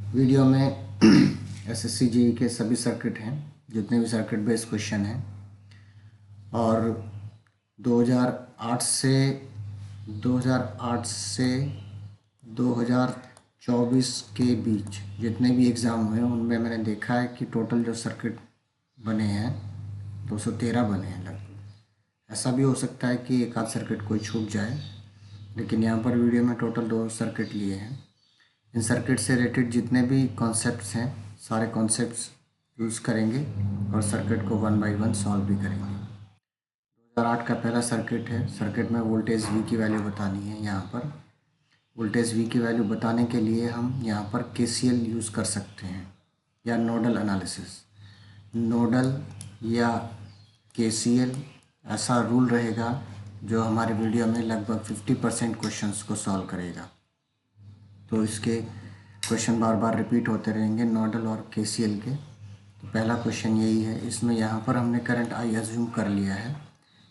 Video में SSC JEE के सभी सर्किट हैं, जितने भी सर्किट बेस्ड क्वेश्चन हैं, और 2008 से 2024 के बीच जितने भी एग्ज़ाम हुए उनमें मैंने देखा है कि टोटल जो सर्किट बने हैं 213 बने हैं लगभग। ऐसा भी हो सकता है कि एक आध सर्किट कोई छूट जाए, लेकिन यहाँ पर वीडियो में टोटल 2 सर्किट लिए हैं। इन सर्किट से रिलेटेड जितने भी कॉन्सेप्ट्स हैं सारे कॉन्सेप्ट्स यूज़ करेंगे और सर्किट को 1 बाय 1 सॉल्व भी करेंगे। 2008 का पहला सर्किट है। सर्किट में वोल्टेज V की वैल्यू बतानी है। यहाँ पर वोल्टेज V की वैल्यू बताने के लिए हम यहाँ पर KCL यूज़ कर सकते हैं या नोडल एनालिसिस। नोडल या KCL ऐसा रूल रहेगा जो हमारे वीडियो में लगभग 50% क्वेश्चंस को सॉल्व करेगा। तो इसके क्वेश्चन बार बार रिपीट होते रहेंगे नोडल और KCL के। तो पहला क्वेश्चन यही है। इसमें यहाँ पर हमने करंट I अज्यूम कर लिया है,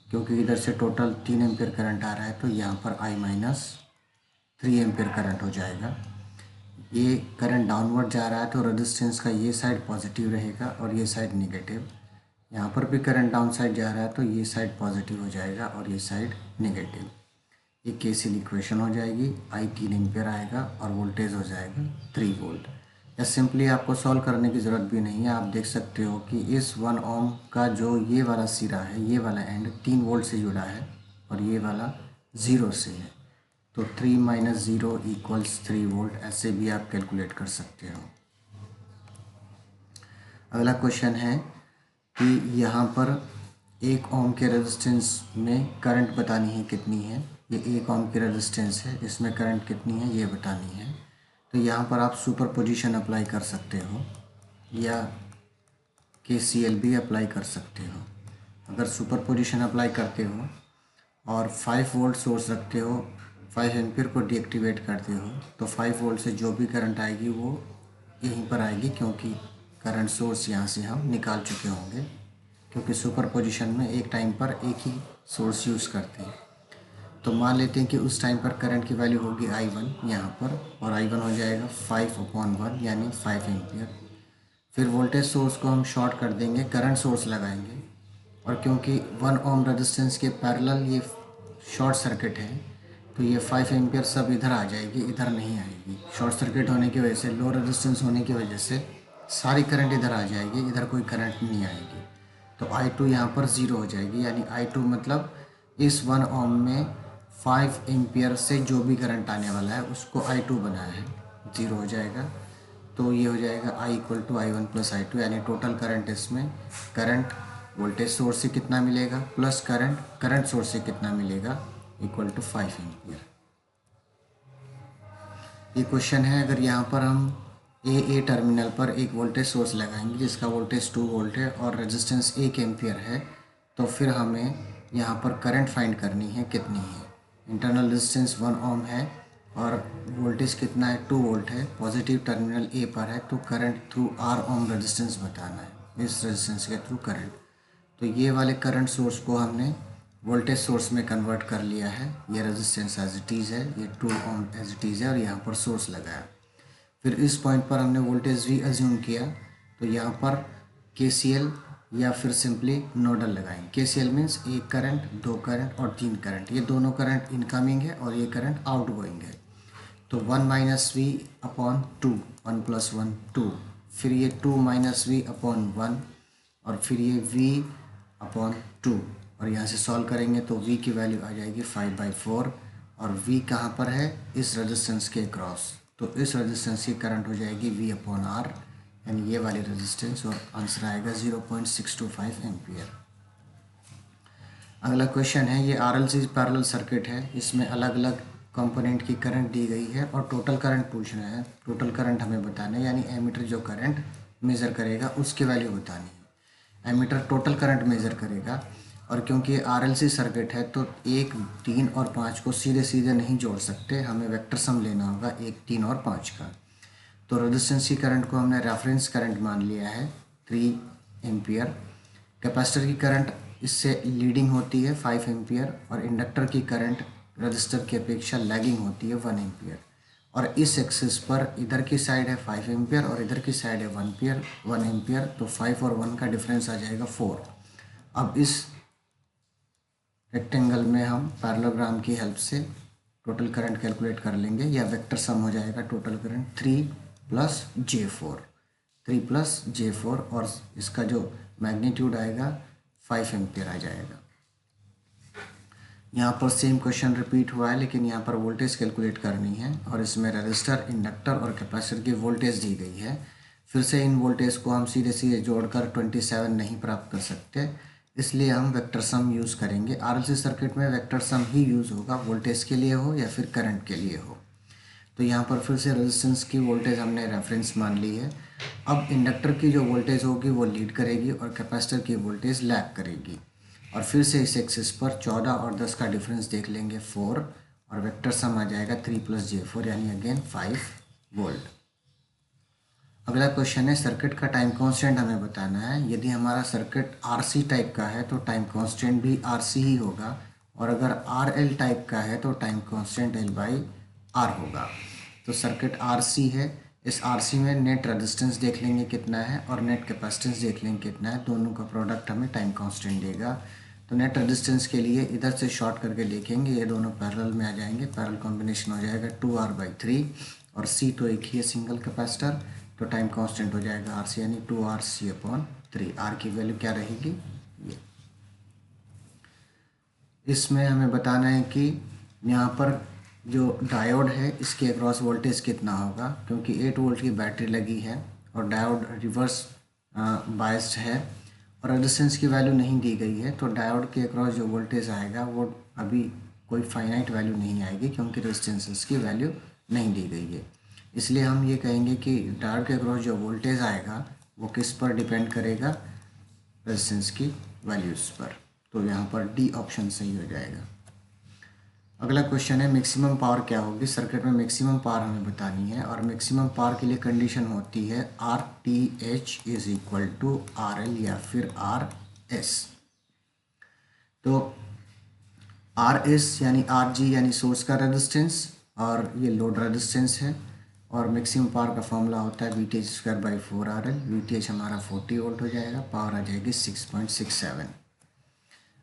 क्योंकि इधर से टोटल 3 एम्पियर करंट आ रहा है, तो यहाँ पर I माइनस 3 एम्पियर करंट हो जाएगा। ये करंट डाउनवर्ड जा रहा है तो रेजिस्टेंस का ये साइड पॉजिटिव रहेगा और ये साइड नेगेटिव। यहाँ पर भी करंट डाउन साइड जा रहा है तो ये साइड पॉजिटिव हो जाएगा और ये साइड नेगेटिव। ये KCL इक्वेशन हो जाएगी। I 3 एम्पियर आएगा और वोल्टेज हो जाएगा 3 वोल्ट। या सिंपली आपको सॉल्व करने की ज़रूरत भी नहीं है। आप देख सकते हो कि इस 1 ओम का जो ये वाला सिरा है, ये वाला एंड 3 वोल्ट से जुड़ा है और ये वाला 0 से है, तो 3 माइनस 0 इक्वल्स 3 वोल्ट। ऐसे भी आप कैलकुलेट कर सकते हो। अगला क्वेश्चन है कि यहाँ पर 1 ओम के रेजिस्टेंस में करंट बतानी है कितनी है। ये 1 ओम की रेजिस्टेंस है, इसमें करंट कितनी है ये बतानी है। तो यहाँ पर आप सुपर पोजिशन अप्लाई कर सकते हो या KCL भी अप्लाई कर सकते हो। अगर सुपर पोजिशन अप्लाई करते हो और 5 वोल्ट सोर्स रखते हो, 5 एम्पियर को डीएक्टिवेट करते हो, तो 5 वोल्ट से जो भी करंट आएगी वो यहीं पर आएगी, क्योंकि करंट सोर्स यहाँ से हम निकाल चुके होंगे, क्योंकि सुपर पोजिशन में एक टाइम पर एक ही सोर्स यूज़ करते हैं। तो मान लेते हैं कि उस टाइम पर करंट की वैल्यू होगी I1 यहाँ पर, और I1 हो जाएगा 5/1 यानी 5 एम्पियर। फिर वोल्टेज सोर्स को हम शॉर्ट कर देंगे, करंट सोर्स लगाएंगे, और क्योंकि 1 ओम रेजिस्टेंस के पैरेलल ये शॉर्ट सर्किट है तो ये 5 एम्पियर सब इधर आ जाएगी, इधर नहीं आएगी। शॉर्ट सर्किट होने की वजह से, लो रेजिस्टेंस होने की वजह से सारी करंट इधर आ जाएगी, इधर कोई करंट नहीं आएगी। तो I2 यहाँ पर 0 हो जाएगी, यानी I2 मतलब इस 1 ओम में 5 एम्पियर से जो भी करंट आने वाला है उसको I2 बनाया है, 0 हो जाएगा। तो ये हो जाएगा I = I1 + I2, यानी टोटल करंट इसमें करंट वोल्टेज सोर्स से कितना मिलेगा प्लस करंट सोर्स से कितना मिलेगा इक्वल टू 5 एम्पियर। ये क्वेश्चन है। अगर यहाँ पर हम ए टर्मिनल पर एक वोल्टेज सोर्स लगाएंगे जिसका वोल्टेज 2 वोल्ट है और रेजिस्टेंस 1 एम्पियर है, तो फिर हमें यहाँ पर करंट फाइंड करनी है कितनी है। इंटरनल रेजिस्टेंस 1 ओम है और वोल्टेज कितना है, 2 वोल्ट है, पॉजिटिव टर्मिनल ए पर है, तो current through R ohm resistance बताना है, इस रेजिस्टेंस के थ्रू करंट। तो ये वाले करंट सोर्स को हमने वोल्टेज सोर्स में कन्वर्ट कर लिया है। ये रेजिस्टेंस एज इट इज़ है, ये 2 ओम एज इट इज़ है, और यहाँ पर सोर्स लगाया। फिर इस पॉइंट पर हमने वोल्टेज V अज्यूम किया, तो यहाँ पर KCL या फिर सिंपली नोडल लगाएंगे। KCL मीन्स 1 करंट, 2 करंट और 3 करंट। ये दोनों करंट इनकमिंग है और ये करंट आउटगोइंग है। तो 1 - V/2, 1 + 1 2, फिर ये 2 - V/1 और फिर ये V/2, और यहाँ से सॉल्व करेंगे तो V की वैल्यू आ जाएगी 5/4, और V कहाँ पर है, इस रेजिस्टेंस के क्रॉस। तो इस रेजिस्टेंस की करंट हो जाएगी V/R, यानी ये वाली रेजिस्टेंस, और आंसर आएगा 0.625 एम्पियर। अगला क्वेश्चन है, ये RLC पैरेलल सर्किट है, इसमें अलग अलग कंपोनेंट की करंट दी गई है और टोटल करंट पूछ रहे हैं। टोटल करंट हमें बताना है, यानी एमीटर जो करंट मेज़र करेगा उसकी वैल्यू बतानी है। एमीटर टोटल करंट मेज़र करेगा, और क्योंकि ये RLC सर्किट है तो 1, 3 और 5 को सीधे सीधे नहीं जोड़ सकते, हमें वेक्टर सम लेना होगा 1, 3 और 5 का। तो रेजिस्टेंस की करंट को हमने रेफरेंस करंट मान लिया है 3 एम्पियर। कैपेसिटर की करंट इससे लीडिंग होती है 5 एम्पियर, और इंडक्टर की करंट रजिस्टर की अपेक्षा लैगिंग होती है 1 एम्पियर। और इस एक्सिस पर इधर की साइड है 5 एम्पियर और इधर की साइड है 1 एम्पियर, तो 5 और 1 का डिफरेंस आ जाएगा 4। अब इस रेक्टेंगल में हम पैरेललोग्राम की हेल्प से टोटल करंट कैलकुलेट कर लेंगे, या वेक्टर सम हो जाएगा टोटल करंट 3 प्लस J4 और इसका जो मैग्नीट्यूड आएगा 5 एम्पियर आ जाएगा। यहाँ पर सेम क्वेश्चन रिपीट हुआ है, लेकिन यहाँ पर वोल्टेज कैलकुलेट करनी है और इसमें रजिस्टर, इंडक्टर और कैपेसिटर की वोल्टेज दी गई है। फिर से इन वोल्टेज को हम सीधे सीधे जोड़कर 27 नहीं प्राप्त कर सकते, इसलिए हम वेक्टर सम यूज़ करेंगे। आरएलसी सर्किट में वेक्टर सम ही यूज़ होगा, वोल्टेज के लिए हो या फिर करंट के लिए हो। तो यहाँ पर फिर से रेजिस्टेंस की वोल्टेज हमने रेफरेंस मान ली है। अब इंडक्टर की जो वोल्टेज होगी वो लीड करेगी और कैपेसिटर की वोल्टेज लैग करेगी। और फिर से इस एक्सिस पर 14 और 10 का डिफरेंस देख लेंगे 4, और वेक्टर सम आ जाएगा 3 + J4 यानी अगेन 5 वोल्ट। अगला क्वेश्चन है, सर्किट का टाइम कांस्टेंट हमें बताना है। यदि हमारा सर्किट आरसी टाइप का है तो टाइम कांस्टेंट भी आरसी ही होगा, और अगर आरएल टाइप का है तो टाइम कांस्टेंट L/R होगा। तो सर्किट आरसी है, इस आरसी में नेट रेजिस्टेंस देख लेंगे कितना है और नेट कैपेसिटेंस देख लेंगे कितना है, दोनों का प्रोडक्ट हमें टाइम कांस्टेंट देगा। तो नेट रेजिस्टेंस के लिए इधर से शॉर्ट करके लिखेंगे, ये दोनों पैरेलल में आ जाएंगे, पैरेलल कॉम्बिनेशन हो जाएगा 2R/3, और C तो एक ही है सिंगल कैपेसिटर, तो टाइम कांस्टेंट हो जाएगा RC यानी 2RC/3। R की वैल्यू क्या रहेगी ये। इसमें हमें बताना है कि यहाँ पर जो डायोड है इसके अक्रॉस वोल्टेज कितना होगा, क्योंकि 8 वोल्ट की बैटरी लगी है और डायोड रिवर्स बायस्ड है और रेजिस्टेंस की वैल्यू नहीं दी गई है, तो डायोड के अक्रॉस जो वोल्टेज आएगा वो अभी कोई फाइनाइट वैल्यू नहीं आएगी, क्योंकि रेजिस्टेंस की वैल्यू नहीं दी गई है। इसलिए हम ये कहेंगे कि डायोड के अक्रॉस जो वोल्टेज आएगा वो किस पर डिपेंड करेगा, रेजिस्टेंस की वैल्यूज़ पर। तो यहाँ पर डी ऑप्शन सही हो जाएगा। अगला क्वेश्चन है, मैक्सिमम पावर क्या होगी। सर्किट में मैक्सिमम पावर हमें बतानी है, और मैक्सिमम पावर के लिए कंडीशन होती है RTH = RL या फिर RS। तो RS यानी RG यानी सोर्स का रेजिस्टेंस, और ये लोड रेजिस्टेंस है, और मैक्सिमम पावर का फॉर्मूला होता है VTH²/4RL। VTH हमारा 40 वोल्ट हो जाएगा, पावर आ जाएगी 6.67।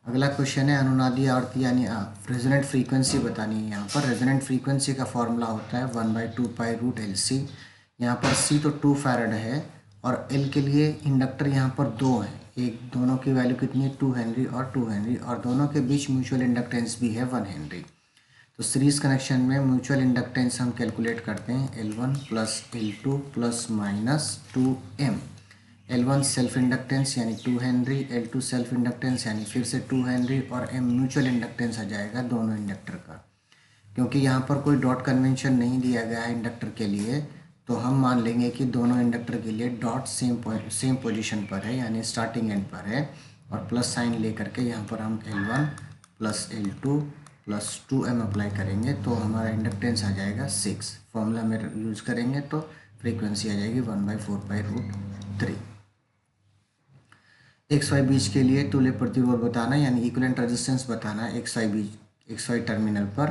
अगला क्वेश्चन है, अनुनादी आवृत्ति यानी रेजोनेंट फ्रीक्वेंसी बतानी है। यहाँ पर रेजोनेंट फ्रीक्वेंसी का फॉर्मूला होता है 1/2π√LC। यहाँ पर C तो 2 फैरड है, और L के लिए इंडक्टर यहाँ पर 2 है, एक दोनों की वैल्यू कितनी है 2 हेनरी और 2 हेनरी, और दोनों के बीच म्यूचुअल इंडक्टेंस भी है 1 हेनरी। तो सीरीज़ कनेक्शन में म्यूचुअल इंडक्टेंस हम कैलकुलेट करते हैं L1 + L2 ± 2M। L1 self inductance यानी 2 हेनरी, L2 सेल्फ इंडक्टेंस यानी फिर से 2 हेनरी, और M म्यूचुअल इंडक्टेंस आ जाएगा दोनों इंडक्टर का। क्योंकि यहाँ पर कोई डॉट कन्वेंशन नहीं दिया गया है इंडक्टर के लिए, तो हम मान लेंगे कि दोनों इंडक्टर के लिए डॉट सेम पोजीशन पर है, यानी स्टार्टिंग एंड पर है, और प्लस साइन ले करके यहाँ पर हम L1 + L2 + 2M अप्लाई करेंगे, तो हमारा इंडक्टेंस आ जाएगा 6। फॉर्मूला में यूज़ करेंगे तो फ्रीक्वेंसी आ जाएगी 1/4π√3। XY बीच के लिए तुल्य प्रतिरोध बताना, यानी इक्विवेलेंट रेजिस्टेंस बताना है XY टर्मिनल पर।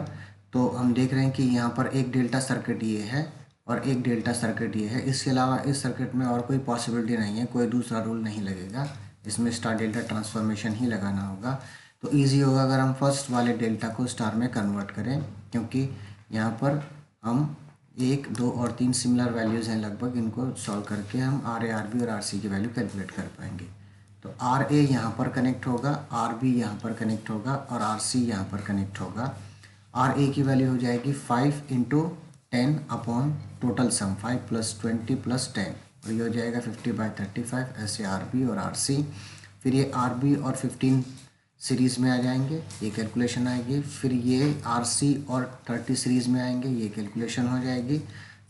तो हम देख रहे हैं कि यहाँ पर एक डेल्टा सर्किट ये है और एक डेल्टा सर्किट ये है। इसके अलावा इस सर्किट में और कोई पॉसिबिलिटी नहीं है, कोई दूसरा रूल नहीं लगेगा, इसमें स्टार डेल्टा ट्रांसफॉर्मेशन ही लगाना होगा। तो ईजी होगा अगर हम फर्स्ट वाले डेल्टा को स्टार में कन्वर्ट करें, क्योंकि यहाँ पर हम 1, 2 और 3 सिमिलर वैल्यूज़ हैं लगभग, इनको सॉल्व करके हम RA, RB और RC की वैल्यू कैलकुलेट कर पाएंगे। तो RA यहाँ पर कनेक्ट होगा, RB यहाँ पर कनेक्ट होगा और RC यहाँ पर कनेक्ट होगा। RA की वैल्यू हो जाएगी 5 × 10 अपॉन टोटल सम 5 + 20 + 10, और ये हो जाएगा 50/35। ऐसे RB और RC, फिर ये RB और 15 सीरीज़ में आ जाएंगे, ये कैलकुलेशन आएगी। फिर ये RC और 30 सीरीज़ में आएंगे, ये कैलकुलेशन हो जाएगी।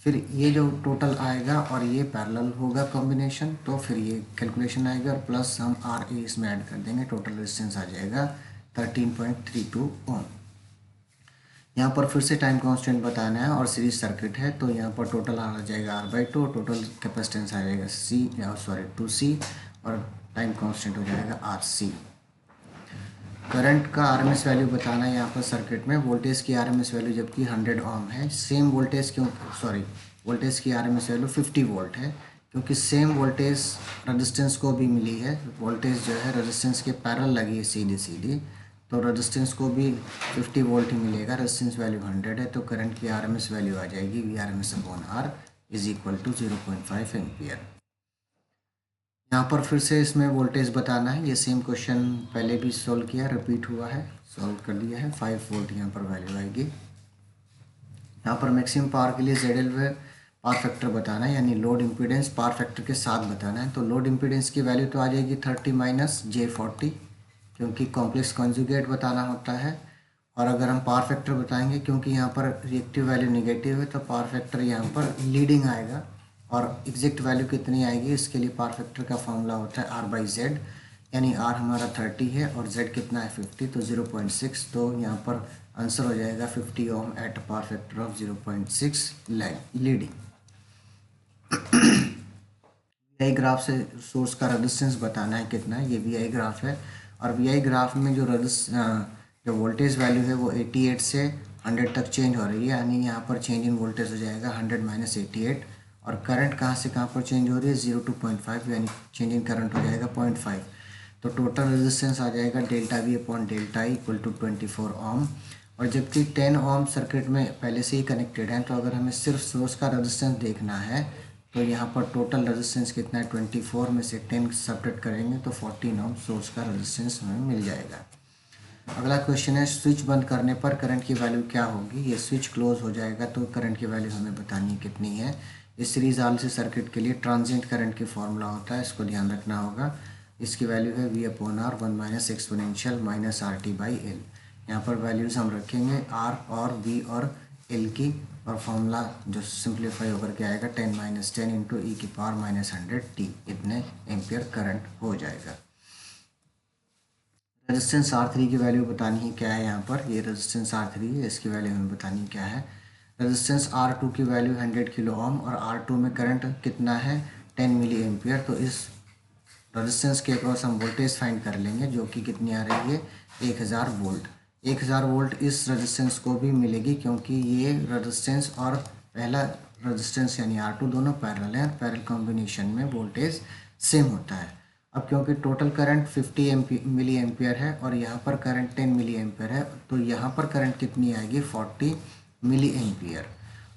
फिर ये जो टोटल आएगा और ये पैरेलल होगा कॉम्बिनेशन, तो फिर ये कैलकुलेशन आएगा, और प्लस हम RA इसमें ऐड कर देंगे, टोटल रेजिस्टेंस आ जाएगा 13.32 ओम। यहाँ पर फिर से टाइम कांस्टेंट बताना है और सीरीज सर्किट है, तो यहाँ पर टोटल आ जाएगा R/2, टोटल कैपेसिटेंस आ जाएगा 2C, और टाइम कांस्टेंट हो जाएगा RC। करंट का आरएमएस वैल्यू बताना है यहाँ पर सर्किट में, वोल्टेज की आरएमएस वैल्यू जबकि 100 ओम है, सेम वोल्टेज क्यों, सॉरी, वोल्टेज की आरएमएस वैल्यू 50 वोल्ट है, क्योंकि सेम वोल्टेज रेजिस्टेंस को भी मिली है। वोल्टेज जो है रेजिस्टेंस के पैरेलल लगी है सीधी सीधी, तो रेजिस्टेंस को भी 50 वोल्ट ही मिलेगा। रेजिस्टेंस वैल्यू 100 है, तो करंट की आरएमएस वैल्यू आ जाएगी VRMS/R is equal to 0.5 ampere. यहाँ पर फिर से इसमें वोल्टेज बताना है। ये सेम क्वेश्चन पहले भी सॉल्व किया, रिपीट हुआ है, सॉल्व कर दिया है। 5 वोल्ट यहाँ पर वैल्यू आएगी। यहाँ पर मैक्सिमम पावर के लिए ZL व पावर फैक्टर बताना है, यानी लोड इम्पीडेंस पावर फैक्टर के साथ बताना है। तो लोड इम्पीडेंस की वैल्यू तो आ जाएगी 30 - j40, क्योंकि कॉम्प्लेक्स कॉन्जुगेट बताना होता है। और अगर हम पावर फैक्टर बताएंगे, क्योंकि यहाँ पर रिएक्टिव वैल्यू नेगेटिव है, तो पावर फैक्टर यहाँ पर लीडिंग आएगा। और एग्जैक्ट वैल्यू कितनी आएगी, इसके लिए पावर फैक्टर का फॉर्मूला होता है R/Z, यानी R हमारा 30 है और Z कितना है 50, तो 0.6। तो यहाँ पर आंसर हो जाएगा 50 ohm at power factor of 0.6 leading. VI graph से सोर्स का रेजिस्टेंस बताना है कितना है, ये VI ग्राफ है। और VI ग्राफ में जो वोल्टेज वैल्यू है वो 88 से 100 तक चेंज हो रही है, यानी यहाँ पर चेंज इन वोल्टेज हो जाएगा 100 - 88। और करंट कहाँ से कहाँ पर चेंज हो रही है, 0 to 0.5, यानी चेंज इन करंट हो जाएगा 0.5। तो टोटल रेजिस्टेंस आ जाएगा ΔV/ΔI इक्वल टू 24 ओम। और जबकि 10 ओम सर्किट में पहले से ही कनेक्टेड है, तो अगर हमें सिर्फ सोर्स का रेजिस्टेंस देखना है तो यहाँ पर टोटल रेजिस्टेंस कितना है, 24 में से 10 सब्ट्रैक्ट करेंगे तो 14 ओम सोर्स का रेजिस्टेंस हमें मिल जाएगा। अगला क्वेश्चन है, स्विच बंद करने पर करंट की वैल्यू क्या होगी। ये स्विच क्लोज हो जाएगा तो करंट की वैल्यू हमें बतानी कितनी है। इस सीरीज RLC सर्किट के लिए ट्रांजिएंट करंट की फॉर्मूला होता है, इसको ध्यान रखना होगा। इसकी वैल्यू है V/R 1 - एक्सपोनेंशियल -RT/L। यहाँ पर वैल्यूज़ हम रखेंगे R और V और L की, और फॉर्मूला जो सिंप्लीफाई होकर के आएगा 10 - 10 इंटू e⁻−100t, इतने एम्पियर करंट हो जाएगा। रेजिस्टेंस R3 की वैल्यू बतानी है क्या है, यहाँ पर ये रेजिस्टेंस R3 है, इसकी वैल्यू हमें बतानी क्या है। रेजिस्टेंस R2 की वैल्यू 100 किलो ओम और R2 में करंट कितना है 10 मिली एम्पियर। तो इस रेजिस्टेंस के अक्रॉस हम वोल्टेज फाइंड कर लेंगे, जो कि कितनी आ रही है 1000 वोल्ट। 1000 वोल्ट इस रेजिस्टेंस को भी मिलेगी, क्योंकि ये रेजिस्टेंस और पहला रेजिस्टेंस यानी R2 दोनों पैरेलल हैं, और पैरेलल कॉम्बिनेशन में वोल्टेज सेम होता है। अब क्योंकि टोटल करंट 50 मिली एम्पियर है और यहाँ पर करंट 10 मिली एम्पियर है, तो यहाँ पर करंट कितनी आएगी 40 मिली एम्पियर।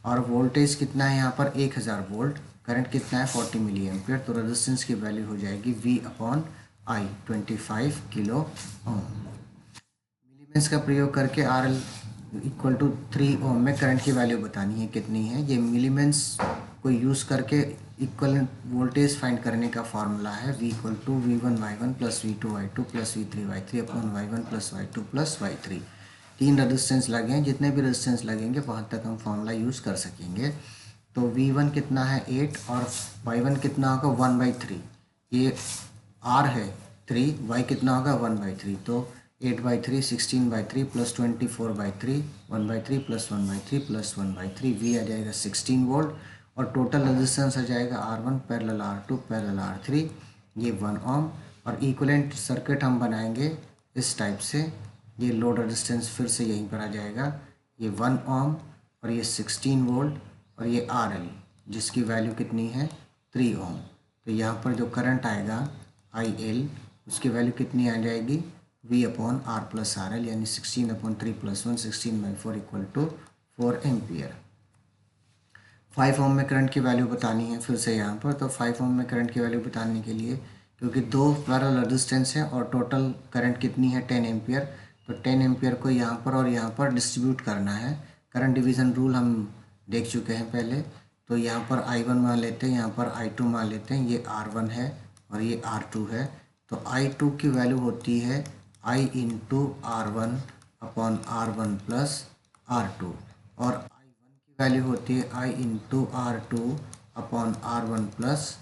और वोल्टेज कितना है यहाँ पर 1000 वोल्ट, करंट कितना है 40 मिली एम्पियर। तो रेजिस्टेंस की वैल्यू हो जाएगी V/I 25 किलो ओम। मिलीमेंस का प्रयोग करके RL इक्वल टू 3 ओम में करंट की वैल्यू बतानी है कितनी है। ये मिलीमेंस को यूज़ करके इक्वल वोल्टेज फाइंड करने का फार्मूला है। V = V1Y1 + V2Y2 + V3Y3 upon Y1 + Y2 + Y3। 3 resistance लगे हैं, जितने भी रेजिस्टेंस लगेंगे वहाँ तक हम फार्मूला यूज़ कर सकेंगे। तो V1 कितना है 8 और Y1 कितना होगा 1/3, ये R है 3, Y कितना होगा 1/3, तो 8/3 16/3 + 24/3 1/3 + 1/3 + 1/3 V आ जाएगा 16 वोल्ट। और टोटल रेजिस्टेंस आ जाएगा R1 parallel R2 parallel R3, ये 1 ओम। और इक्विवेलेंट सर्किट हम बनाएंगे इस टाइप से। ये लोड रेजिस्टेंस फिर से यहीं पर आ जाएगा, ये 1 ओम और ये 16 वोल्ट और ये RL जिसकी वैल्यू कितनी है 3 ओम। तो यहाँ पर जो करंट आएगा IL उसकी वैल्यू कितनी आ जाएगी V/R + RL, यानी 16/3 + 1 16/4 = 4 एम्पियर। 5 ओम में करंट की वैल्यू बतानी है फिर से यहाँ पर। तो 5 ओम में करंट की वैल्यू बताने के लिए, क्योंकि 2 पैरेलल रेजिस्टेंस है और टोटल करंट कितनी है 10 एम्पियर, तो 10 एम्पियर को यहाँ पर और यहाँ पर डिस्ट्रीब्यूट करना है। करंट डिवीज़न रूल हम देख चुके हैं पहले। तो यहाँ पर I1 मान लेते हैं, यहाँ पर I2 मान लेते हैं। ये R1 है और ये R2 है। तो I2 की वैल्यू होती है I × R1 upon R1 + R2, और I1 की वैल्यू होती है I × R2 upon R1 +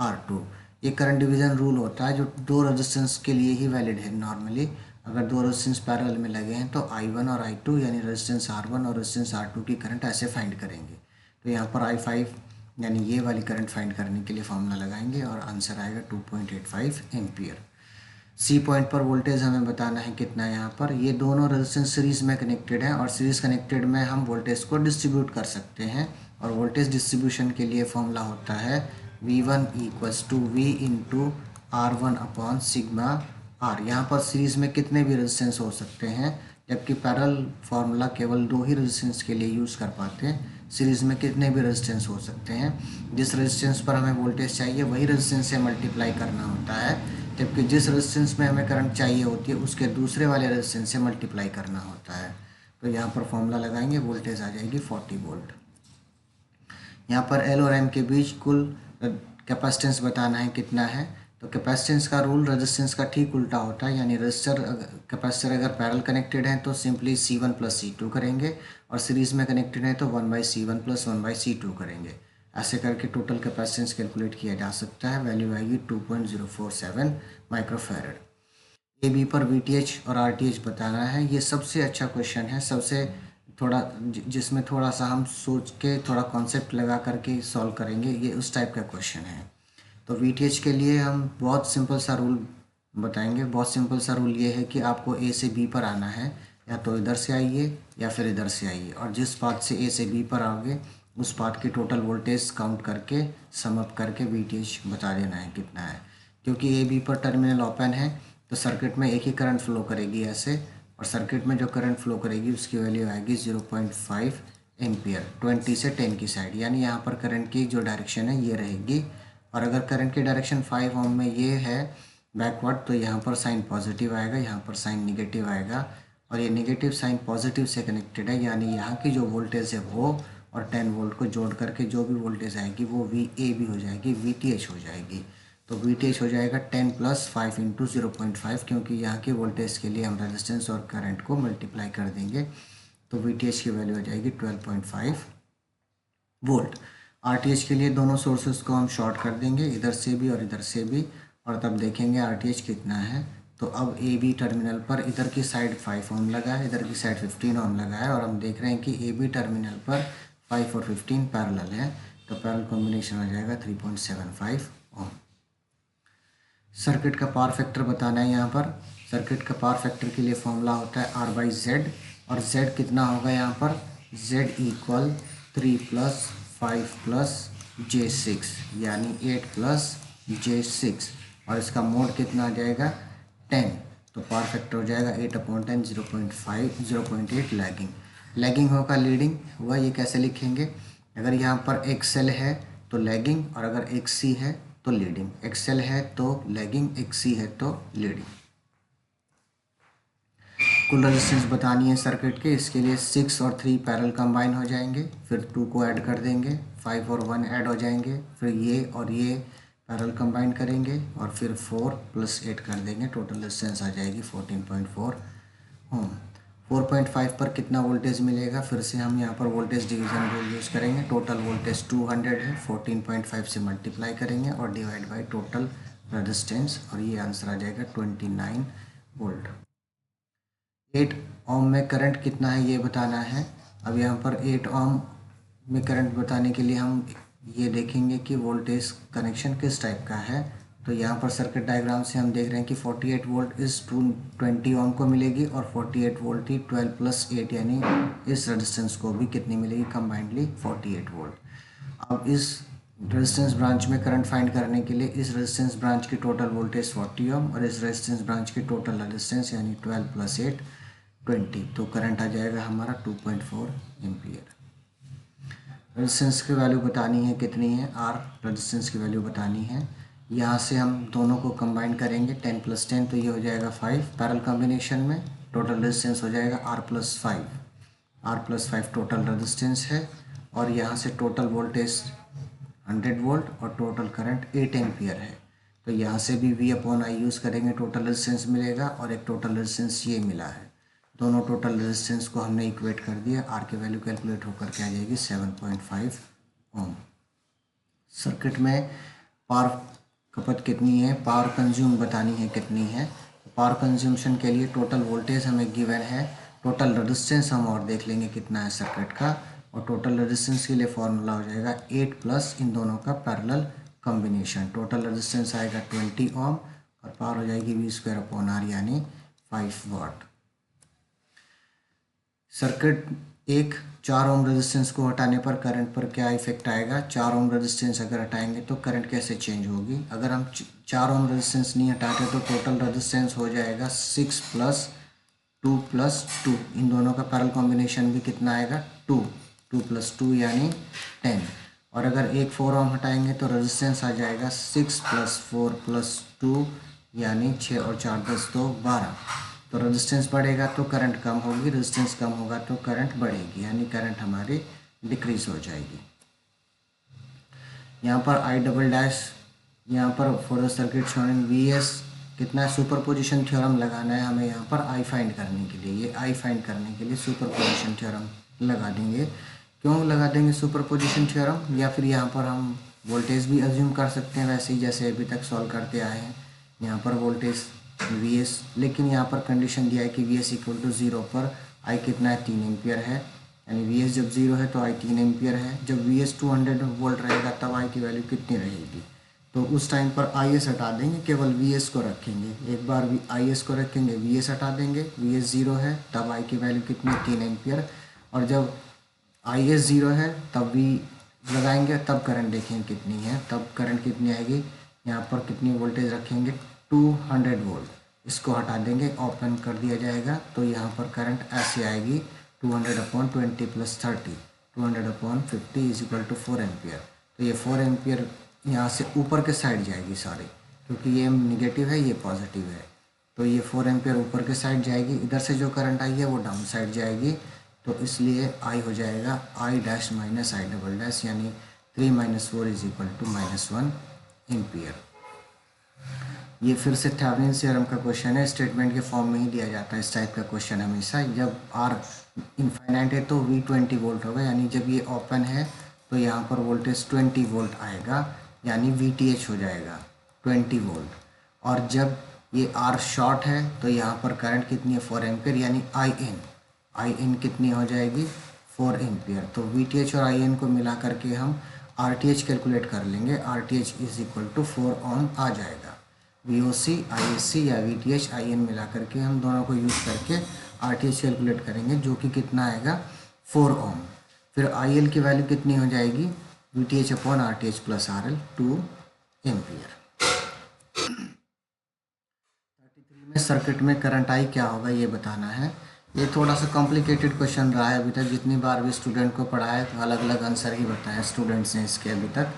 R2। ये करंट डिवीज़न रूल होता है जो 2 रेजिस्टेंस के लिए ही वैलिड है। नॉर्मली अगर 2 रेजिस्टेंस पैरेलल में लगे हैं तो I1 और I2 यानी रेजिस्टेंस R1 और रेजिस्टेंस R2 की करंट ऐसे फाइंड करेंगे। तो यहाँ पर I5 यानी ये वाली करंट फाइंड करने के लिए फार्मूला लगाएंगे और आंसर आएगा 2.85 एम्पियर। सी पॉइंट पर वोल्टेज हमें बताना है कितना है। यहाँ पर ये दोनों रेजिस्टेंस सीरीज़ में कनेक्टेड है और सीरीज़ कनेक्टेड में हम वोल्टेज को डिस्ट्रीब्यूट कर सकते हैं। और वोल्टेज डिस्ट्रीब्यूशन के लिए फॉर्मूला होता है V1 = V into R1 upon sigma R। यहाँ पर सीरीज़ में कितने भी रेजिस्टेंस हो सकते हैं, जबकि पैरेलल फार्मूला केवल 2 ही रेजिस्टेंस के लिए यूज़ कर पाते हैं। सीरीज़ में कितने भी रेजिस्टेंस हो सकते हैं। जिस रेजिस्टेंस पर हमें वोल्टेज चाहिए वही रेजिस्टेंस से मल्टीप्लाई करना होता है, जबकि जिस रेजिस्टेंस में हमें करंट चाहिए होती है उसके दूसरे वाले रेजिस्टेंस से मल्टीप्लाई करना होता है। तो यहाँ पर फॉर्मूला लगाएंगे, वोल्टेज आ जाएगी 40 वोल्ट। यहाँ पर एल और एम के बीच कुल कैपेसिटेंस बताना है कितना है। तो कैपेसिटेंस का रूल रेजिस्टेंस का ठीक उल्टा होता है, यानी रजिस्टर कैपेसिटर अगर पैरेलल कनेक्टेड हैं तो सिंपली C1 + C2 करेंगे, और सीरीज़ में कनेक्टेड है तो 1/C1 + 1/C2 करेंगे। ऐसे करके टोटल कैपेसिटेंस कैलकुलेट किया जा सकता है। वैल्यू आएगी 2.047 माइक्रोफैरड। ए बी पर VTH और RTH बताना है। ये सबसे अच्छा क्वेश्चन है, सबसे थोड़ा जिसमें थोड़ा सा हम सोच के थोड़ा कॉन्सेप्ट लगा करके सॉल्व करेंगे, ये उस टाइप का क्वेश्चन है। तो VTH के लिए हम बहुत सिंपल सा रूल बताएंगे। बहुत सिंपल सा रूल ये है कि आपको A से B पर आना है, या तो इधर से आइए या फिर इधर से आइए, और जिस पाथ से A से B पर आओगे उस पाथ की टोटल वोल्टेज काउंट करके सम अप करके VTH बता देना है कितना है। क्योंकि A B पर टर्मिनल ओपन है तो सर्किट में एक ही करंट फ्लो करेगी ऐसे, और सर्किट में जो करंट फ्लो करेगी उसकी वैल्यू आएगी 0.5 एम्पियर 20 से 10 की साइड, यानी यहाँ पर करंट की जो डायरेक्शन है ये रहेगी। और अगर करंट की डायरेक्शन 5 ओम में ये है बैकवर्ड, तो यहाँ पर साइन पॉजिटिव आएगा, यहाँ पर साइन निगेटिव आएगा, और ये निगेटिव साइन पॉजिटिव से कनेक्टेड है, यानी यहाँ की जो वोल्टेज है वो और 10 वोल्ट को जोड़ करके जो भी वोल्टेज आएगी वो VAB हो जाएगी, VTH हो जाएगी। तो VTH हो जाएगा 10 + 5 × 0.5, क्योंकि यहाँ की वोल्टेज के लिए हम रेजिस्टेंस और करंट को मल्टीप्लाई कर देंगे, तो VTH की वैल्यू हो जाएगी 12.5 वोल्ट। RTH के लिए दोनों सोर्सेस को हम शॉर्ट कर देंगे, इधर से भी और इधर से भी, और तब देखेंगे RTH कितना है। तो अब AB टर्मिनल पर इधर की साइड 5 ओम लगा है, इधर की साइड 15 ओम लगा है, और हम देख रहे हैं कि AB टर्मिनल पर 5 और 15 पैरेलल है, तो पैरेलल कॉम्बिनेशन हो जाएगा 3.75 ओम। सर्किट का पावर फैक्टर बताना है। यहाँ पर सर्किट का पावर फैक्टर के लिए फॉर्मूला होता है R/Z, और Z कितना होगा यहाँ पर, Z = 3 + 5 + J6, यानी 8 + J6, और इसका मोड कितना आ जाएगा 10, तो पावर फैक्टर हो जाएगा 8/10 0.5 0.8 लैगिंग। लैगिंग होगा लीडिंग हुआ, ये कैसे लिखेंगे, अगर यहाँ पर एक सेल है तो लैगिंग, और अगर एक सी है तो लीडिंग। एक सेल है तो लैगिंग, एक सी है तो लीडिंग। कुल रेजिस्टेंस बतानी है सर्किट के, इसके लिए 6 और 3 पैरेलल कंबाइन हो जाएंगे, फिर 2 को ऐड कर देंगे, 5 और 1 ऐड हो जाएंगे, फिर ये और ये पैरेलल कंबाइन करेंगे, और फिर 4 + 8 कर देंगे, टोटल रेजिस्टेंस आ जाएगी 14.4 ओम। 4.5 पर कितना वोल्टेज मिलेगा, फिर से हम यहाँ पर वोल्टेज डिवीजन रूल यूज़ करेंगे। टोटल वोल्टेज 200 है, 14.5 से मल्टीप्लाई करेंगे और डिवाइड बाय टोटल रेजिस्टेंस, और ये आंसर आ जाएगा 29 वोल्ट। 8 ओम में करंट कितना है ये बताना है। अब यहाँ पर 8 ओम में करंट बताने के लिए हम ये देखेंगे कि वोल्टेज कनेक्शन किस टाइप का है। तो यहाँ पर सर्किट डायग्राम से हम देख रहे हैं कि 48 वोल्ट इस 20 ओम को मिलेगी, और 48 वोल्ट ही 12 + 8 यानी इस रेजिस्टेंस को भी कितनी मिलेगी कंबाइंडली 48 वोल्ट। अब इस रेजिस्टेंस ब्रांच में करंट फाइंड करने के लिए इस रेजिस्टेंस ब्रांच की टोटल वोल्टेज 40 ओम और इस रेजिस्टेंस ब्रांच की टोटल रेजिस्टेंस यानी 12 + 8 20, तो करंट आ जाएगा हमारा 2.4 एम्पियर। रेजिस्टेंस की वैल्यू बतानी है कितनी है, R रेजिस्टेंस की वैल्यू बतानी है। यहाँ से हम दोनों को कंबाइन करेंगे 10 + 10, तो ये हो जाएगा 5 पैरेलल कॉम्बिनेशन में, टोटल रेजिस्टेंस हो जाएगा R + 5। R + 5 टोटल रेजिस्टेंस है, और यहाँ से टोटल वोल्टेज 100 वोल्ट और टोटल करंट 8 एम्पियर है। तो यहाँ से भी V/I यूज़ करेंगे, टोटल रेजिस्टेंस मिलेगा, और एक टोटल रेजिस्टेंस ये मिला है। दोनों टोटल रेजिस्टेंस को हमने इक्वेट कर दिया, R की वैल्यू कैलकुलेट होकर के आ जाएगी 7.5 ओम। सर्किट में पावर खपत कितनी है, पावर कंज्यूम बतानी है कितनी है। पावर कंज्यूमशन के लिए टोटल वोल्टेज हमें गिवन है, टोटल रेजिस्टेंस हम और देख लेंगे कितना है सर्किट का, और टोटल रेजिस्टेंस के लिए फॉर्मूला हो जाएगा 8 + इन दोनों का पैरेलल कॉम्बिनेशन। टोटल रेजिस्टेंस आएगा 20 ओम, और पावर हो जाएगी V²/R यानी 5 वाट। सर्किट एक 4 ओम रेजिस्टेंस को हटाने पर करंट पर क्या इफेक्ट आएगा? 4 ओम रेजिस्टेंस अगर हटाएंगे तो करंट कैसे चेंज होगी? अगर हम 4 ओम रेजिस्टेंस नहीं हटाते तो टोटल रेजिस्टेंस हो जाएगा 6 + 2 + 2। इन दोनों का पैरेलल कॉम्बिनेशन भी कितना आएगा? 2 + 2 यानी 10। और अगर एक 4 ओम हटाएंगे तो रेजिस्टेंस आ जाएगा 6 + 4 + 2 यानी 6 और 4 10 तो 12। तो रेजिस्टेंस बढ़ेगा तो करंट कम होगी, रेजिस्टेंस कम होगा तो करंट बढ़ेगी, यानी करंट हमारी डिक्रीज हो जाएगी। यहाँ पर I डबल डैश, यहाँ पर for the circuit shown in VS कितना है? सुपरपोजिशन थ्योरम लगाना है हमें यहाँ पर I फाइंड करने के लिए। ये I फाइंड करने के लिए सुपरपोजिशन थ्योरम लगा देंगे। क्यों लगा देंगे सुपरपोजिशन थ्योरम? या फिर यहाँ पर हम वोल्टेज भी अज्यूम कर सकते हैं वैसे ही जैसे अभी तक सॉल्व करते आए हैं। यहाँ पर वोल्टेज VS, लेकिन यहाँ पर कंडीशन दिया है कि VS = 0 पर I कितना है? 3 एम्पियर है, यानी VS जब 0 है तो I 3 एम्पियर है। जब VS 200 वोल्ट रहेगा तब I की वैल्यू कितनी रहेगी? तो उस टाइम पर IS हटा देंगे, केवल VS को रखेंगे। एक बार IS को रखेंगे, VS हटा देंगे, VS 0 है तब I की वैल्यू कितनी? 3 एम्पियर। और जब IS 0 है तब V लगाएंगे, तब करंट देखेंगे कितनी है, तब करंट कितनी आएगी। यहाँ पर कितनी वोल्टेज रखेंगे? 200 वोल्ट। इसको हटा देंगे, ओपन कर दिया जाएगा तो यहाँ पर करंट ऐसे आएगी 200/20 + 30, 200/50 = 4 एम्पियर। तो ये 4 एम्पियर यहाँ से ऊपर के साइड जाएगी सारी, क्योंकि ये नेगेटिव है, ये पॉजिटिव है। तो ये 4 एम्पियर ऊपर के साइड जाएगी, इधर से जो करंट आई है वो डाउन साइड जाएगी। तो इसलिए I हो जाएगा I dash minus I double dash, यानी 3 - 4 = -1 एम्पियर। ये फिर से थेवेनिन थ्योरम का क्वेश्चन है, स्टेटमेंट के फॉर्म में ही दिया जाता है इस टाइप का क्वेश्चन हमेशा। जब R इनफाइनाइट है तो V 20 वोल्ट होगा, यानी जब ये ओपन है तो यहाँ पर वोल्टेज 20 वोल्ट आएगा, यानी VTH हो जाएगा 20 वोल्ट। और जब ये R शॉर्ट है तो यहाँ पर करंट कितनी है? 4 एम्पियर, यानी IN कितनी हो जाएगी? 4 एम्पियर। तो VTH और IN को मिला करके हम RTH कैलकुलेट कर लेंगे, RTH = 4 ओम आ जाएगा। VOC, ISC या VTH, IN मिला करके हम दोनों को यूज़ करके RTH कैलकुलेट करेंगे, जो कि कितना आएगा? 4 ओम। फिर IL की वैल्यू कितनी हो जाएगी? VTH/RTH + RL 2 ampere. 33 में सर्किट में करंट I क्या होगा ये बताना है। ये थोड़ा सा कॉम्प्लिकेटेड क्वेश्चन रहा है अभी तक, जितनी बार भी स्टूडेंट को पढ़ाया तो अलग अलग आंसर ही बताया स्टूडेंट्स ने इसके अभी तक,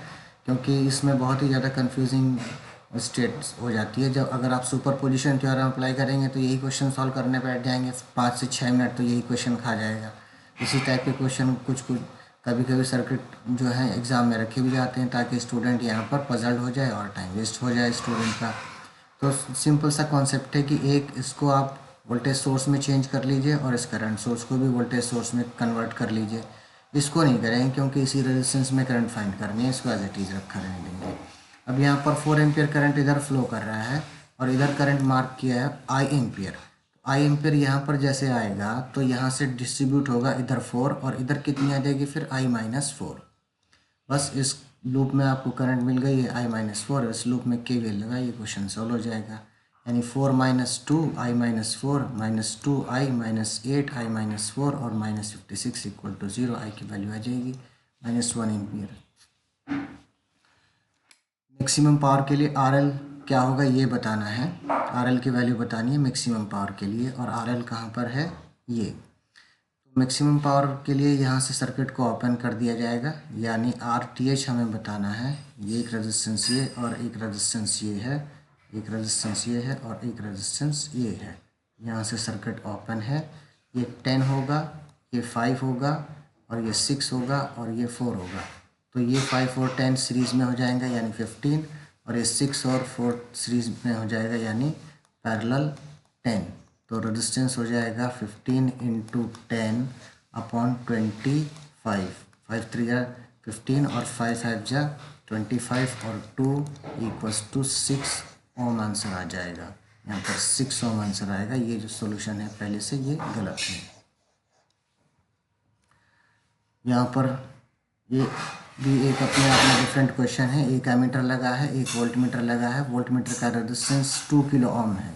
क्योंकि इसमें बहुत ही ज़्यादा कन्फ्यूजिंग स्टेट्स हो जाती है। जब अगर आप सुपरपोजिशन थ्योरम अप्लाई करेंगे तो यही क्वेश्चन सॉल्व करने बैठ जाएंगे 5 से 6 मिनट, तो यही क्वेश्चन खा जाएगा। इसी टाइप के क्वेश्चन कुछ कभी कभी सर्किट जो है एग्ज़ाम में रखे भी जाते हैं ताकि स्टूडेंट यहाँ पर पजल्ड हो जाए और टाइम वेस्ट हो जाए स्टूडेंट का। तो सिंपल सा कॉन्सेप्ट है कि एक इसको आप वोल्टेज सोर्स में चेंज कर लीजिए और इस करंट सोर्स को भी वोल्टेज सोर्स में कन्वर्ट कर लीजिए। इसको नहीं करेंगे क्योंकि इसी रेजिस्टेंस में करंट फाइंड करनी है, इसको एज इट इज़ रखा रहने देंगे। अब यहाँ पर 4 एम्पियर करंट इधर फ्लो कर रहा है और इधर करंट मार्क किया है I एम्पियर। I एम्पियर यहाँ पर जैसे आएगा तो यहाँ से डिस्ट्रीब्यूट होगा इधर 4 और इधर कितनी आ जाएगी फिर I - 4। बस इस लूप में आपको करंट मिल गई है I - 4, इस लूप में KVL लगाइए, क्वेश्चन सॉल्व हो जाएगा। यानी 4 - 2 I - 4 -2 I -8 I - 4 और -56 = 0। I की वैल्यू आ जाएगी -1 एम्पियर। मैक्सिमम पावर के लिए RL क्या होगा ये बताना है, RL की वैल्यू बतानी है मैक्सिमम पावर के लिए, और RL कहाँ पर है? ये। तो मैक्सिमम पावर के लिए यहाँ से सर्किट को ओपन कर दिया जाएगा, यानी RTH हमें बताना है। ये एक रेजिस्टेंस ये और एक रेजिस्टेंस ये है, एक रेजिस्टेंस ये है और एक रेजिस्टेंस ये है। यहाँ से सर्किट ओपन है, ये 10 होगा, ये 5 होगा और ये 6 होगा और ये 4 होगा। तो ये 5 और 10 सीरीज़ में हो जाएगा यानी 15, और ये 6 और 4 सीरीज़ में हो जाएगा यानी पैरेलल 10। तो रेजिस्टेंस हो जाएगा 15 × 10/25। 5 3 जा 15 और 5 5 जा 25 और 2 = 6 ओम आंसर आ जाएगा। यहाँ पर 6 ओम आंसर आएगा। ये जो सॉल्यूशन है पहले से ये गलत है। यहाँ पर ये भी एक अपने आप में डिफरेंट क्वेश्चन है। एक एमीटर लगा है, एक वोल्टमीटर लगा है। वोल्टमीटर का रेजिस्टेंस 2 किलो ओम है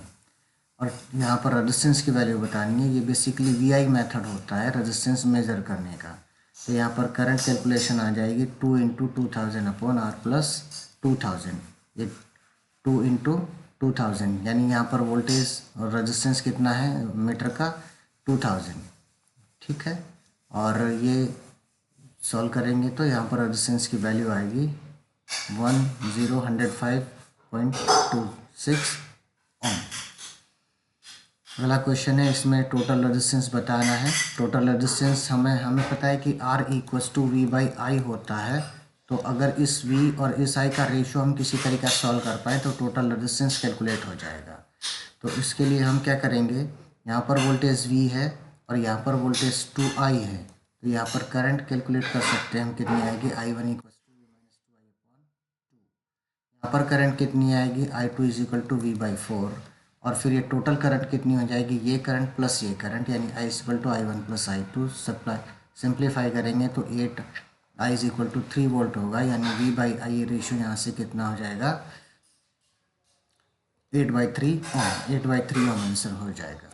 और यहाँ पर रेजिस्टेंस की वैल्यू बतानी है। ये बेसिकली वीआई मेथड होता है रेजिस्टेंस मेजर करने का। तो यहाँ पर करंट कैलकुलेशन आ जाएगी 2 इंटू 2000 अपॉन आर प्लस 2000। ये 2 इंटू 2000 यानी यहाँ पर वोल्टेज और रेजिस्टेंस कितना है मीटर का 2000। ठीक है, और ये सॉल्व करेंगे तो यहाँ पर रेजिस्टेंस की वैल्यू आएगी 105.26 ओम। अगला क्वेश्चन है, इसमें टोटल रेजिस्टेंस बताना है। टोटल रेजिस्टेंस हमें पता है कि R equals to V by I होता है। तो अगर इस V और इस I का रेशियो हम किसी तरीका सॉल्व कर पाए तो टोटल रेजिस्टेंस कैलकुलेट हो जाएगा। तो इसके लिए हम क्या करेंगे, यहाँ पर वोल्टेज V है और यहाँ पर वोल्टेज 2I है। तो यहाँ पर करंट कैलकुलेट कर सकते हैं हम, कितनी आएगी I1 equal to V minus 2I upon 2। यहाँ पर करंट कितनी आएगी I2 is equal to V by 4। और फिर ये टोटल करंट कितनी हो जाएगी, ये करंट प्लस ये करंट, यानी I is equal to I1 plus I2। Supply simplify करेंगे तो 8 I is equal to 3 volt होगा, यानी V बाई आई रेशियो यहाँ से कितना हो जाएगा 8/3 ओम। 8/3 ओम आंसर हो जाएगा।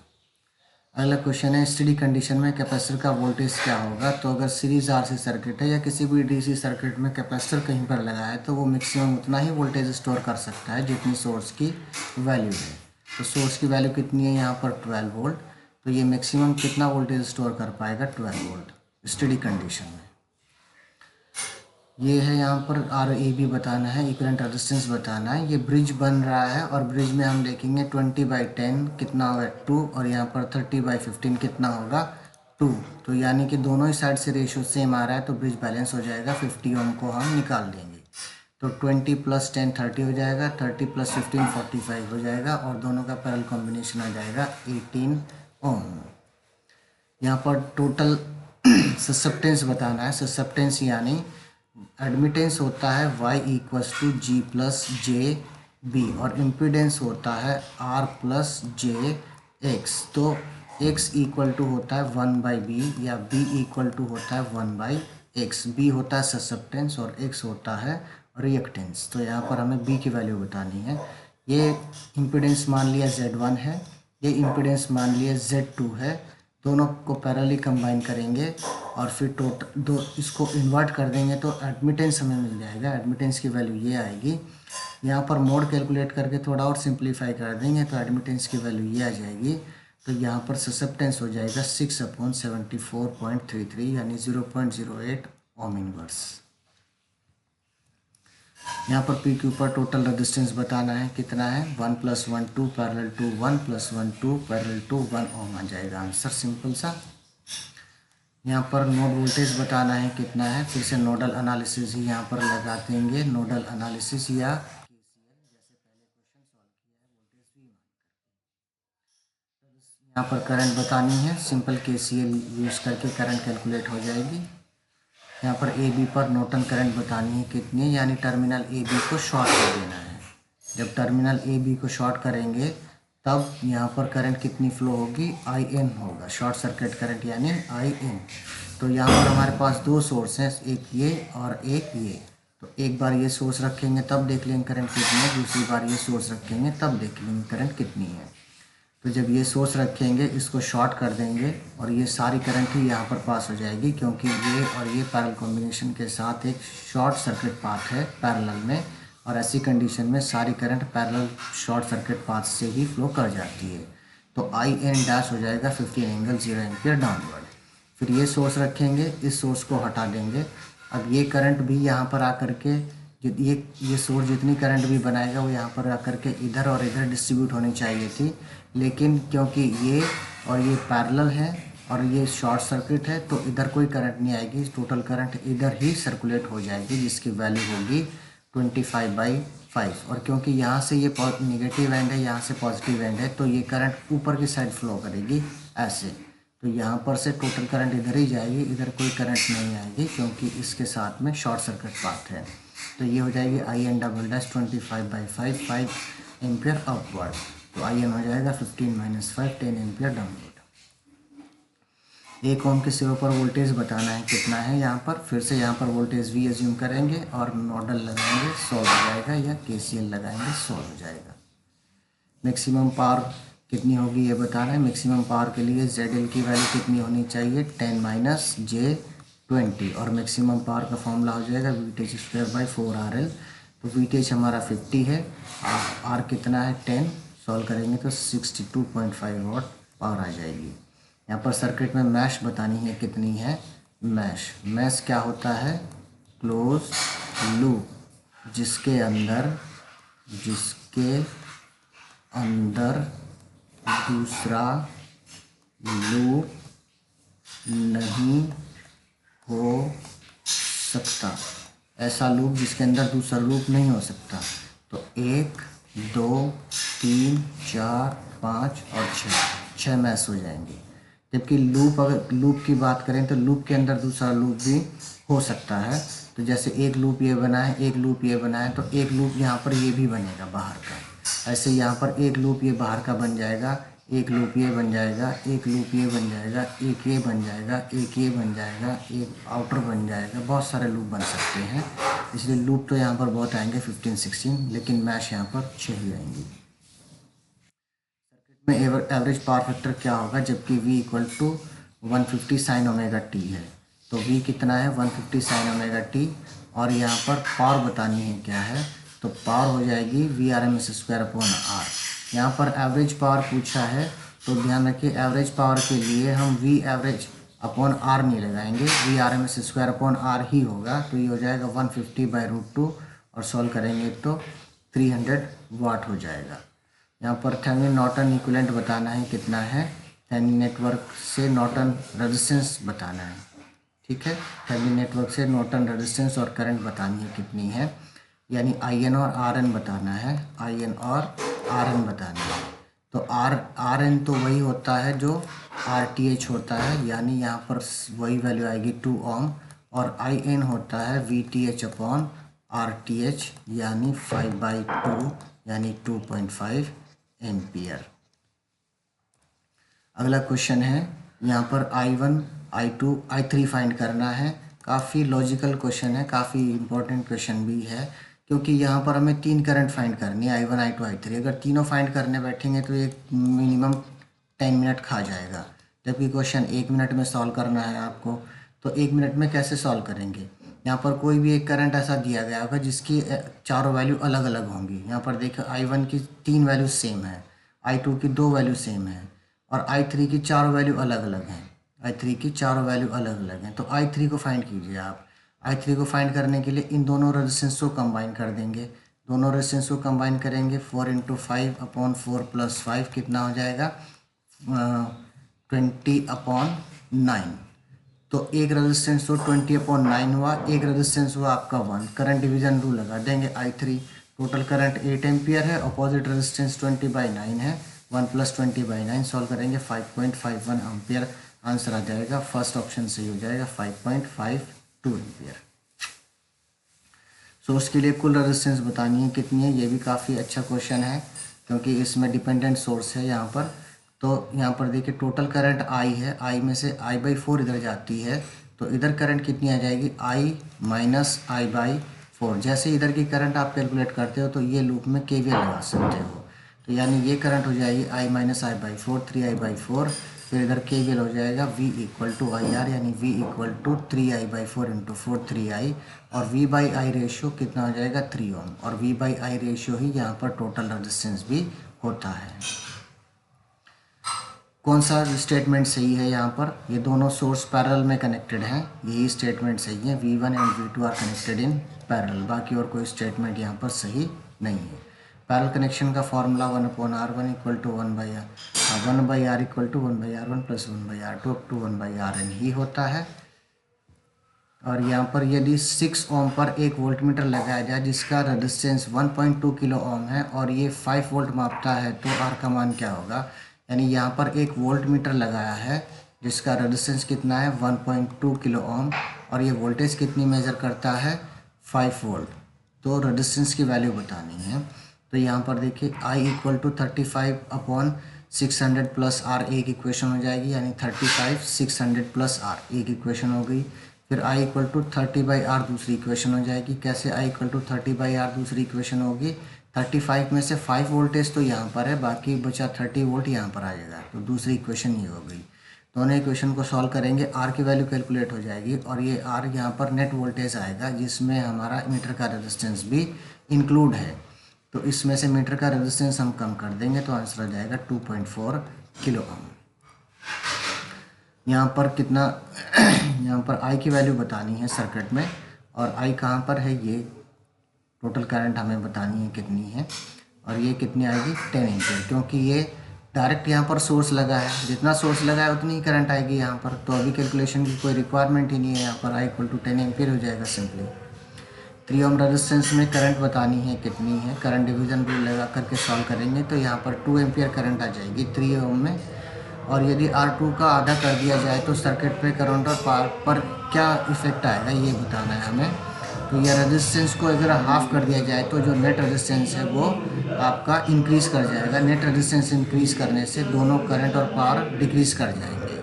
अगला क्वेश्चन है, स्टेडी कंडीशन में कैपेसिटर का वोल्टेज क्या होगा। तो अगर सीरीज आरसी सर्किट है या किसी भी डीसी सर्किट में कैपेसिटर कहीं पर लगा है तो वो मैक्सिमम उतना ही वोल्टेज स्टोर कर सकता है जितनी सोर्स की वैल्यू है। तो सोर्स की वैल्यू कितनी है यहाँ पर 12 वोल्ट। तो ये मैक्सिमम कितना वोल्टेज स्टोर कर पाएगा 12 वोल्ट स्टेडी कंडीशन में। ये है यहाँ पर RAB बताना है, इक्विवेलेंट रेजिस्टेंस बताना है। ये ब्रिज बन रहा है और ब्रिज में हम देखेंगे 20/10 कितना होगा 2 और यहाँ पर 30/15 कितना होगा 2। तो यानी कि दोनों ही साइड से रेशियो सेम आ रहा है तो ब्रिज बैलेंस हो जाएगा। 50 ओम को हम निकाल देंगे तो 20 + 10 30 हो जाएगा, 30 + 15 45 हो जाएगा और दोनों का पैरेलल कॉम्बिनेशन आ जाएगा 18 ओम। यहाँ पर टोटल ससेप्टेंस बताना है। ससेप्टेंस यानी एडमिटेंस होता है Y equals to G plus J B और इम्पीडेंस होता है R प्लस जे एक्स। तो X इक्वल टू होता है 1/B या B इक्वल टू होता है 1/X। B होता है ससेप्टेंस और X होता है रिएक्टेंस। तो यहाँ पर हमें B की वैल्यू बतानी है। ये इम्पीडेंस मान लिया Z1 है, ये इम्पीडेंस मान लिया Z2 है। दोनों को पैरेलली कंबाइन करेंगे और फिर टोटल दो इसको इन्वर्ट कर देंगे तो एडमिटेंस हमें मिल जाएगा। एडमिटेंस की वैल्यू ये आएगी। यहाँ पर मोड कैलकुलेट करके थोड़ा और सिंप्लीफाई कर देंगे तो एडमिटेंस की वैल्यू ये आ जाएगी। तो यहाँ पर ससेप्टेंस हो जाएगा 6/74.33 यानी 0.08 ओम इनवर्स। यहाँ पर पी के ऊपर टोटल रेजिस्टेंस बताना है कितना है 1 + 1 2 पैरेलल टू 1 + 1 2 पैरेलल टू 1 ओम आ जाएगा आंसर सिंपल सा। यहाँ पर नोड वोल्टेज बताना है कितना है। फिर से नोडल एनालिसिस ही यहाँ पर लगा देंगे। नोडल एनालिसिस या यहाँ पर करंट बतानी है। सिंपल KCL यूज़ करके करंट कैलकुलेट हो जाएगी। यहाँ पर AB पर नॉर्टन करंट बतानी है कितनी है, यानी टर्मिनल AB को शॉर्ट कर देना है। जब टर्मिनल AB को शॉर्ट करेंगे तब यहाँ पर करंट कितनी फ्लो होगी IN होगा, शॉर्ट सर्किट करंट यानी IN। तो यहाँ पर हमारे पास दो सोर्स हैं, एक ये और एक ये। तो एक बार ये सोर्स रखेंगे तब देख लेंगे करंट कितनी है, दूसरी बार ये सोर्स रखेंगे तब देख लेंगे करंट कितनी है। तो जब ये सोर्स रखेंगे इसको शॉर्ट कर देंगे और ये सारी करंट ही यहाँ पर पास हो जाएगी, क्योंकि ये और ये पैरेलल कॉम्बिनेशन के साथ एक शॉर्ट सर्किट पाथ है पैरेलल में। और ऐसी कंडीशन में सारी current parallel short circuit path से ही फ्लो कर जाती है। तो IN डैश हो जाएगा 15 ∠0 एम्पियर डाउनवर्ड। फिर ये सोर्स रखेंगे, इस सोर्स को हटा देंगे। अब ये करंट भी यहाँ पर आकर के ये सोर्स जितनी करंट भी बनाएगा वो यहाँ पर आकर के इधर और इधर डिस्ट्रीब्यूट होनी चाहिए थी, लेकिन क्योंकि ये और ये पैरेलल है और ये शॉर्ट सर्किट है तो इधर कोई करंट नहीं आएगी। टोटल करंट इधर ही सर्कुलेट हो जाएगी जिसकी वैल्यू होगी 25/5। और क्योंकि यहाँ से ये नेगेटिव एंड है, यहाँ से पॉजिटिव एंड है, तो ये करंट ऊपर की साइड फ्लो करेगी ऐसे। तो यहाँ पर से टोटल करंट इधर ही जाएगी, इधर कोई करंट नहीं आएगी क्योंकि इसके साथ में शॉर्ट सर्किट पाथ है। तो ये हो जाएगी IN double dash 25/5 5 ampere upward. तो IN हो जाएगा 15 - 5 10 एम्पियर डाउनवर्ड। 1 ओम के सिरों पर वोल्टेज बताना है कितना है। यहाँ पर फिर से यहाँ पर वोल्टेज V एज्यूम करेंगे और नोडल लगाएंगे, सॉल्व हो जाएगा, या KCL लगाएंगे, सॉल्व हो जाएगा। मैक्सिमम पावर कितनी होगी ये बताना है। मैक्सिमम पावर के लिए ZL की वैल्यू कितनी होनी चाहिए, 10 माइनस J20, और मैक्सिमम पावर का फॉर्मूला हो जाएगा VTH²/4RL। तो VTH हमारा 50 है, R कितना है 10, सॉल्व करेंगे तो 62.5 वाट पावर आ जाएगी। यहाँ पर सर्किट में मैश बतानी है कितनी है। मैश क्या होता है, क्लोज लूप जिसके अंदर दूसरा लूप नहीं हो सकता। ऐसा लूप जिसके अंदर दूसरा लूप नहीं हो सकता। तो 1 2 3 4 5 और 6 मैश हो जाएंगे। जबकि अगर लूप की बात करें तो लूप के अंदर दूसरा लूप भी हो सकता है। तो जैसे एक लूप ये बना है, एक लूप ये बना है, तो एक लूप यहाँ पर ये भी बनेगा बाहर का। ऐसे यहाँ पर एक लूप ये बाहर का बन जाएगा, एक लूप ये बन जाएगा, एक लूप ये बन जाएगा, एक ये बन जाएगा, एक ये बन जाएगा, एक आउटर बन जाएगा। बहुत सारे लूप बन सकते हैं, इसलिए लूप तो यहाँ पर बहुत आएंगे 15-16, लेकिन मैश यहाँ पर 6 ही आएंगी। में एवरेज पावर फैक्टर क्या होगा, जबकि V = 150 sin ωt है। तो V कितना है 150 sin ωt, और यहाँ पर पावर बतानी है क्या है, तो पावर हो जाएगी VRMS²/R। यहाँ पर एवरेज पावर पूछा है, तो ध्यान रखिए एवरेज पावर के लिए हम VAVR नहीं लगाएंगे, VRMS²/R ही होगा। तो ये हो जाएगा 150/√2, और सॉल्व करेंगे तो 300 वाट हो जाएगा। यहाँ पर थेवेनिन नॉर्टन इक्विवेलेंट बताना है कितना है, थेवेनिन नेटवर्क से नॉर्टन रेजिस्टेंस बताना है। ठीक है, थेवेनिन नेटवर्क से नॉर्टन रेजिस्टेंस और करंट बतानी है कितनी है, यानी IN और RN बताना है, IN और RN बताना है। तो RN तो वही होता है जो RTH होता है, यानी यहाँ पर वही वैल्यू आएगी 2 ओम, और IN होता है VTH/RTH, यानी 5/2, यानी 2.5 एम्पियर। अगला क्वेश्चन है, यहाँ पर I1 I2 I3 फाइंड करना है। काफ़ी लॉजिकल क्वेश्चन है, काफ़ी इम्पोर्टेंट क्वेश्चन भी है, क्योंकि यहाँ पर हमें 3 करंट फाइंड करनी है, I1 I2 I3। अगर तीनों फाइंड करने बैठेंगे तो एक मिनिमम 10 मिनट खा जाएगा, जबकि क्वेश्चन 1 मिनट में सॉल्व करना है आपको। तो 1 मिनट में कैसे सॉल्व करेंगे, यहाँ पर कोई भी एक करंट ऐसा दिया गया होगा जिसकी चारों वैल्यू अलग अलग होंगी। यहाँ पर देखो I1 की 3 वैल्यू सेम है, I2 की 2 वैल्यू सेम है, और I3 की 4 वैल्यू अलग अलग हैं। I3 की 4 वैल्यू अलग अलग हैं। तो I3 को फाइंड कीजिए आप। I3 को फाइंड करने के लिए इन दोनों रेजिस्टेंस को कंबाइन कर देंगे। दोनों रेजिस्टेंस को कंबाइन करेंगे, 4 × 5/4 + 5 कितना हो जाएगा 20/9। तो एक रेजिस्टेंस तो 20/9 हुआ, एक रेजिस्टेंस हुआ आपका 1। करंट डिवीजन रूल लगा देंगे। I3 टोटल करंट 8 एम्पियर है, अपोजिट रेजिस्टेंस 20/9 है, 1 + 20/9 सॉल्व करेंगे 5.51 एम्पियर आंसर आ जाएगा। फर्स्ट ऑप्शन सही हो जाएगा, 5.52 एम्पियर। सोर्स के लिए कुल रेजिस्टेंस बतानी है कितनी है, ये भी काफ़ी अच्छा क्वेश्चन है, क्योंकि इसमें डिपेंडेंट सोर्स है यहाँ पर। तो यहाँ पर देखिए टोटल करंट I है, I में से I/4 इधर जाती है, तो इधर करंट कितनी आ जाएगी I - I/4। जैसे इधर की करंट आप कैलकुलेट करते हो तो ये लूप में KVL लगा सकते हो। तो यानी ये करंट हो जाएगी I - I/4, 3I/4। फिर इधर KVL हो जाएगा V = IR, यानी V = 3I/4 × 4 3I, और V/I रेशियो कितना हो जाएगा 3 ओम, और V/I रेशियो ही यहाँ पर टोटल रेजिस्टेंस भी होता है। कौन सा स्टेटमेंट सही है, यहाँ पर ये दोनों सोर्स पैरेलल में कनेक्टेड हैं, यही स्टेटमेंट सही है। V1 and V2 are connected in parallel, बाकी और कोई स्टेटमेंट यहाँ पर सही नहीं है। पैरेलल कनेक्शन का formula 1/R1 = 1/R, 1/R = 1/R1 + 1/R2 up to 1/Rn ही होता है। और यहाँ पर यदि 6 ओम पर एक वोल्टमीटर लगाया जाए जिसका रेजिस्टेंस 1.2 किलो ओम है और ये 5 वोल्ट मापता है, तो R का मान क्या होगा। यानी यहाँ पर एक वोल्टमीटर लगाया है जिसका रेजिस्टेंस कितना है 1.2 किलो ओम, और ये वोल्टेज कितनी मेज़र करता है 5 वोल्ट। तो रेजिस्टेंस की वैल्यू बतानी है। तो यहाँ पर देखिए I = 35/6 600 प्लस आर एक इक्वेशन हो जाएगी, यानी 35 600 प्लस आर एक इक्वेशन हो गई। फिर आई इक्वल टू 30/r दूसरी इक्वेशन हो जाएगी। कैसे आई इक्वल टू 30/r दूसरी इक्वेशन होगी? 35 में से 5 वोल्टेज तो यहाँ पर है, बाकी बचा 30 वोल्ट यहाँ पर आ जाएगा, तो दूसरी इक्वेशन ये हो गई। दोनों इक्वेशन को सॉल्व करेंगे, आर की वैल्यू कैलकुलेट हो जाएगी और ये आर यहाँ पर नेट वोल्टेज आएगा, जिसमें हमारा मीटर का रेजिस्टेंस भी इंक्लूड है। तो इसमें से मीटर का रेजिस्टेंस हम कम कर देंगे तो आंसर आ जाएगा 2.4 किलो ओम। यहाँ पर कितना यहाँ पर आई की वैल्यू बतानी है सर्किट में, और आई कहाँ पर है? ये टोटल करंट हमें बतानी है कितनी है, और ये कितनी आएगी? 10 एम्पियर, क्योंकि ये डायरेक्ट यहाँ पर सोर्स लगा है, जितना सोर्स लगा है उतनी ही करंट आएगी यहाँ पर। तो अभी कैलकुलेशन की कोई रिक्वायरमेंट ही नहीं है, यहाँ पर आई इक्वल टू 10 एम्पियर हो जाएगा सिंपली। 3 ओम रेजिस्टेंस में करंट बतानी है कितनी है, करंट डिवीजन रूल लगा करके सॉल्व करेंगे तो यहाँ पर 2 एम्पियर करंट आ जाएगी 3 ओम में। और यदि R2 का आधा कर दिया जाए तो सर्किट पे करंट और पावर पर क्या इफेक्ट आएगा ये बताना है हमें। तो यह रेजिस्टेंस को अगर हाफ कर दिया जाए तो जो नेट रेजिस्टेंस है वो आपका इंक्रीज़ कर जाएगा। नेट रेजिस्टेंस इंक्रीज़ करने से दोनों करंट और पावर डिक्रीज़ कर जाएंगे।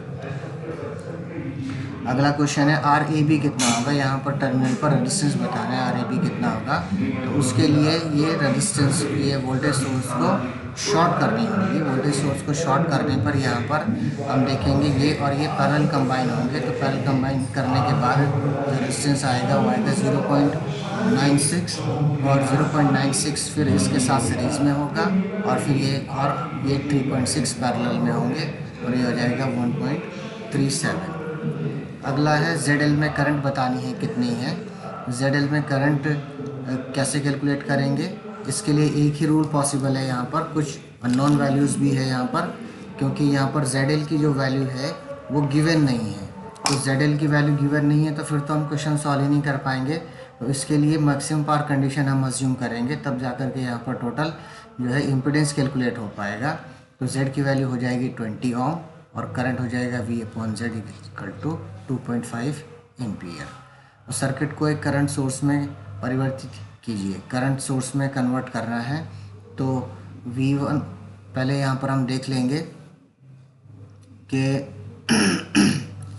अगला क्वेश्चन है आर ए बी कितना होगा। यहाँ पर टर्मिनल पर रेजिस्टेंस बताना है आर ए बी कितना होगा। तो उसके लिए ये रेजिस्टेंस, ये वोल्टेज सोर्स को शॉर्ट करनी होगी। वोल्टेज सोर्स को शॉर्ट करने पर यहाँ पर हम देखेंगे ये और ये पैरेलल कंबाइन होंगे। तो पैरेलल कंबाइन करने के बाद जो रेजिस्टेंस आएगा वो आएगा 0.96 और 0.96 फिर इसके साथ सीरीज में होगा, और फिर ये 3.6 पैरेलल में होंगे और ये हो जाएगा 1.37। अगला है ZL में करंट बतानी है कितनी है। ZL में करंट कैसे कैलकुलेट करेंगे? इसके लिए एक ही रूल पॉसिबल है यहाँ पर, कुछ अननोन वैल्यूज़ भी है यहाँ पर, क्योंकि यहाँ पर ZL की जो वैल्यू है वो गिवन नहीं है। तो ZL की वैल्यू गिवन नहीं है तो फिर तो हम क्वेश्चन सॉल्व ही नहीं कर पाएंगे। तो इसके लिए मैक्सिमम पावर कंडीशन हम अज्यूम करेंगे, तब जा कर के यहाँ पर टोटल जो है इम्पीडेंस कैलकुलेट हो पाएगा। तो Z की वैल्यू हो जाएगी 20 ओम और करंट हो जाएगा V/Z इक्वल टू 2.5 एम्पियर। और सर्किट को एक करंट सोर्स में परिवर्तित कीजिए। करंट सोर्स में कन्वर्ट करना है तो V1 पहले यहाँ पर हम देख लेंगे कि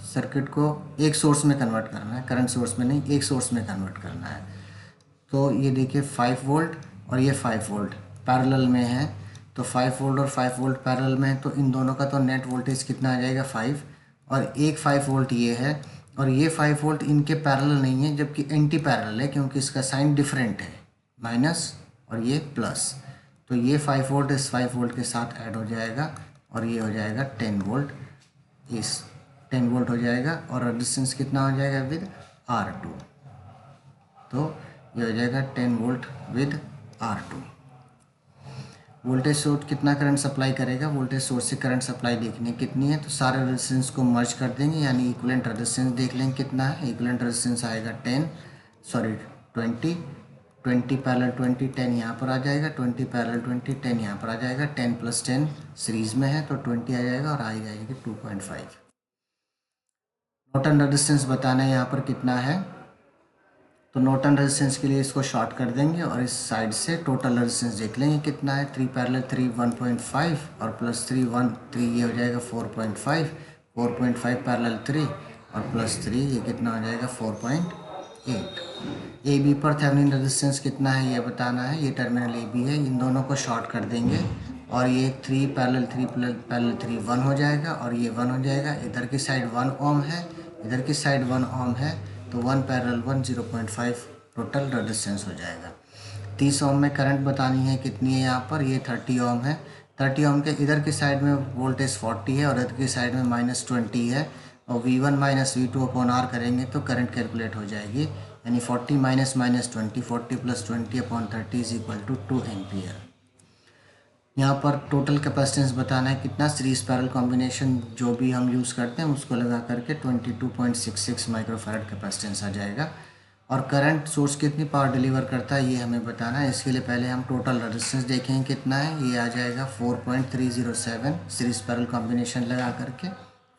सर्किट को एक सोर्स में कन्वर्ट करना है, करंट सोर्स में नहीं, एक सोर्स में कन्वर्ट करना है। तो ये देखिए 5 वोल्ट और ये 5 वोल्ट पैरेलल में है। तो 5 वोल्ट और 5 वोल्ट पैरेलल में है, तो इन दोनों का तो नेट वोल्टेज कितना आ जाएगा 5, और एक 5 वोल्ट ये है और ये 5 वोल्ट इनके पैरेलल नहीं है, जबकि एंटी पैरेलल है क्योंकि इसका साइन डिफरेंट है, माइनस और ये प्लस। तो ये 5 वोल्ट इस 5 वोल्ट के साथ ऐड हो जाएगा और ये हो जाएगा 10 वोल्ट, इस 10 वोल्ट हो जाएगा। और रेजिस्टेंस कितना हो जाएगा विद R2, तो ये हो जाएगा 10 volt with R2। Voltage source कितना करंट सप्लाई करेगा? वोल्टेज सोर्स से करंट सप्लाई देखनी कितनी है, तो सारे रेजिस्टेंस को मर्ज कर देंगे, यानी इक्विवेलेंट रेजिस्टेंस देख लेंगे कितना है। इक्विवेलेंट रेजिस्टेंस आएगा 20 पैरेलल 20, 10 यहाँ पर आ जाएगा, 20 पैरेलल 20, 10 यहाँ पर आ जाएगा, 10 + 10 सीरीज में है तो 20 आ जाएगा और आ जाएगी 2.5। नॉर्टन रेजिस्टेंस बताना है यहाँ पर कितना है। तो नॉर्टन रेजिस्टेंस के लिए इसको शॉर्ट कर देंगे और इस साइड से टोटल रेजिस्टेंस देख लेंगे कितना है। 3 पैरेलल 3 1.5 और +3 1 3, ये हो जाएगा 4.5, 4.5 पैरेलल 3 और +3 ये कितना हो जाएगा 4.8। ए बी पर थेवेनिन रेजिस्टेंस कितना है ये बताना है। ये टर्मिनल ए बी है, इन दोनों को शॉर्ट कर देंगे और ये 3 पैरेलल 3 पैरेलल 3 1 हो जाएगा और ये 1 हो जाएगा। इधर की साइड 1 ओम है, इधर की साइड 1 ओम है, तो 1 पैरेलल 1 0.5 टोटल रेजिस्टेंस हो जाएगा। 30 ओम में करंट बतानी है कितनी है यहाँ पर। ये 30 ओम है। 30 ओम के इधर की साइड में वोल्टेज 40 है और इधर की साइड में -20 है, और V1 - V2/R करेंगे तो करंट कैलकुलेट हो जाएगी, यानी 40 - -20, 40 + 20/30 = 2 एम्पियर। यहाँ पर टोटल कैपेसिटेंस बताना है कितना। सीरीज पैरेलल कॉम्बिनेशन जो भी हम यूज़ करते हैं उसको लगा करके 22.66 माइक्रोफैरड कैपेसिटेंस आ जाएगा। और करंट सोर्स कितनी पावर डिलीवर करता है ये हमें बताना है। इसके लिए पहले हम टोटल रेजिस्टेंस देखेंगे कितना है। ये आ जाएगा 4.307 सीरीज पैरेलल कॉम्बिनेशन लगा करके,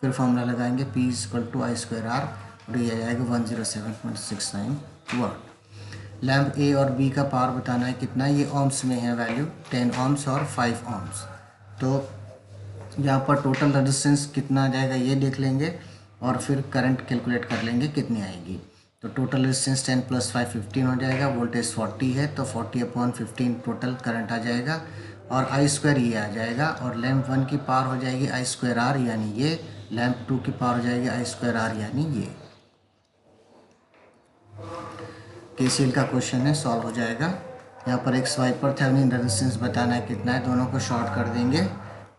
फिर फॉर्मूला लगाएंगे P = I²R और ये आ जाएगा 107.69 वाट। लैम्प ए और बी का पावर बताना है कितना। ये ओम्स में है वैल्यू, 10 ओम्स और 5 ओम्स। तो यहाँ पर टोटल रेजिस्टेंस कितना आ जाएगा ये देख लेंगे और फिर करंट कैलकुलेट कर लेंगे कितनी आएगी। तो टोटल रेजिस्टेंस 10 + 5 15 हो जाएगा, वोल्टेज 40 है तो 40/15 टोटल करंट आ जाएगा और आई स्क्वायर ये आ जाएगा और लैम्प 1 की पावर हो जाएगी आई स्क्वायर आर यानी ये, लैम्प 2 की पावर हो जाएगी आई स्क्वायर आर यानी ये। केसीएल का क्वेश्चन है, सॉल्व हो जाएगा। यहाँ पर एक स्वाइप पर थेवेनिन रेजिस्टेंस बताना है कितना है, दोनों को शॉर्ट कर देंगे।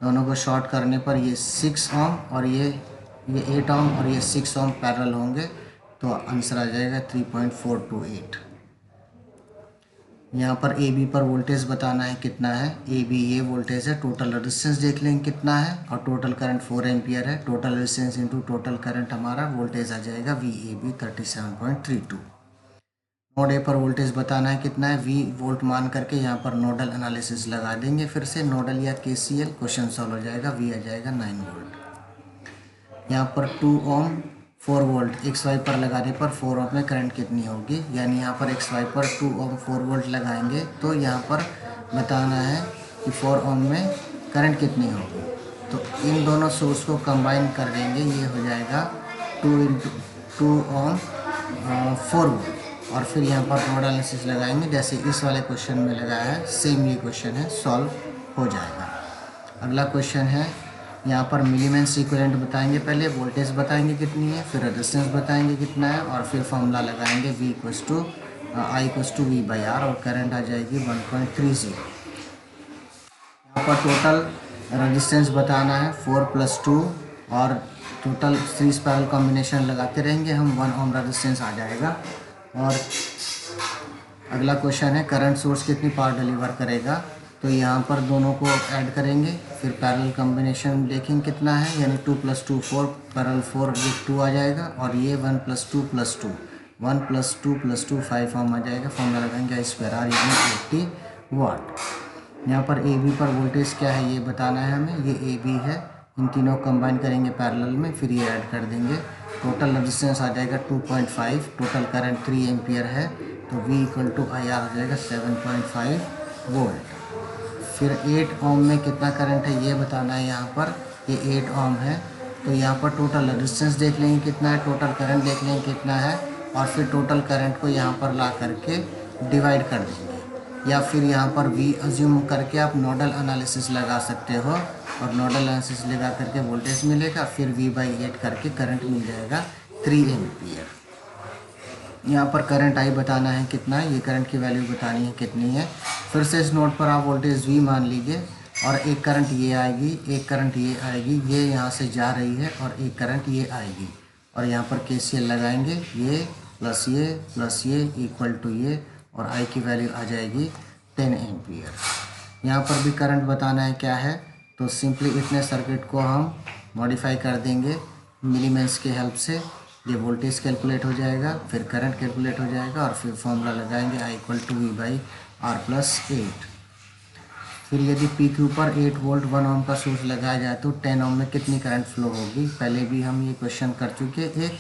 दोनों को शॉर्ट करने पर ये 6 ओम और ये 8 ओम और ये 6 ओम पैरेलल होंगे तो आंसर आ जाएगा 3.428। यहाँ पर ए बी पर वोल्टेज बताना है कितना है। ए बी ये वोल्टेज है, टोटल रेजिस्टेंस देख लेंगे कितना है और टोटल करंट 4 एम्पियर है। Total resistance into total current हमारा वोल्टेज आ जाएगा V A B 37.32। Node A पर वोल्टेज बताना है कितना है। वी वोल्ट मान करके यहाँ पर नोडल एनालिसिस लगा देंगे, फिर से नोडल या केसीएल, क्वेश्चन सॉल्व हो जाएगा। वी आ जाएगा 9 वोल्ट। यहाँ पर 2 ओम 4 वोल्ट एक्स वाई पर लगाने पर 4 ओम में करंट कितनी होगी, यानी यहाँ पर एक्स वाई पर 2 ओम 4 वोल्ट लगाएंगे तो यहाँ पर बताना है कि 4 ओम में करंट कितनी होगी। तो इन दोनों सोर्स को कंबाइन कर देंगे, ये हो जाएगा 2 ओम 4 वोल्ट और फिर यहाँ पर नोड एनालिसिस लगाएंगे जैसे इस वाले क्वेश्चन में लगाया है, सेम ये क्वेश्चन है, सॉल्व हो जाएगा। अगला क्वेश्चन है, यहाँ पर मिलीमेंस इक्विवेलेंट बताएंगे, पहले वोल्टेज बताएंगे कितनी है, फिर रेजिस्टेंस बताएंगे कितना है और फिर फॉर्मूला लगाएंगे V = I/V/R और करंट आ जाएगी 1.30। यहाँ पर टोटल रेजिस्टेंस बताना है 4 + 2 और टोटल सीरीज पैरेलल कॉम्बिनेशन लगाते रहेंगे हम, 1 ओम रेजिस्टेंस आ जाएगा। और अगला क्वेश्चन है करंट सोर्स कितनी पावर डिलीवर करेगा, तो यहाँ पर दोनों को ऐड करेंगे फिर पैरेलल कॉम्बिनेशन देखेंगे कितना है, यानी 2 + 2 4 पैरेलल 4 ये 2 आ जाएगा और ये 1 + 2 + 2 1 + 2 + 2 5 ओम आ जाएगा। फॉर्मूला लगाएंगे I/R यानी 80 वाट। यहाँ पर ए बी पर वोल्टेज क्या है ये बताना है हमें, ये ए बी है, इन तीनों को कंबाइन करेंगे पैरेलल में फिर ये ऐड कर देंगे। टोटल रेजिस्टेंस आ जाएगा 2.5, टोटल करंट 3 एम्पियर है तो V = IR हो जाएगा 7.5 वोल्ट। फिर 8 ओम में कितना करंट है ये बताना है, यहाँ पर ये 8 ओम है तो यहाँ पर टोटल रेजिस्टेंस देख लेंगे कितना है, टोटल करंट देख लेंगे कितना है और फिर टोटल करंट को यहाँ पर ला करके डिवाइड कर देंगे, या फिर यहाँ पर V अज्यूम करके आप नोडल एनालिसिस लगा सकते हो और नोडल एनालिसिस लगा करके वोल्टेज मिलेगा, फिर V/8 करके करंट मिल जाएगा 3 एम्पियर। यहाँ पर करंट आई बताना है कितना है, ये करंट की वैल्यू बतानी है कितनी है। फिर से इस नोड पर आप वोल्टेज V मान लीजिए और एक करंट ये आएगी, एक करंट ये आएगी, ये यहाँ से जा रही है और एक करंट ये आएगी और यहाँ पर KCL लगाएंगे, ये प्लस ये इक्वल टू ये और I की वैल्यू आ जाएगी 10 एम्पियर। यहाँ पर भी करंट बताना है क्या है, तो सिंपली इतने सर्किट को हम मॉडिफाई कर देंगे मिलीमेंस के हेल्प से, ये वोल्टेज कैलकुलेट हो जाएगा, फिर करंट कैलकुलेट हो जाएगा और फिर फॉर्मूला लगाएंगे I = V/R + 8। फिर यदि PQ पर 8 वोल्ट 1 ओम का सोर्स लगाया जाए तो 10 ओम में कितनी करंट फ्लो होगी, पहले भी हम ये क्वेश्चन कर चुके एक,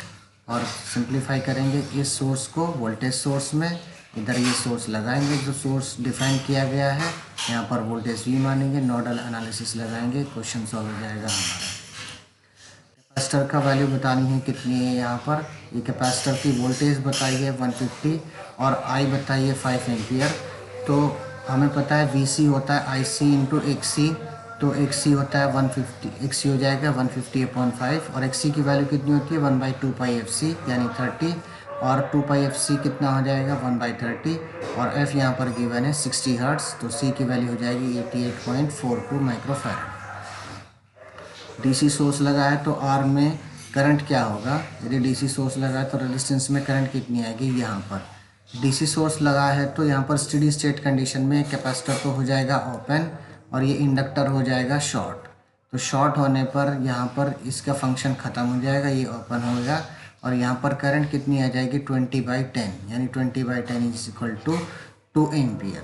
और सिंप्लीफाई करेंगे इस सोर्स को वोल्टेज सोर्स में, इधर ये सोर्स लगाएंगे जो सोर्स डिफाइन किया गया है, यहाँ पर वोल्टेज V मानेंगे, नोडल एनालिसिस लगाएंगे, क्वेश्चन सॉल्व हो जाएगा हमारा। कैपेसिटर का वैल्यू बतानी है कितनी है, यहाँ पर ये कैपेसिटर की वोल्टेज बताइए 150 और I बताइए 5 एम्पियर। तो हमें पता है VC होता है IC × XC, तो XC होता है 150, XC हो जाएगा 150/5 और XC की वैल्यू कितनी होती है 1/2πfc यानी 30 और 2πfc कितना हो जाएगा 1/30 और F यहाँ पर गिवन है 60 हर्ट्ज़, तो C की वैल्यू हो जाएगी 88.42 माइक्रोफैरड। DC सोर्स लगा है तो R में करंट क्या होगा, यदि DC सोर्स लगा है तो रेजिस्टेंस में करंट कितनी आएगी, यहाँ पर DC सोर्स लगा है तो यहाँ पर स्टेडी स्टेट कंडीशन में कैपेसिटर तो हो जाएगा ओपन और ये इंडक्टर हो जाएगा शॉर्ट। तो शॉर्ट होने पर यहाँ पर इसका फंक्शन ख़त्म हो जाएगा, ये ओपन होगा और यहाँ पर करंट कितनी आ जाएगी 20/10 यानी 20/10 = 2 एम्पियर।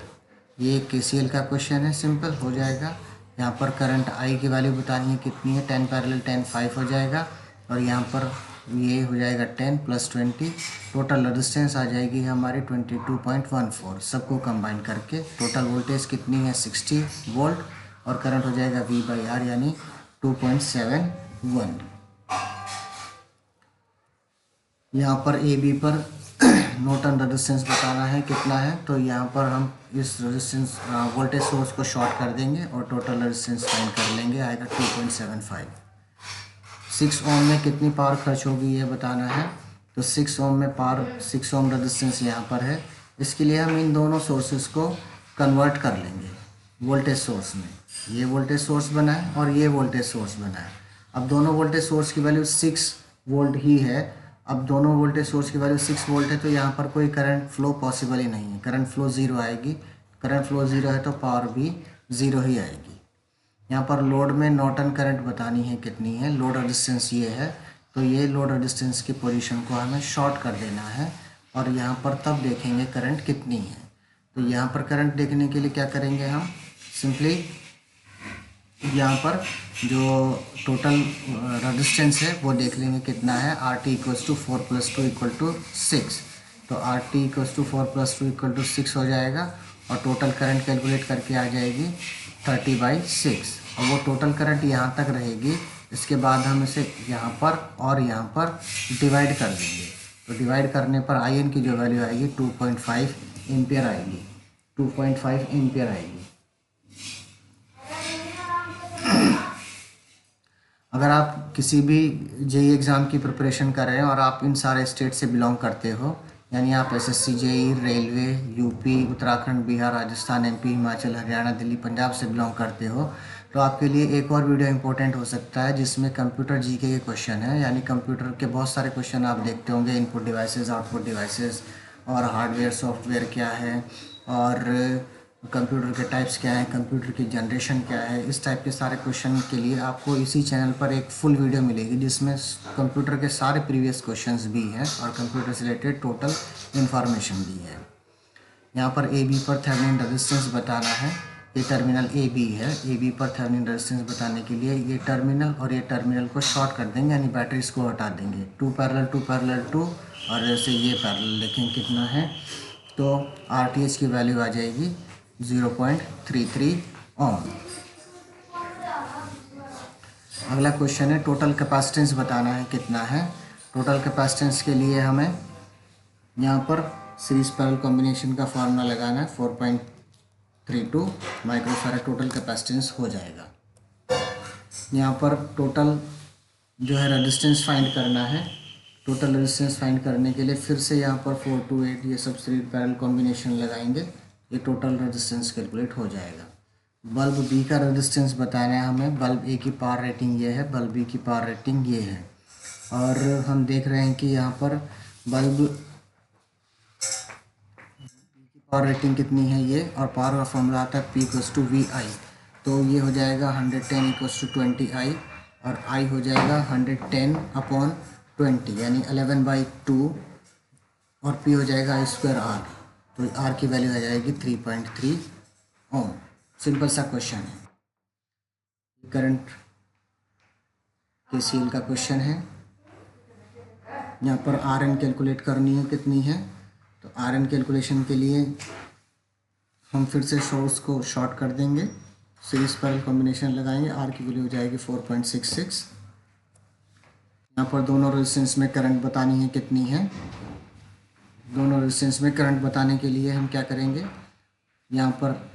ये KCL का क्वेश्चन है, सिंपल हो जाएगा। यहाँ पर करंट I की वैल्यू बतानी है कितनी है, 10 × 10 5 हो जाएगा और यहाँ पर ये हो जाएगा 10 + 20, टोटल रेजिस्टेंस आ जाएगी हमारी 22.14। सबको कंबाइन करके टोटल वोल्टेज कितनी है 60 वोल्ट और करंट हो जाएगा V/R यानी 2.71। यहाँ पर ए बी पर नॉर्टन रेजिस्टेंस बताना है कितना है, तो यहाँ पर हम इस रेजिस्टेंस वोल्टेज सोर्स को शॉर्ट कर देंगे और टोटल रेजिस्टेंस फाइंड कर लेंगे, आएगा 2.75। 6 ओम में कितनी पावर खर्च होगी ये बताना है, तो 6 ओम में पावर 6 ओम रेजिस्टेंस यहाँ पर है, इसके लिए हम इन दोनों सोर्सेज को कन्वर्ट कर लेंगे वोल्टेज सोर्स में। ये वोल्टेज सोर्स बना है और ये वोल्टेज सोर्स बना है। अब दोनों वोल्टेज सोर्स की वैल्यू 6 वोल्ट ही है। अब दोनों वोल्टेज सोर्स की वैल्यू 6 वोल्ट है, तो यहाँ पर कोई करंट फ्लो पॉसिबल ही नहीं है, करंट फ्लो ज़ीरो आएगी। करंट फ्लो ज़ीरो है तो पावर भी ज़ीरो ही आएगी। यहाँ पर लोड में नॉर्टन करंट बतानी है कितनी है, लोड रेजिस्टेंस ये है, तो ये लोड रेजिस्टेंस की पोजीशन को हमें शॉर्ट कर देना है और यहाँ पर तब देखेंगे करंट कितनी है। तो यहाँ पर करंट देखने के लिए क्या करेंगे, हम सिंपली यहाँ पर जो टोटल रेजिस्टेंस है वो देख लेंगे कितना है। आर टी इक्वल्स टू 4 + 2 = 6, तो आर टी इक्वल्स टू 4 + 2 = 6 हो जाएगा और टोटल करंट कैलकुलेट करके आ जाएगी 30/6। और वो टोटल करंट यहाँ तक रहेगी, इसके बाद हम इसे यहाँ पर और यहाँ पर डिवाइड कर देंगे। तो डिवाइड करने पर आई एन की जो वैल्यू आएगी 2.5 एम्पियर आएगी, 2.5 एम्पियर आएगी। अगर आप किसी भी जेई एग्ज़ाम की प्रिपरेशन कर रहे हैं और आप इन सारे स्टेट से बिलोंग करते हो, यानी आप SSC, JE, railway, UP, Uttarakhand, Bihar, Rajasthan, MP, Himachal, Haryana, Delhi, Punjab से बिलोंग करते हो, तो आपके लिए एक और वीडियो इंपॉर्टेंट हो सकता है जिसमें कंप्यूटर जीके के क्वेश्चन है। यानी कंप्यूटर के बहुत सारे क्वेश्चन आप देखते होंगे, इनपुट डिवाइसेस, आउटपुट डिवाइसेस, और हार्डवेयर सॉफ्टवेयर क्या है, और कंप्यूटर के टाइप्स क्या हैं, कंप्यूटर की जनरेशन क्या है। इस टाइप के सारे क्वेश्चन के लिए आपको इसी चैनल पर एक फुल वीडियो मिलेगी जिसमें कंप्यूटर के सारे प्रीवियस क्वेश्चंस भी हैं और कंप्यूटर से रिलेटेड टोटल इन्फॉर्मेशन भी है। यहाँ पर ए बी पर थेवेनिन रेजिस्टेंस बताना है, ये टर्मिनल ए बी है। ए बी पर थेवेनिन रेजिस्टेंस बताने के लिए ये टर्मिनल और ये टर्मिनल को शॉर्ट कर देंगे, यानी बैटरीज को हटा देंगे। 2 पैरेलल 2 पैरेलल 2, और जैसे ये पैरेलल देखें कितना है, तो आर टी एच की वैल्यू आ जाएगी 0.33 ओम। अगला क्वेश्चन है टोटल कैपेसिटेंस बताना है कितना है। टोटल कैपेसिटेंस के लिए हमें यहाँ पर सीरीज पैरेलल कॉम्बिनेशन का फार्मूला लगाना है, 4.32 माइक्रोफैराड टोटल कैपेसिटेंस हो जाएगा। यहाँ पर टोटल जो है रेजिस्टेंस फाइंड करना है। टोटल रेजिस्टेंस फाइंड करने के लिए फिर से यहाँ पर 4 to 8 ये सब सीरीज पैरेलल कॉम्बिनेशन लगाएंगे, ये टोटल रेजिस्टेंस कैलकुलेट हो जाएगा। बल्ब बी का रेजिस्टेंस बताना है हमें। बल्ब ए की पावर रेटिंग ये है, बल्ब बी की पावर रेटिंग ये है, और हम देख रहे हैं कि यहाँ पर बल्ब की पावर रेटिंग कितनी है ये, और पावर का फॉर्मूला आता है P = VI, तो ये हो जाएगा 110 = 20I, और I हो जाएगा 110/20 यानी 11/2, और P हो जाएगा I² R, तो R की वैल्यू आ जाएगी 3.3 ओम। सिंपल सा क्वेश्चन है, करंट KCL का क्वेश्चन है। यहाँ पर RN कैलकुलेट करनी है कितनी है, तो RN कैलकुलेशन के लिए हम फिर से सोर्स को शॉर्ट कर देंगे, सीरीज पैरेलल कॉम्बिनेशन लगाएंगे, R की वैल्यू हो जाएगी 4.66। यहाँ पर दोनों रेजिस्टेंस में करंट बतानी है कितनी है। दोनों रेजिस्टेंस में करंट बताने के लिए हम क्या करेंगे, यहाँ पर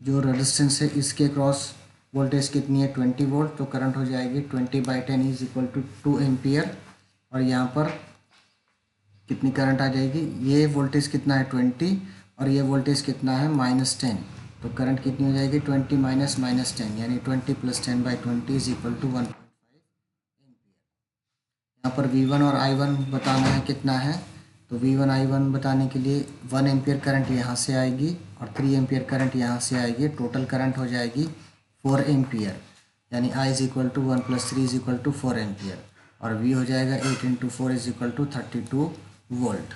जो रेजिस्टेंस है इसके क्रॉस वोल्टेज कितनी है 20 वोल्ट, तो करंट हो जाएगी 20/10 = 2 एम्पियर, और यहाँ पर कितनी करंट आ जाएगी, ये वोल्टेज कितना है 20 और ये वोल्टेज कितना है -10, तो करंट कितनी हो जाएगी 20 - -10 यानी 20 + 10/20 = 1.5 एम्पियर। यहाँ पर V1 और I1 बताना है कितना है, तो V1 I1 बताने के लिए 1 एम्पियर करंट यहाँ से आएगी और 3 एम्पियर करंट यहाँ से आएगी, टोटल करंट हो जाएगी 4 एम्पियर, यानी I = 1 + 3 = 4 एम्पियर, और V हो जाएगा 8 × 4 = 32 वोल्ट।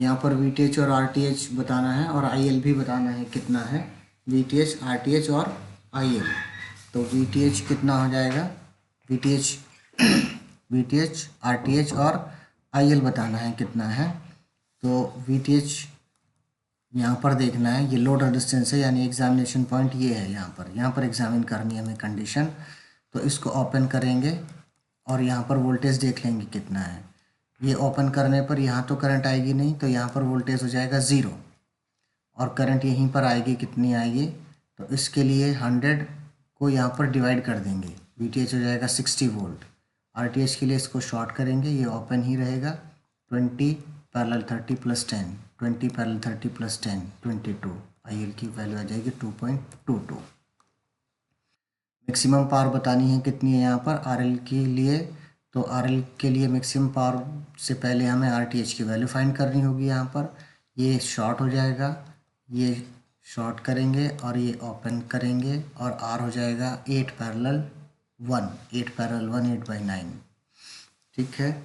यहाँ पर VTH और RTH बताना है और IL भी बताना है कितना है, VTH, RTH और IL। तो VTH कितना हो जाएगा, VTH, RTH और IL बताना है कितना है, तो VTH यहाँ पर देखना है, ये लोड रेजिस्टेंस है यानी एग्जामिनेशन पॉइंट ये है। यहाँ पर एग्जामिन करनी है हमें कंडीशन। तो इसको ओपन करेंगे और यहाँ पर वोल्टेज देख लेंगे कितना है। ये ओपन करने पर यहाँ तो करंट आएगी नहीं, तो यहाँ पर वोल्टेज हो जाएगा 0 और करंट यहीं पर आएगी, कितनी आएगी, तो इसके लिए 100 को यहाँ पर डिवाइड कर देंगे, VTH हो जाएगा 60 वोल्ट। RTH के लिए इसको शॉर्ट करेंगे, ये ओपन ही रहेगा। 20 parallel 30 plus 10, 20 parallel 30 plus 10 22। IL की वैल्यू आ जाएगी 2.22। मैक्सिमम पावर बतानी है कितनी है यहाँ पर RL के लिए। तो RL के लिए मैक्सिमम पावर से पहले हमें RTH की वैल्यू फाइंड करनी होगी। यहाँ पर ये शॉर्ट हो जाएगा, ये शॉर्ट करेंगे और ये ओपन करेंगे और R हो जाएगा 8 पैरेलल 1, 8 पैरेलल 1 8/9, ठीक है।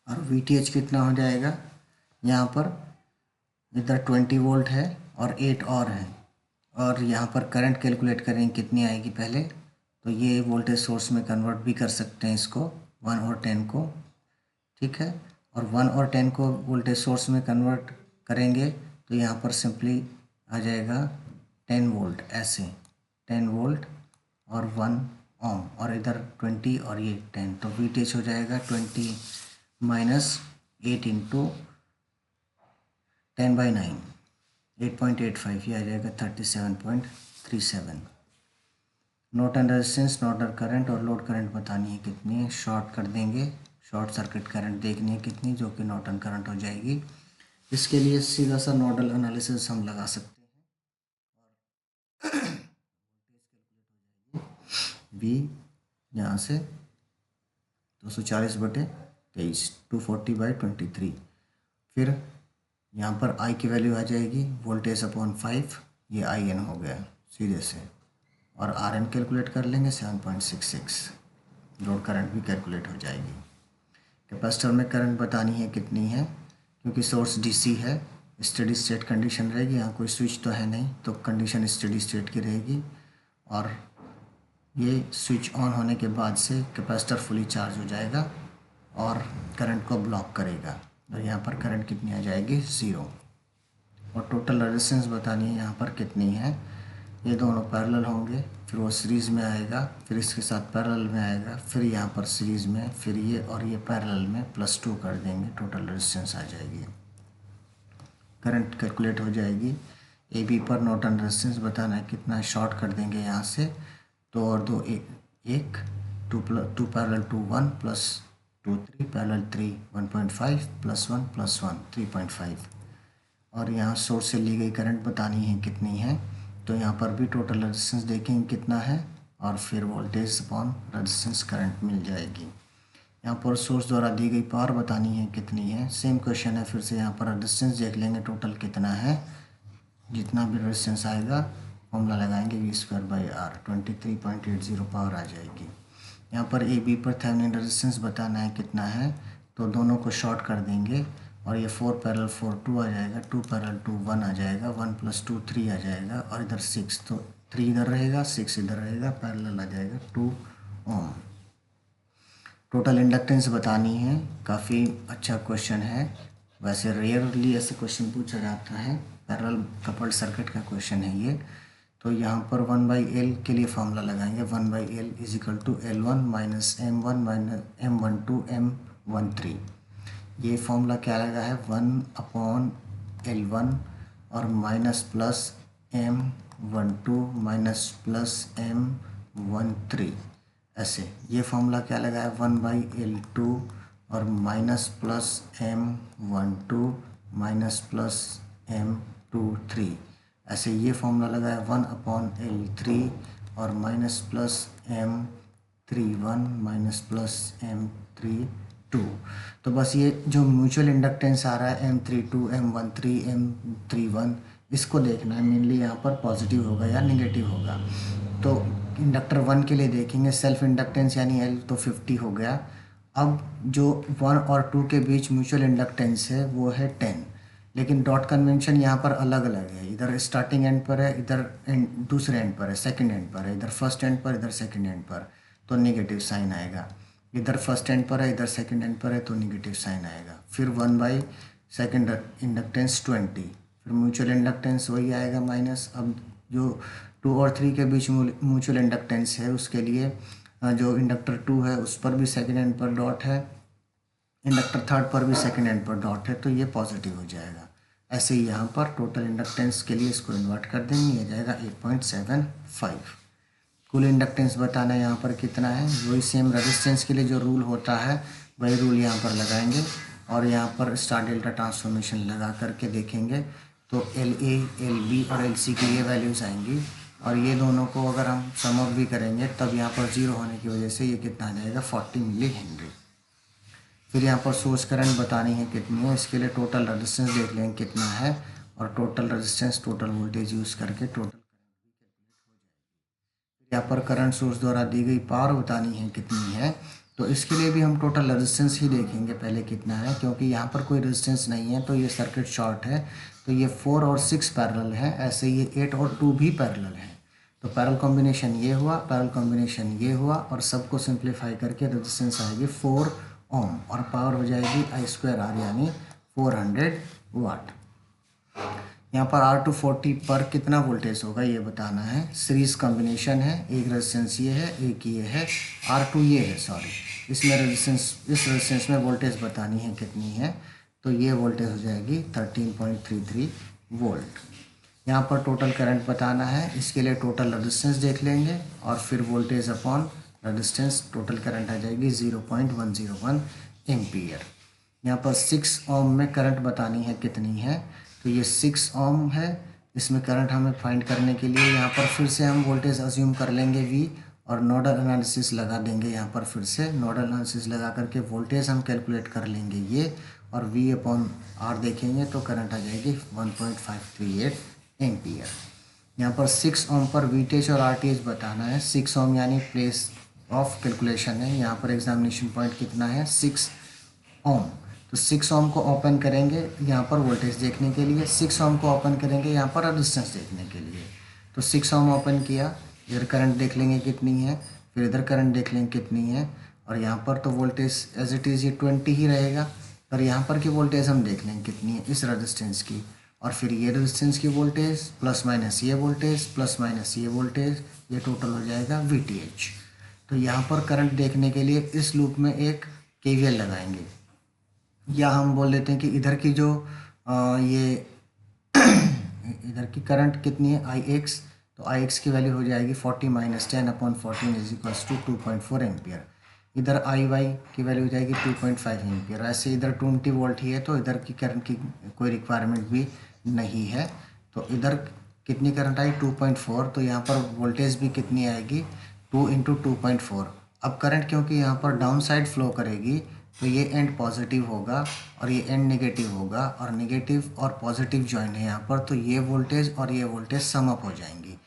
और VTH कितना हो जाएगा, यहाँ पर इधर 20 वोल्ट है और 8 और है। और यहाँ पर करंट कैलकुलेट करेंगे कितनी आएगी पहले, तो ये वोल्टेज सोर्स में कन्वर्ट भी कर सकते हैं इसको, 1 और 10 को, ठीक है। और 1 और 10 को वोल्टेज सोर्स में कन्वर्ट करेंगे तो यहाँ पर सिंपली आ जाएगा 10 वोल्ट, ऐसे 10 वोल्ट और 1 ओम, और इधर 20 और ये 10, तो VTH हो जाएगा 20 माइनस 8 इंटू 10/9, 8.85, ये आ जाएगा 37.37। नॉर्टन रेजिस्टेंस, नॉर्टन करंट और लोड करंट बतानी है कितनी है, शॉर्ट कर देंगे, शॉर्ट सर्किट करंट देखनी है कितनी, जो कि नॉर्टन करंट हो जाएगी। इसके लिए सीधा सा नोडल एनालिसिस हम लगा सकते हैं। V यहाँ से 240/23, 240/23। फिर यहाँ पर I की वैल्यू आ जाएगी वोल्टेज अपॉन 5, ये IN हो गया सीधे से। और RN कैलकुलेट कर लेंगे 7.66, लोड करंट भी कैलकुलेट हो जाएगी। कैपेसिटर में करंट बतानी है कितनी है, क्योंकि सोर्स DC है, स्टेडी स्टेट कंडीशन रहेगी, यहाँ कोई स्विच तो है नहीं, तो कंडीशन स्टेडी स्टेट की रहेगी। और ये स्विच ऑन होने के बाद से कैपेसिटर फुली चार्ज हो जाएगा और करंट को ब्लॉक करेगा। तो यहाँ पर करंट कितनी आ जाएगी, 0। और टोटल रेजिस्टेंस बतानी है यहाँ पर कितनी है, ये दोनों पैरेलल होंगे, फिर वो सीरीज़ में आएगा, फिर इसके साथ पैरेलल में आएगा, फिर यहाँ पर सीरीज़ में, फिर ये और ये पैरेलल में +2 कर देंगे, टोटल रेजिस्टेंस आ जाएगी। करंट कैलकुलेट हो जाएगी। AB पर नॉर्टन रेजिस्टेंस बताना है कितना है, शॉर्ट कर देंगे यहाँ से, 2 और 2 1, 2 parallel 2 1 plus 2 3 parallel 3 1.5 plus 1 plus 1 3.5। और यहाँ सोर्स से ली गई करंट बतानी है कितनी है, तो यहाँ पर भी टोटल रेजिस्टेंस देखेंगे कितना है और फिर वोल्टेज अपॉन रेजिस्टेंस करंट मिल जाएगी। यहाँ पर सोर्स द्वारा दी गई पावर बतानी है कितनी है, सेम क्वेश्चन है, फिर से यहाँ पर रेजिस्टेंस देख लेंगे टोटल कितना है, जितना भी रेजिस्टेंस आएगा फॉर्मूला लगाएंगे V²/R, 23.80 पावर आ जाएगी। यहाँ पर AB पर थेवेनिन रेजिस्टेंस बताना है कितना है, तो दोनों को शॉर्ट कर देंगे और ये 4 पैरेलल 4 2 आ जाएगा, 2 पैरेलल 2 1 आ जाएगा, 1 + 2 3 आ जाएगा, और इधर 6, तो 3 इधर रहेगा 6 इधर रहेगा, पैरेलल आ जाएगा 2 ओम। टोटल इंडक्टेंस बतानी है, काफ़ी अच्छा क्वेश्चन है, वैसे रेयरली ऐसे क्वेश्चन पूछा जाता है, पैरेलल कपल्ड सर्किट का क्वेश्चन है ये। तो यहाँ पर 1/L के लिए फॉर्मूला लगाएंगे, 1/L = L1 - M1 - M12 M13। ये फॉर्मूला क्या लगा है, 1/L1 और माइनस M12 माइनस M13, ऐसे ये फॉर्मूला क्या लगा है, 1/L2 और माइनस M12 माइनस M23, ऐसे ये फॉर्मूला लगा है 1/L3 और माइनस M31 माइनस M32। तो बस ये जो म्यूचुअल इंडक्टेंस आ रहा है M32 M13 M31, इसको देखना है मेनली, यहाँ पर पॉजिटिव होगा या नेगेटिव होगा। तो इंडक्टर 1 के लिए देखेंगे, सेल्फ इंडक्टेंस यानी L तो 50 हो गया। अब जो 1 और 2 के बीच म्यूचुअल इंडक्टेंस है वो है 10, लेकिन डॉट कन्वेंशन यहाँ पर अलग अलग है, इधर स्टार्टिंग एंड पर है, इधर दूसरे एंड पर है, सेकंड एंड पर है, इधर फर्स्ट एंड पर, इधर सेकंड एंड पर, तो नेगेटिव साइन आएगा। इधर फर्स्ट एंड पर है, इधर सेकंड एंड पर है, तो नेगेटिव साइन आएगा। फिर 1/2 इंडक्टेंस 20, फिर म्यूचुअल इंडक्टेंस वही आएगा माइनस। अब जो 2 और 3 के बीच म्यूचुअल इंडक्टेंस है उसके लिए जो इंडक्टर 2 है उस पर भी सेकेंड एंड पर डॉट है, इंडक्टर थर्ड पर भी सेकेंड एंड पर डॉट है, तो ये पॉजिटिव हो जाएगा। ऐसे ही यहाँ पर टोटल इंडक्टेंस के लिए इसको इन्वर्ट कर देंगे, ये जाएगा 8.75। कुल इंडक्टेंस बताना है यहाँ पर कितना है, वही सेम रेजिस्टेंस के लिए जो रूल होता है वही रूल यहाँ पर लगाएंगे और यहाँ पर स्टार डेल्टा ट्रांसफॉर्मेशन लगा करके देखेंगे तो LA, LB और LC की ये वैल्यूज़ आएंगी और ये दोनों को अगर हम सम अप भी करेंगे तब यहाँ पर 0 होने की वजह से ये कितना आ जाएगा 40 मिली हेनरी। फिर यहाँ पर सोर्स करंट बतानी है कितनी है, इसके लिए टोटल रेजिस्टेंस देख लेंगे कितना है और total resistance total voltage use करके टोटल यहाँ पर करंट सोर्स द्वारा दी गई पावर बतानी है कितनी है। तो इसके लिए भी हम टोटल रेजिस्टेंस ही देखेंगे पहले कितना है, क्योंकि यहाँ पर कोई रेजिस्टेंस नहीं है तो ये सर्किट शॉर्ट है। तो ये 4 और 6 पैरेलल है, ऐसे ये 8 और 2 भी पैरेलल है। तो पैरेलल कॉम्बिनेशन ये हुआ, पैरेलल कॉम्बिनेशन ये हुआ और सबको सिंप्लीफाई करके रेजिस्टेंस आएगी 4 ओम और पावर हो जाएगी I²R यानी 400 वाट। यहाँ पर R240 पर कितना वोल्टेज होगा ये बताना है। सीरीज कॉम्बिनेशन है, एक रेजिस्टेंस ये है, एक ये है, R2 ये है, सॉरी इसमें रेजिस्टेंस, इस रेजिस्टेंस में वोल्टेज बतानी है कितनी है। तो ये वोल्टेज हो जाएगी 13.33 वोल्ट। यहाँ पर टोटल करंट बताना है, इसके लिए टोटल रेजिस्टेंस देख लेंगे और फिर voltage upon resistance, total current आ जाएगी 0.101 एम्पियर। यहाँ पर 6 ओम में करंट बतानी है कितनी है, तो ये 6 ओम है। इसमें करंट हमें फाइंड करने के लिए यहाँ पर फिर से हम वोल्टेज अज्यूम कर लेंगे V और नोडल एनालिसिस लगा देंगे। यहाँ पर फिर से नोडल एनालिसिस लगा करके वोल्टेज हम कैलकुलेट कर लेंगे ये और V अपॉन R देखेंगे तो करंट आ जाएगी 1.538 एम्पियर। यहाँ पर 6 ओम पर वीटेज और RTH बताना है। 6 ओम यानी प्लेस ऑफ कैलकुलेशन है, यहाँ पर एग्जामिनेशन पॉइंट कितना है 6 ओम। तो 6 ओम को ओपन करेंगे यहाँ पर वोल्टेज देखने के लिए, 6 ओम को ओपन करेंगे यहाँ पर रेजिस्टेंस देखने के लिए। तो 6 ओम ओपन किया, इधर करंट देख लेंगे कितनी है, फिर इधर करंट देख लेंगे कितनी है और यहाँ पर तो वोल्टेज एज इट इज़ ये 20 ही रहेगा, पर यहाँ पर की वोल्टेज हम देख लेंगे कितनी है इस रेजिस्टेंस की। और फिर ये रेजिस्टेंस की वोल्टेज प्लस माइनस ये वोल्टेज प्लस माइनस ये वोल्टेज, ये टोटल हो जाएगा VTH। तो यहाँ पर करंट देखने के लिए इस लूप में एक KVL लगाएंगे, या हम बोल देते हैं कि इधर की जो ये इधर की करंट कितनी है IX, तो IX की वैल्यू हो जाएगी 40 - 10/14 = 2.4 एम्पियर। इधर IY की वैल्यू हो जाएगी 2.5 एम्पियर। ऐसे इधर 20 वोल्ट ही है तो इधर की करंट की कोई रिक्वायरमेंट भी नहीं है। तो इधर कितनी करंट आई 2.4, तो यहाँ पर वोल्टेज भी कितनी आएगी 2 × 2.4। अब करंट क्योंकि यहाँ पर डाउन साइड फ्लो करेगी तो ये एंड पॉजिटिव होगा और ये एंड नेगेटिव होगा और नेगेटिव और पॉजिटिव जॉइन है यहाँ पर, तो ये वोल्टेज और ये वोल्टेज सम अप हो जाएंगी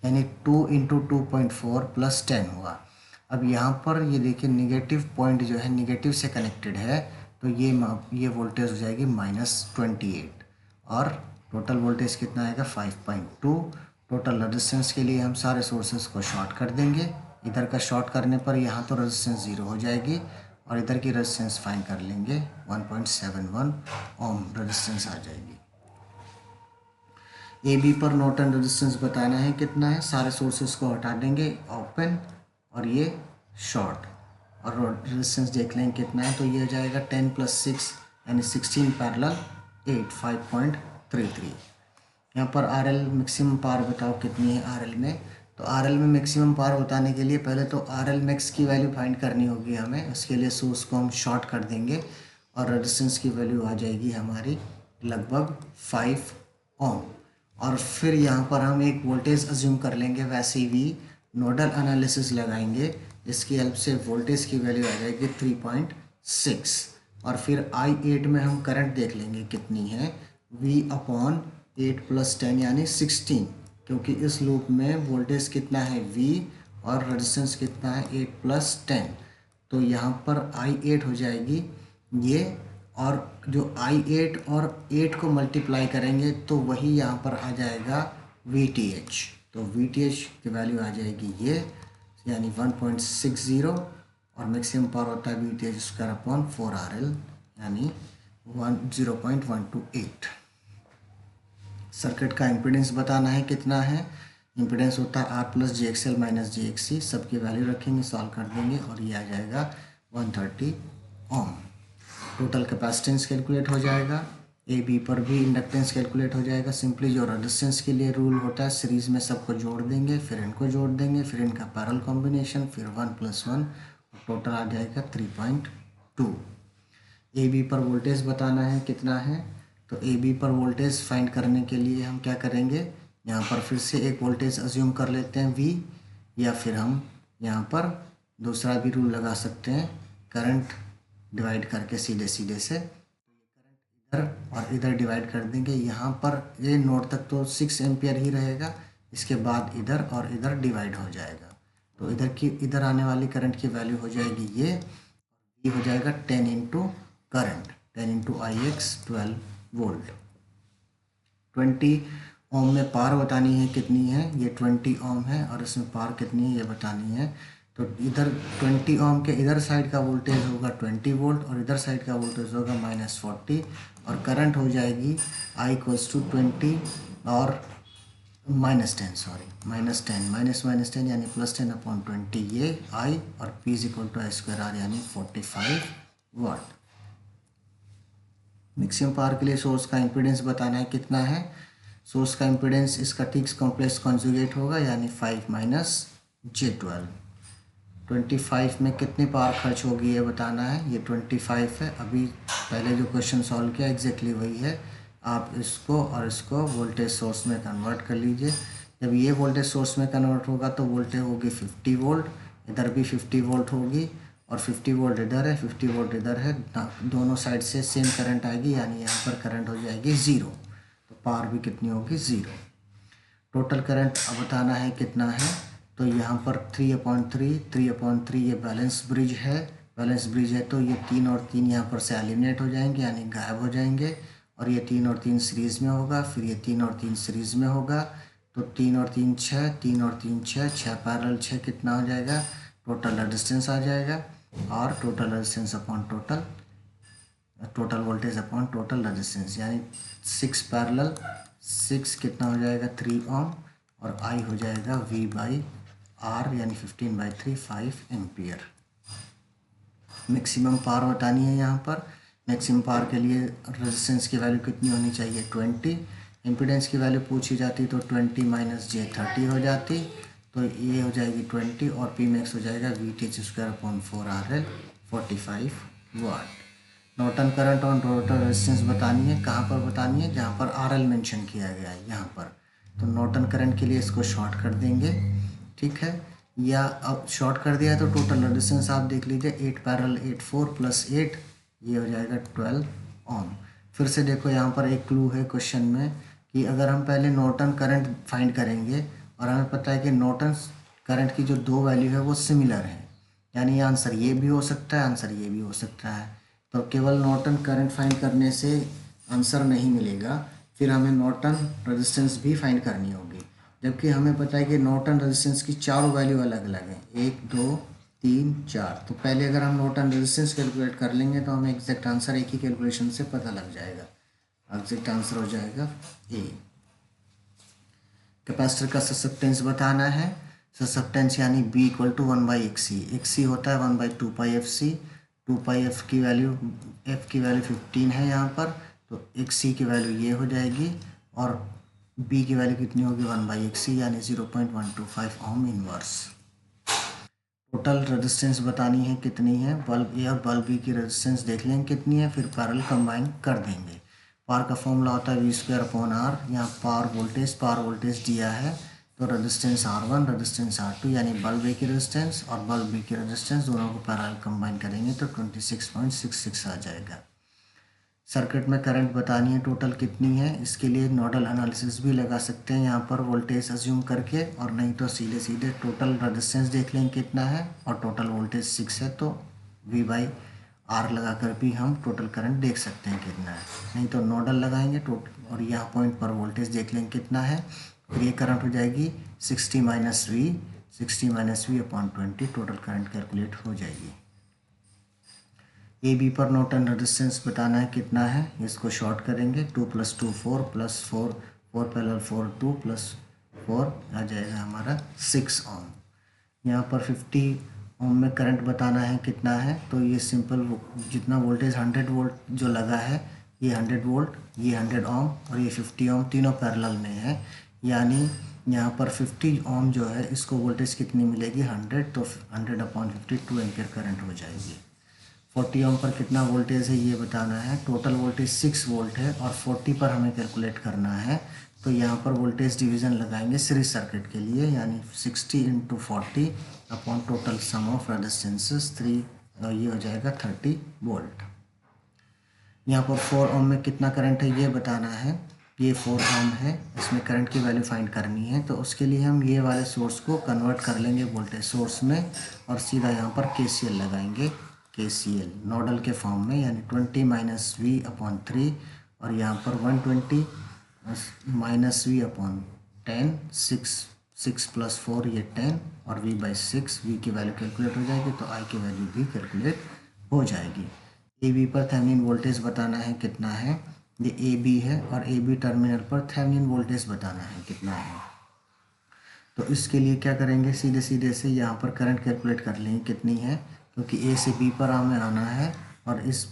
यानी 2 × 2.4 + 10 हुआ। अब यहाँ पर ये देखिए नेगेटिव पॉइंट जो है नेगेटिव से कनेक्टेड है तो ये वोल्टेज हो जाएगी -28 और टोटल वोल्टेज कितना आएगा 5.2। टोटल रेजिस्टेंस के लिए हम सारे सोर्सेज को शॉर्ट कर देंगे, इधर का शॉर्ट करने पर यहाँ तो रेजिस्टेंस 0 हो जाएगी और इधर की रेजिस्टेंस फाइंड कर लेंगे 1.71 ओम रेजिस्टेंस आ जाएगी। AB पर नॉर्टन रेजिस्टेंस बताना है कितना है, सारे सोर्सेज को हटा देंगे ओपन और ये शॉर्ट और रेजिस्टेंस देख लेंगे कितना है, तो ये हो जाएगा 10 + 6 यानी 16 पैरेलल 8 5.33। यहाँ पर RL मैक्सिमम पावर बताओ कितनी है RL में, तो RL में मैक्सिमम पावर बताने के लिए पहले तो RL मैक्स की वैल्यू फाइंड करनी होगी हमें। उसके लिए सोर्स को हम शॉर्ट कर देंगे और रेजिस्टेंस की वैल्यू आ जाएगी हमारी लगभग 5 ओम। और फिर यहाँ पर हम एक वोल्टेज अज्यूम कर लेंगे, वैसे ही नोडल एनालिसिस लगाएंगे, इसकी हेल्प से वोल्टेज की वैल्यू आ जाएगी 3.6 और फिर I8 में हम करंट देख लेंगे कितनी है V/8 + 10 यानी 16, क्योंकि इस लूप में वोल्टेज कितना है V और रेजिस्टेंस कितना है 8 + 10, तो यहाँ पर I8 हो जाएगी ये, और जो I8 और 8 को मल्टीप्लाई करेंगे तो वही यहाँ पर आ जाएगा VTH। तो VTH की वैल्यू आ जाएगी ये यानी 1.60 और मैक्सिमम पावर होता है VTH²/4RL यानी 0.128। सर्किट का इम्पीडेंस बताना है कितना है। इम्पीडेंस होता है R plus J X L minus J X C, सबकी वैल्यू रखेंगे, सॉल्व कर देंगे और ये आ जाएगा 130 ओम। टोटल कैपेसिटेंस कैलकुलेट हो जाएगा। ए बी पर भी इंडक्टेंस कैलकुलेट हो जाएगा। सिंपली जो रेजिस्टेंस के लिए रूल होता है, सीरीज में सबको जोड़ देंगे, फिर इनको जोड़ देंगे, फिर इनका पैरेलल कॉम्बिनेशन, फिर 1 + 1, टोटल आ जाएगा 3.2। ए बी पर वोल्टेज बताना है कितना है। तो ए बी पर वोल्टेज फाइंड करने के लिए हम क्या करेंगे, यहाँ पर फिर से एक वोल्टेज अज्यूम कर लेते हैं वी, या फिर हम यहाँ पर दूसरा भी रूल लगा सकते हैं, करंट डिवाइड करके सीधे सीधे से इधर और इधर डिवाइड कर देंगे। यहाँ पर ये नोड तक तो 6 एम्पियर ही रहेगा, इसके बाद इधर और इधर डिवाइड हो जाएगा। तो इधर आने वाली करंट की वैल्यू हो जाएगी ये हो जाएगा 10 इंटू करंट, 10 इंटू आई एक्स 12 वोल्ट। 20 ओम में पार बतानी है कितनी है, ये 20 ओम है और इसमें पार कितनी है ये बतानी है। तो इधर 20 ओम के इधर साइड का वोल्टेज होगा 20 वोल्ट और इधर साइड का वोल्टेज होगा -40 और करंट हो जाएगी I = 20 और -10 सॉरी -10 यानी +10/20 ये I और P = I² यानी 45 वाट। मैक्सिमम पावर के लिए सोर्स का इम्पीडेंस बताना है कितना है। सोर्स का इम्पीडेंस इसका ठीक कॉम्प्लेक्स कॉन्जुगेट होगा यानी 5 - j12। 25 में कितनी पावर खर्च होगी ये बताना है। ये 25 है, अभी पहले जो क्वेश्चन सॉल्व किया एग्जैक्टली वही है। आप इसको और इसको वोल्टेज सोर्स में कन्वर्ट कर लीजिए। जब ये वोल्टेज सोर्स में कन्वर्ट होगा तो वोल्टेज होगी 50 वोल्ट, इधर भी 50 वोल्ट होगी और 50 वोल्ट इधर है, 50 वोल्ट इधर है, दोनों साइड से सेम करंट आएगी यानी यहाँ पर करंट हो जाएगी 0। तो पावर भी कितनी होगी 0। टोटल करंट अब बताना है कितना है। तो यहाँ पर 3/3 ये बैलेंस ब्रिज है। बैलेंस ब्रिज है तो ये 3 और 3 यहाँ पर से एलिमिनेट हो जाएंगे यानी गायब हो जाएंगे और ये 3 और 3 सीरीज़ में होगा, फिर ये 3 और 3 सीरीज़ में होगा। तो 3 और 3 6, 3 और 3 6 पैरेलल 6 कितना हो जाएगा, टोटल रेजिस्टेंस आ जाएगा और total resistance upon total voltage upon total resistance यानी 6 पैरेलल 6 कितना हो जाएगा 3 ओम और I हो जाएगा V/R यानी 15/3 5 एम्पियर। मैक्सिमम पावर बतानी है यहाँ पर। मैक्सिमम पावर के लिए रेजिस्टेंस की वैल्यू कितनी होनी चाहिए 20। इम्पीडेंस की वैल्यू पूछी जाती तो 20 - j30 हो जाती, तो ये हो जाएगी 20 और P max हो जाएगा VTH²/4RL 45 वाट। नॉर्टन करंट और टोटल रेजिस्टेंस बतानी है। कहाँ पर बतानी है, जहाँ पर RL मेंशन किया गया है यहाँ पर। तो नॉर्टन करंट के लिए इसको शॉर्ट कर देंगे, ठीक है, या अब शॉर्ट कर दिया है तो टोटल रेजिस्टेंस आप देख लीजिए 8 पैरेलल 8 4 + 8 ये हो जाएगा 12 ओम। फिर से देखो यहाँ पर एक क्लू है क्वेश्चन में कि अगर हम पहले नॉर्टन करंट फाइंड करेंगे और हमें पता है कि नॉर्टन करंट की जो 2 वैल्यू है वो सिमिलर है, यानी आंसर ये भी हो सकता है, आंसर ये भी हो सकता है। तो केवल नॉर्टन करंट फाइंड करने से आंसर नहीं मिलेगा, फिर हमें नॉर्टन रेजिस्टेंस भी फाइंड करनी होगी। जबकि हमें पता है कि नॉर्टन रेजिस्टेंस की चारों वैल्यू अलग अलग हैं, 1 2 3 4। तो पहले अगर हम नॉर्टन रेजिस्टेंस कैलकुलेट कर लेंगे तो हमें एग्जैक्ट आंसर एक ही कैलकुलेशन से पता लग जाएगा। एग्जैक्ट आंसर हो जाएगा ए। कैपेसिटर का ससेप्टेंस बताना है। ससेप्टेंस यानी B = 1/XC। XC होता है 1/2πfc। 2πf की वैल्यू F 15 है यहाँ पर, तो XC की वैल्यू ये हो जाएगी और B की वैल्यू कितनी होगी 1/XC यानी 0.125 ओम इनवर्स। टोटल रेजिस्टेंस बतानी है कितनी है। बल्ब ए और बल्ब बी की रेजिस्टेंस देख लेंगे कितनी है, फिर पैरेलल कंबाइन कर देंगे। पावर का फॉर्मूला होता है V²/R। यहाँ पावर वोल्टेज दिया है तो रेजिस्टेंस R1 रेजिस्टेंस R2 यानी बल्ब ए की रेजिस्टेंस और बल्ब बी की रेजिस्टेंस दोनों को पैरेलल कंबाइन करेंगे तो 26.66 आ जाएगा। सर्किट में करंट बतानी है टोटल कितनी है। इसके लिए नोडल एनालिसिस भी लगा सकते हैं यहाँ पर वोल्टेज अज्यूम करके, और नहीं तो सीधे सीधे टोटल रेजिस्टेंस देख लेंगे कितना है और टोटल वोल्टेज 6 है तो V/R लगाकर भी हम टोटल करंट देख सकते हैं कितना है। नहीं तो नोडल लगाएंगे और यहाँ पॉइंट पर वोल्टेज देख लेंगे कितना है, फिर ये करंट हो जाएगी 60 - V/20 टोटल करंट कैलकुलेट हो जाएगी। ए बी पर नॉर्टन रेजिस्टेंस बताना है कितना है, इसको शॉर्ट करेंगे 2 + 2 4 + 4 4 पैरेलल 4 2 प्लस 4 आ जाएगा हमारा 6 ओम। यहाँ पर 50 ओम में करंट बताना है कितना है, तो ये सिंपल जितना वोल्टेज 100 वोल्ट जो लगा है, ये 100 वोल्ट, ये 100 ओम और ये 50 ओम तीनों पैरेलल में है। यानी यहाँ पर 50 ओम जो है इसको वोल्टेज कितनी मिलेगी 100, तो 100/50 2 एम्पियर करंट हो जाएगी। 40 ओम पर कितना वोल्टेज है ये बताना है। टोटल वोल्टेज 6 वोल्ट है और 40 पर हमें कैलकुलेट करना है, तो यहाँ पर वोल्टेज डिवीज़न लगाएंगे सीरीज सर्किट के लिए, यानी 60 × 40 upon total sum of resistances 3, और ये हो जाएगा 30 वोल्ट। यहाँ पर 4 ओम में कितना करंट है ये बताना है। ये 4 ओम है, इसमें करंट की वैल्यू फाइंड करनी है, तो उसके लिए हम ये वाले सोर्स को कन्वर्ट कर लेंगे वोल्टेज सोर्स में और सीधा यहाँ पर KCL लगाएंगे। KCL नोडल के फॉर्म में, यानी 20 - V/3 और यहाँ पर 120 - V/10, 6 + 4 ये 10 और V/6, V की वैल्यू कैलकुलेट हो जाएगी तो I की वैल्यू भी कैलकुलेट हो जाएगी। AB पर थेवेनिन वोल्टेज बताना है कितना है, ये AB है और AB टर्मिनल पर थेवेनिन वोल्टेज बताना है कितना है। तो इसके लिए क्या करेंगे, सीधे सीधे से यहाँ पर करंट कैलकुलेट कर लेंगे कितनी है, क्योंकि A से B पर हमें आना है और इस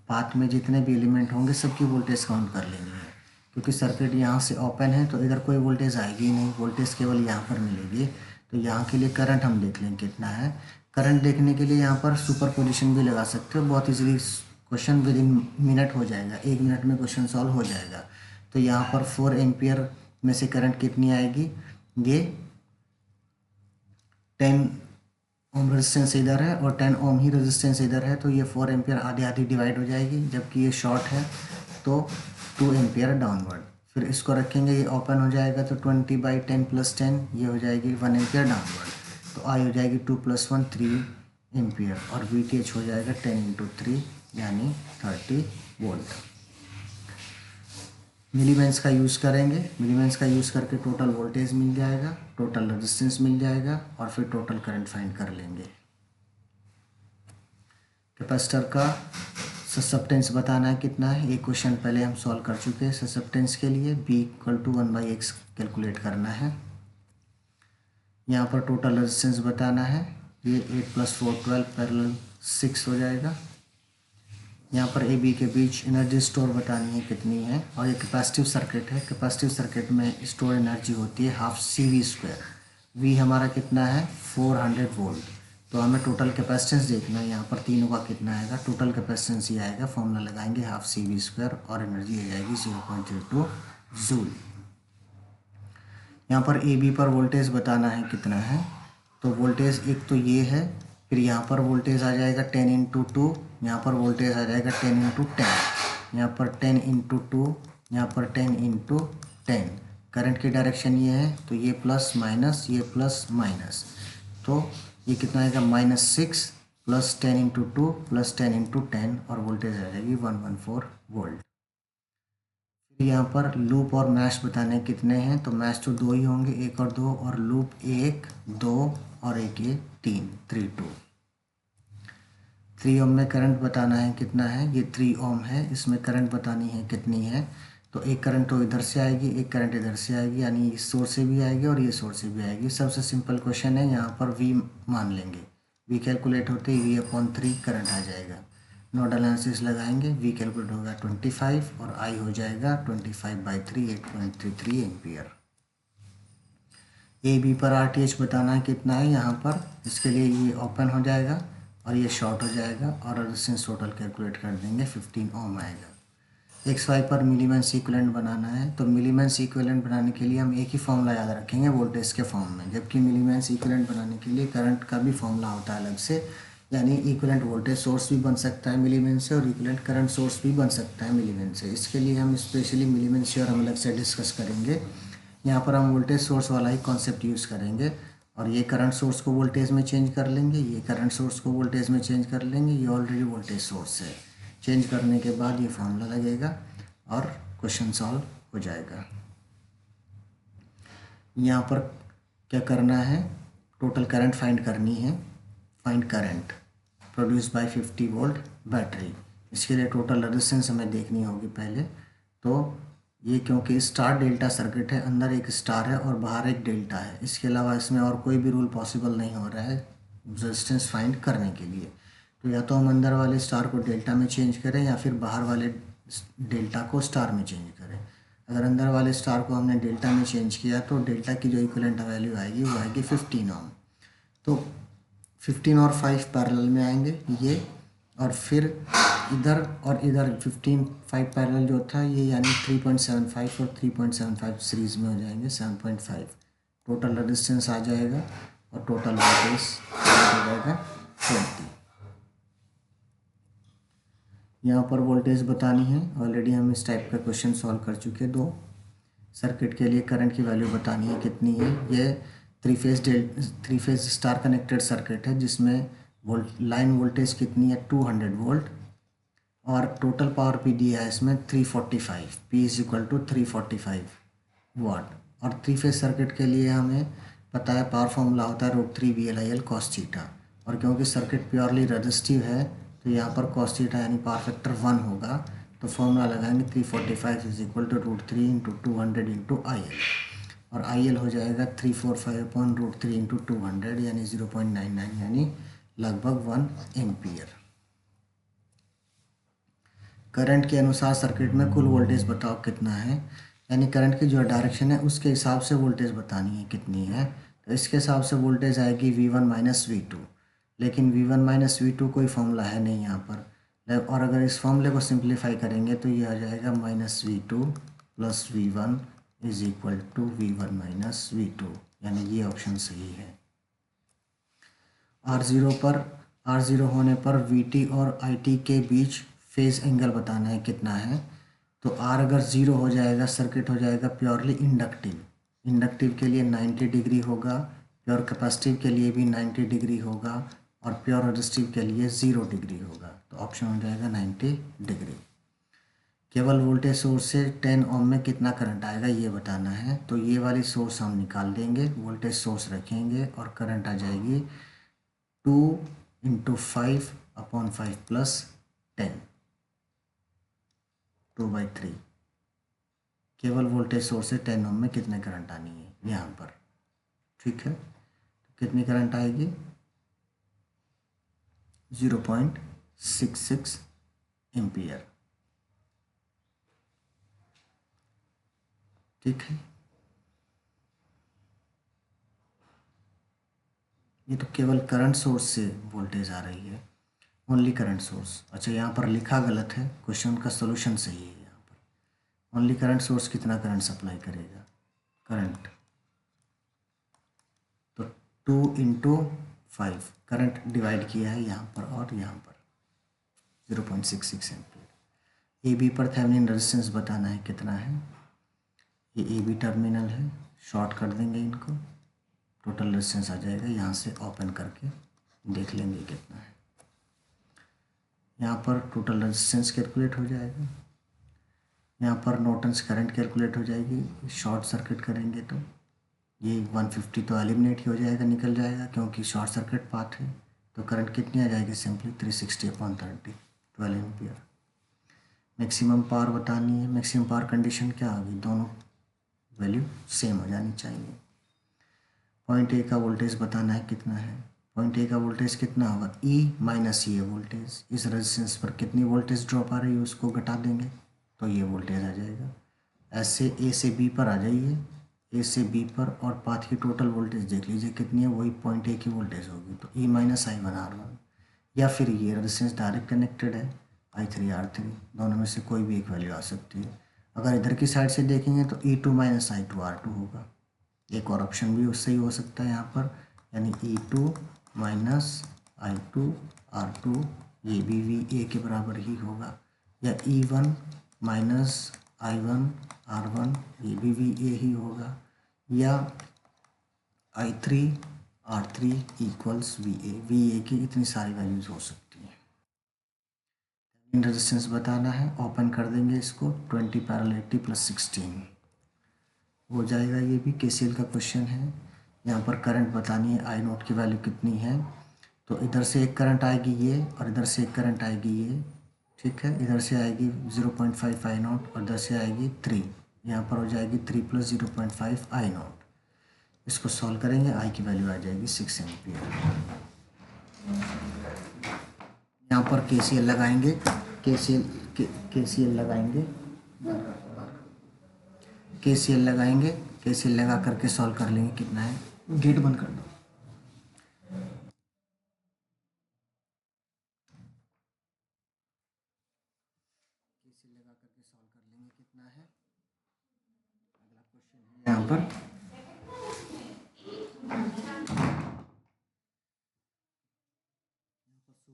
पाथ में जितने भी एलिमेंट होंगे सबकी वोल्टेज काउंट कर लेनी है। क्योंकि सर्किट यहाँ से ओपन है तो इधर कोई वोल्टेज आएगी ही नहीं, वोल्टेज केवल यहाँ पर मिलेगी। तो यहाँ के लिए करंट हम देख लेंगे कितना है। करंट देखने के लिए यहाँ पर सुपर पोजिशन भी लगा सकते हो, बहुत easily question with in minute हो जाएगा, 1 मिनट में क्वेश्चन सॉल्व हो जाएगा। तो यहाँ पर 4 एम्पियर में से करंट कितनी आएगी, ये 10 ओम रेजिस्टेंस इधर है और 10 ओम ही रेजिस्टेंस इधर है, तो ये 4 एम्पियर आधी आधी डिवाइड हो जाएगी, जबकि ये शॉर्ट है तो 2 एम्पियर डाउनवर्ड। फिर इसको रखेंगे, ये ओपन हो जाएगा तो 20/10 + 10 ये हो जाएगी 1 एम्पियर डाउनवर्ड, तो आई हो जाएगी 2 + 1 3 एम्पियर और VTH हो जाएगा 10 × 3 यानी 30 वोल्ट। मिलीमेंस का यूज़ करेंगे, मिलीमेंस का यूज़ करके टोटल वोल्टेज मिल जाएगा, टोटल रेजिस्टेंस मिल जाएगा और फिर टोटल करंट फाइंड कर लेंगे। कैपेसिटर का ससेप्टेंस बताना है कितना है, एक क्वेश्चन पहले हम सॉल्व कर चुके हैं। ससेप्टेंस के लिए B = 1/x कैलकुलेट करना है। यहाँ पर टोटल रेजिस्टेंस बताना है, ये 8 + 4 12 पैरेलल 6 हो जाएगा। यहाँ पर AB के बीच एनर्जी स्टोर बतानी है कितनी है, और ये कैपेसिटिव सर्किट है। कैपेसिटिव सर्किट में स्टोर एनर्जी होती है ½ CV²। V हमारा कितना है 400 वोल्ट, तो हमें टोटल कैपेसिटेंस देखना है, यहाँ पर तीनों का कितना आएगा। टोटल कैपेसिटेंस ये आएगा, फॉर्मूला लगाएंगे ½ CV² और एनर्जी आ जाएगी 0.32 जूल। यहाँ पर AB पर वोल्टेज बताना है कितना है, तो वोल्टेज एक तो ये है, फिर यहाँ पर वोल्टेज आ जाएगा 10 × 2, यहाँ पर वोल्टेज आ जाएगा 10 × 10, यहाँ पर 10 × 2, यहाँ पर 10 × 10। करंट की डायरेक्शन ये है तो ये प्लस माइनस, ये प्लस माइनस, तो ये कितना आएगा -6 + 10 × 2 + 10 × 10 और वोल्टेज आ जाएगी 114 वोल्ट। यहाँ पर लूप और मैश बताने कितने हैं, तो मैश तो 2 ही होंगे, 1 और 2, और लूप 1 2 और 1 ये 3 3 2। 3 ओम में करंट बताना है कितना है, ये 3 ओम है, इसमें करंट बतानी है कितनी है, तो एक करंट तो इधर से आएगी, एक करंट इधर से आएगी, यानी इस सोर्स से भी आएगी और ये सोर्स से भी आएगी। सबसे सिंपल क्वेश्चन है, यहाँ पर V मान लेंगे, V कैलकुलेट होते ही V/3 करंट आ जाएगा। नोडल एनालिसिस लगाएंगे, V कैलकुलेट होगा 25 और I हो जाएगा 25/3 8.33 एम्पियर। AB पर RTH बताना है कितना है यहाँ पर, इसके लिए ये ओपन हो जाएगा और ये शॉर्ट हो जाएगा और रेजिस्टेंस टोटल कैलकुलेट कर देंगे 15 ओम आएगा। XY पर मिलीमेंस इक्विवेलेंट बनाना है, तो मिलीमेंस इक्विवेलेंट बनाने के लिए हम एक ही फॉर्मूला याद रखेंगे वोल्टेज के फॉर्म में, जबकि मिलीमेंस इक्विवेलेंट बनाने के लिए करंट का भी फॉर्मूला होता है अलग से, यानी इक्विवेलेंट वोल्टेज सोर्स भी बन सकता है मिलीमेंस से और इक्विवेलेंट करंट सोर्स भी बन सकता है मिलीमेंस से। इसके लिए हम स्पेशली मिलीमेंस शेयर हम अलग से डिस्कस करेंगे। यहाँ पर हम वोल्टेज सोर्स वाला ही कॉन्सेप्ट यूज़ करेंगे और ये करंट सोर्स को वोल्टेज में चेंज कर लेंगे, ये करंट सोर्स को वोल्टेज में चेंज कर लेंगे, ये ऑलरेडी वोल्टेज सोर्स है। चेंज करने के बाद ये फॉर्मूला लगेगा और क्वेश्चन सॉल्व हो जाएगा। यहाँ पर क्या करना है, टोटल करंट फाइंड करनी है, find current produce by 50 volt battery. इसके लिए टोटल रेजिस्टेंस हमें देखनी होगी पहले, तो ये क्योंकि स्टार डेल्टा सर्किट है, अंदर एक स्टार है और बाहर एक डेल्टा है, इसके अलावा इसमें और कोई भी रूल पॉसिबल नहीं हो रहा है रेजिस्टेंस फाइंड करने के लिए। तो या तो हम अंदर वाले स्टार को डेल्टा में चेंज करें या फिर बाहर वाले डेल्टा को स्टार में चेंज करें। अगर अंदर वाले स्टार को हमने डेल्टा में चेंज किया तो डेल्टा की जो इक्विवेलेंट वैल्यू आएगी वो आएगी 15 ओम। तो 15 और 5 पैरेलल में आएंगे ये, और फिर इधर और इधर 15 5 पैरेलल जो था ये, यानी 3.75 और 3.75 सीरीज़ में हो जाएंगे 7.5। टोटल रेजिस्टेंस आ जाएगा और टोटल वोल्टेज हो जाएगा 20। यहाँ पर वोल्टेज बतानी है, ऑलरेडी हम इस टाइप का क्वेश्चन सॉल्व कर चुके। दो सर्किट के लिए करंट की वैल्यू बतानी है कितनी है। ये three phase star connected circuit है जिसमें लाइन वोल्टेज कितनी है 200 वोल्ट, और टोटल पावर पी दिया है इसमें 345, पी इज इक्वल टू 345 वाट। और थ्री फेज सर्किट के लिए हमें पता है पावर फॉर्मूला होता है √3 VLIL cos थीटा, और क्योंकि सर्किट प्योरली रेजिस्टिव है तो यहाँ पर cos थीटा यानी पावर फैक्टर 1 होगा। तो फॉर्मूला लगाएंगे 345 is equal to √3 into 200 into IL, और IL हो जाएगा 345/√3 इंटू 200 यानी 0.99 यानी लगभग 1 एम्पियर। करंट के अनुसार सर्किट में कुल वोल्टेज बताओ कितना है, यानी करंट की जो डायरेक्शन है उसके हिसाब से वोल्टेज बतानी है कितनी है। तो इसके हिसाब से वोल्टेज आएगी V1 माइनस V2, लेकिन V1 माइनस V2 कोई फॉर्मूला है नहीं यहाँ पर, और अगर इस फॉर्मूले को सिंप्लीफाई करेंगे तो ये आ जाएगा -V2 plus V1 is equal to V1 minus V2, यानी ये ऑप्शन सही है। R0 होने पर VT और IT के बीच फेज एंगल बताना है कितना है। तो R अगर 0 हो जाएगा सर्किट हो जाएगा प्योरली इंडक्टिव, इंडक्टिव के लिए 90 डिग्री होगा, प्योर कैपेसिटिव के लिए भी 90 डिग्री होगा, और प्योर रेजिस्टिव के लिए 0 डिग्री होगा। तो ऑप्शन हो जाएगा 90 डिग्री। केवल वोल्टेज सोर्स से 10 ओम में कितना करंट आएगा ये बताना है। तो ये वाली सोर्स हम निकाल देंगे, वोल्टेज सोर्स रखेंगे और करंट आ जाएगी 2 × 5/5 प्लस 10, 2/3। केवल वोल्टेज सोर्स से 10 ओम में कितने करंट आनी है यहाँ पर, ठीक है। तो कितनी करंट आएगी 0.66 एम्पियर, ठीक है। ये तो केवल करंट सोर्स से वोल्टेज आ रही है, ओनली करंट सोर्स। अच्छा यहाँ पर लिखा गलत है, क्वेश्चन का सोल्यूशन सही है। यहाँ पर ओनली करंट सोर्स कितना करंट सप्लाई करेगा, करंट तो 2 × 5 करंट डिवाइड किया है यहाँ पर और यहाँ पर 0.66 एम्पियर। AB पर थेवेनिन रेजिस्टेंस बताना है कितना है। ये AB टर्मिनल है, शॉर्ट कर देंगे इनको, टोटल रेजिस्टेंस आ जाएगा। यहाँ से ओपन करके देख लेंगे कितना है। यहाँ पर टोटल रेजिस्टेंस कैलकुलेट हो जाएगा, यहाँ पर नॉर्टन्स करंट कैलकुलेट हो जाएगी। शॉर्ट सर्किट करेंगे तो ये 150 तो एलिमिनेट ही हो जाएगा, निकल जाएगा क्योंकि शॉर्ट सर्किट पाथ है। तो करंट कितनी आ जाएगी सिंपली 360/30, 12 एम्पियर। मैक्सिमम पावर बतानी है, मैक्सिमम पावर कंडीशन क्या होगी, दोनों वैल्यू सेम हो जानी चाहिए। पॉइंट A का वोल्टेज बताना है कितना है। पॉइंट A का वोल्टेज कितना होगा, E माइनस ये वोल्टेज, इस रेजिस्टेंस पर कितनी वोल्टेज ड्रॉप आ रही है उसको घटा देंगे तो ये वोल्टेज आ जाएगा। ऐसे A से B पर आ जाइए, A से B पर, और पाथ की टोटल वोल्टेज देख लीजिए कितनी है, वही पॉइंट A की वोल्टेज होगी। तो E माइनस I1R1, या फिर ये रेजिस्टेंस डायरेक्ट कनेक्टेड है I3R3, दोनों में से कोई भी एक वैल्यू आ सकती है। अगर इधर की साइड से देखेंगे तो E2 माइनस I2R2 होगा। एक और ऑप्शन भी उससे ही हो सकता है यहाँ पर, यानी E2 माइनस I2R2, ये भी VA के बराबर ही होगा, या E1 माइनस I1R1, ये भी VA ही होगा, या I3R3 इक्वल्स VA की इतनी सारी वैल्यूज हो सकती हैं। रेजिस्टेंस बताना है, ओपन कर देंगे इसको, 20 पैरेलल 80 + 16 हो जाएगा। ये भी KCL का क्वेश्चन है। यहाँ पर करंट बतानी है, I0 की वैल्यू कितनी है। तो इधर से एक करंट आएगी ये, और इधर से एक करंट आएगी ये, ठीक है। इधर से आएगी 0.5 I0 और इधर से आएगी 3, यहाँ पर हो जाएगी 3 + 0.5 आई नॉट। इसको सॉल्व करेंगे, आई की वैल्यू आ जाएगी 6 एम्पियर। यहाँ पर KCL लगाएंगे, KCL लगाएंगे, KCL लगा करके सॉल्व कर लेंगे। कितना है, गेट बंद कर दो। KCL लगा करके सॉल्व कर लेंगे। कितना है, अगला क्वेश्चन है यहाँ पर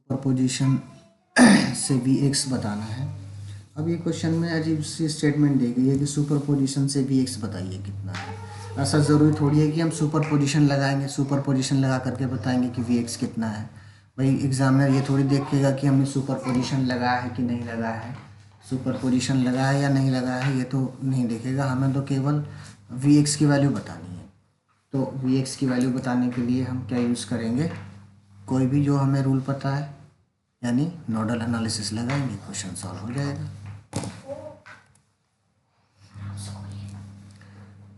सुपरपोजिशन से Vx बताना है। अब ये क्वेश्चन में अजीब सी स्टेटमेंट दी गई है कि सुपरपोजिशन से Vx बताइए कितना है। ऐसा ज़रूरी थोड़ी है कि हम सुपरपोजिशन लगाएंगे, सुपरपोजिशन लगा करके बताएंगे कि Vx कितना है। भाई एग्जामिनर ये थोड़ी देखेगा कि हमने सुपरपोजिशन लगाया है कि नहीं लगाया है, सुपरपोजिशन लगाया है या नहीं लगाया है, ये तो नहीं देखेगा। हमें तो केवल Vx की वैल्यू बतानी है। तो Vx की वैल्यू बताने के लिए हम क्या यूज़ करेंगे, कोई भी जो हमें रूल पता है, यानी नोडल एनालिसिस लगाएंगे, क्वेश्चन सॉल्व हो जाएगा।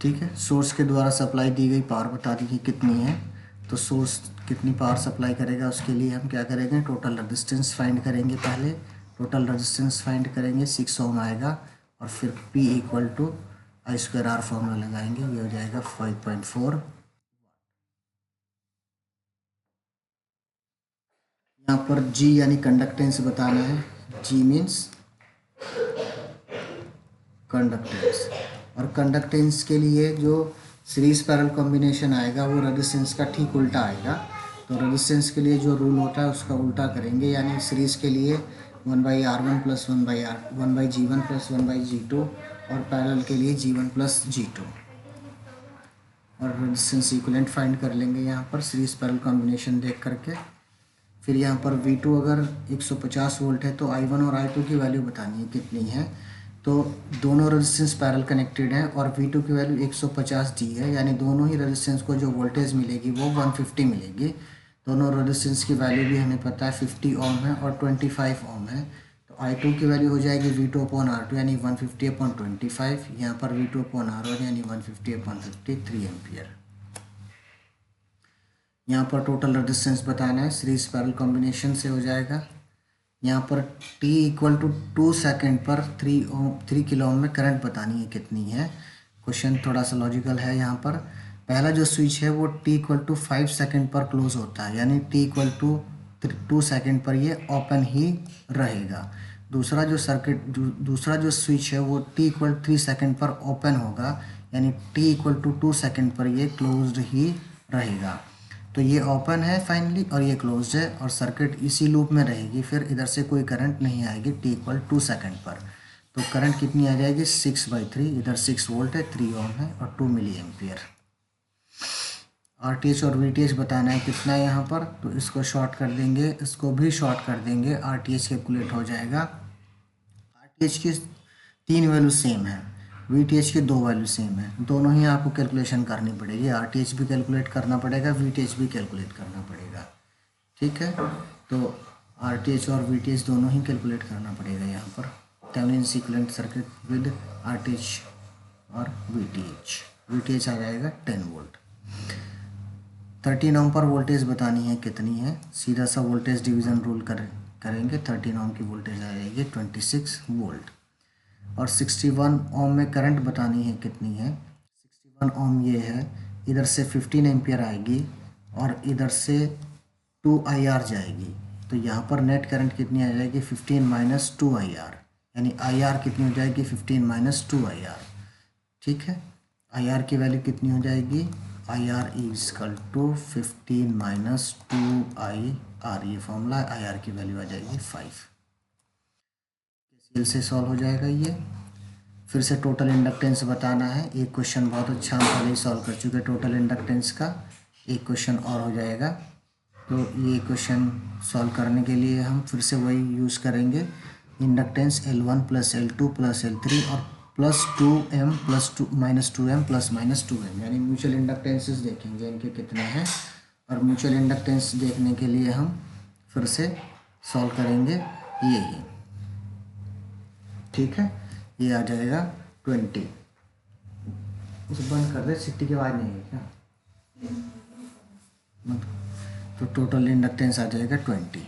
ठीक है, सोर्स के द्वारा सप्लाई दी गई पावर बता दीजिए कितनी है। तो सोर्स कितनी पावर सप्लाई करेगा, उसके लिए हम क्या करेंगे, टोटल रेजिस्टेंस फाइंड करेंगे। पहले टोटल रेजिस्टेंस फाइंड करेंगे, 6 ओम आएगा, और फिर P = I²R फॉर्मूला लगाएंगे, ये हो जाएगा 5.4। यहाँ पर G यानी कंडक्टेंस बताना है। G मीन्स कंडक्टेंस, और कंडक्टेंस के लिए जो सीरीज पैरेलल कॉम्बिनेशन आएगा वो रेजिस्टेंस का ठीक उल्टा आएगा। तो रेजिस्टेंस के लिए जो रूल होता है उसका उल्टा करेंगे, यानी सीरीज के लिए 1/R1 + 1/G1 + 1/G2, और पैरेलल के लिए G1 + G2, और रेजिस्टेंस इक्विवेलेंट फाइंड कर लेंगे यहाँ पर सीरीज पैरेलल कॉम्बिनेशन देख करके। फिर यहाँ पर V2 अगर 150 वोल्ट है तो I1 और I2 की वैल्यू बतानी है कितनी है। तो दोनों रेजिस्टेंस पैरेलल कनेक्टेड हैं और V2 की वैल्यू 150 दी है, यानी दोनों ही रेजिस्टेंस को जो वोल्टेज मिलेगी वो 150 मिलेगी। दोनों रेजिस्टेंस की वैल्यू भी हमें पता है, 50 ओम है और 25 ओम है। तो I2 की वैल्यू हो जाएगी V2/R2 यानी 150/25, यहाँ पर V2/R1 यानी 150/50 3 एम्पियर। यहाँ पर टोटल रेजिस्टेंस बताना है, सीरीज पैरेलल कॉम्बिनेशन से हो जाएगा। यहाँ पर t = 2 सेकेंड पर 3 किलो ओम में करंट बतानी है कितनी है। क्वेश्चन थोड़ा सा लॉजिकल है। यहाँ पर पहला जो स्विच है वो t = 5 सेकेंड पर क्लोज होता है, यानी t = 2 सेकेंड पर ये ओपन ही रहेगा। दूसरा जो स्विच है वो t = 3 सेकेंड पर ओपन होगा, यानी t = 2 सेकेंड पर ये क्लोज्ड ही रहेगा। तो ये ओपन है फाइनली और ये क्लोज्ड है, और सर्किट इसी लूप में रहेगी। फिर इधर से कोई करंट नहीं आएगी t = 2 सेकेंड पर। तो करंट कितनी आ जाएगी, 6/3, इधर 6 वोल्ट है, 3 ओम है और 2 मिली एम्पियर। RTH और VTH बताना है कितना है यहाँ पर, तो इसको शॉर्ट कर देंगे, इसको भी शॉर्ट कर देंगे, RTH कैलकुलेट हो जाएगा। RTH की 3 वैल्यू सेम है, VTH की 2 वैल्यू सेम है, दोनों ही आपको कैलकुलेशन करनी पड़ेगी। RTH भी कैलकुलेट करना पड़ेगा, VTH भी कैलकुलेट करना पड़ेगा। ठीक है, तो RTH और VTH दोनों ही कैलकुलेट करना पड़ेगा यहाँ पर। Thevenin equivalent circuit with RTH और VTH आ जाएगा 10 वोल्ट। 13 ओम पर वोल्टेज बतानी है कितनी है, सीधा सा वोल्टेज डिवीज़न रूल करेंगे। 13 ओम की वोल्टेज आ जाएगी 26 वोल्ट। और 61 ओम में करंट बतानी है कितनी है। 61 ओम ये है, इधर से 15 एम्पियर आएगी और इधर से 2 IR जाएगी। तो यहाँ पर नेट करंट कितनी आ जाएगी, 15 - 2 IR, यानी IR कितनी हो जाएगी, 15 - 2 IR। ठीक है, IR की वैल्यू कितनी हो जाएगी, IR = 15 - 2 IR, ये फॉर्मूला IR की वैल्यू आ जाएगी 5। KCL से सॉल्व हो जाएगा ये। फिर से टोटल इंडक्टेंस बताना है। एक क्वेश्चन बहुत अच्छा हम पहले ही सॉल्व कर चुके हैं टोटल इंडक्टेंस का, एक क्वेश्चन और हो जाएगा। तो ये क्वेश्चन सॉल्व करने के लिए हम फिर से वही यूज़ करेंगे, इंडक्टेंस L1 + L2 + L3 और +2M + 2M ± 2M, यानी म्यूचुअल इंडक्टेंसेस देखेंगे इनके कितने हैं। और म्यूचुअल इंडक्टेंस देखने के लिए हम फिर से सॉल्व करेंगे यही। ठीक है, ये आ जाएगा 20। उसे बंद कर दे, सिट्टी की आवाज़ नहीं है क्या? तो टोटल इंडक्टेंस आ जाएगा 20।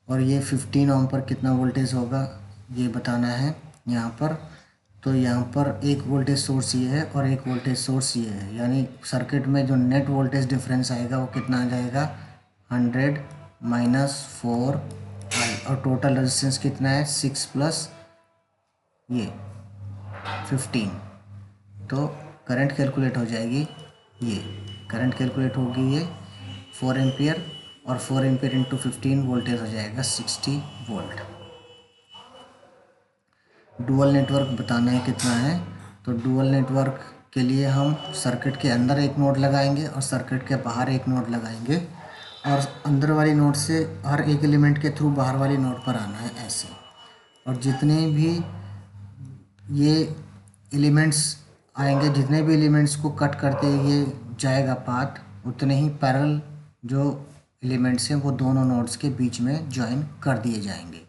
और ये 15 ओम पर कितना वोल्टेज होगा ये बताना है यहाँ पर। तो यहाँ पर एक वोल्टेज सोर्स ये है और एक वोल्टेज सोर्स ये है, यानी सर्किट में जो नेट वोल्टेज डिफरेंस आएगा वो कितना आ जाएगा 100 माइनस 4i। और टोटल रेजिस्टेंस कितना है 6 प्लस ये 15। तो करंट कैलकुलेट हो जाएगी, ये करंट कैलकुलेट होगी ये 4 एम्पियर, और 4 एम्पियर इंटू 15 वोल्टेज हो जाएगा 60 वोल्ट। डुअल नेटवर्क बताना है कितना है। तो डुअल नेटवर्क के लिए हम सर्किट के अंदर एक नोड लगाएंगे और सर्किट के बाहर एक नोड लगाएंगे, और अंदर वाली नोड से हर एक एलिमेंट के थ्रू बाहर वाली नोड पर आना है ऐसे। और जितने भी ये एलिमेंट्स आएंगे, जितने भी एलिमेंट्स को कट करते ये जाएगा पाथ, उतने ही पैरेलल जो एलिमेंट्स हैं वो दोनों नोड्स के बीच में ज्वाइन कर दिए जाएंगे।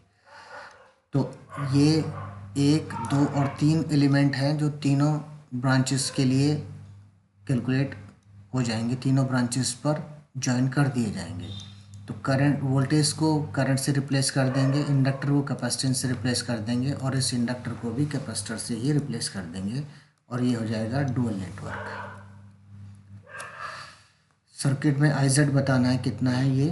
तो ये 1, 2 और 3 एलिमेंट हैं जो तीनों ब्रांचेस के लिए कैलकुलेट हो जाएंगे, तीनों ब्रांचेस पर ज्वाइन कर दिए जाएंगे। तो करंट वोल्टेज को करंट से रिप्लेस कर देंगे, इंडक्टर को कैपेसिटेंस से रिप्लेस कर देंगे, और इस इंडक्टर को भी कैपेसिटर से ही रिप्लेस कर देंगे, और ये हो जाएगा डुअल नेटवर्क। सर्किट में आईजेड बताना है कितना है ये।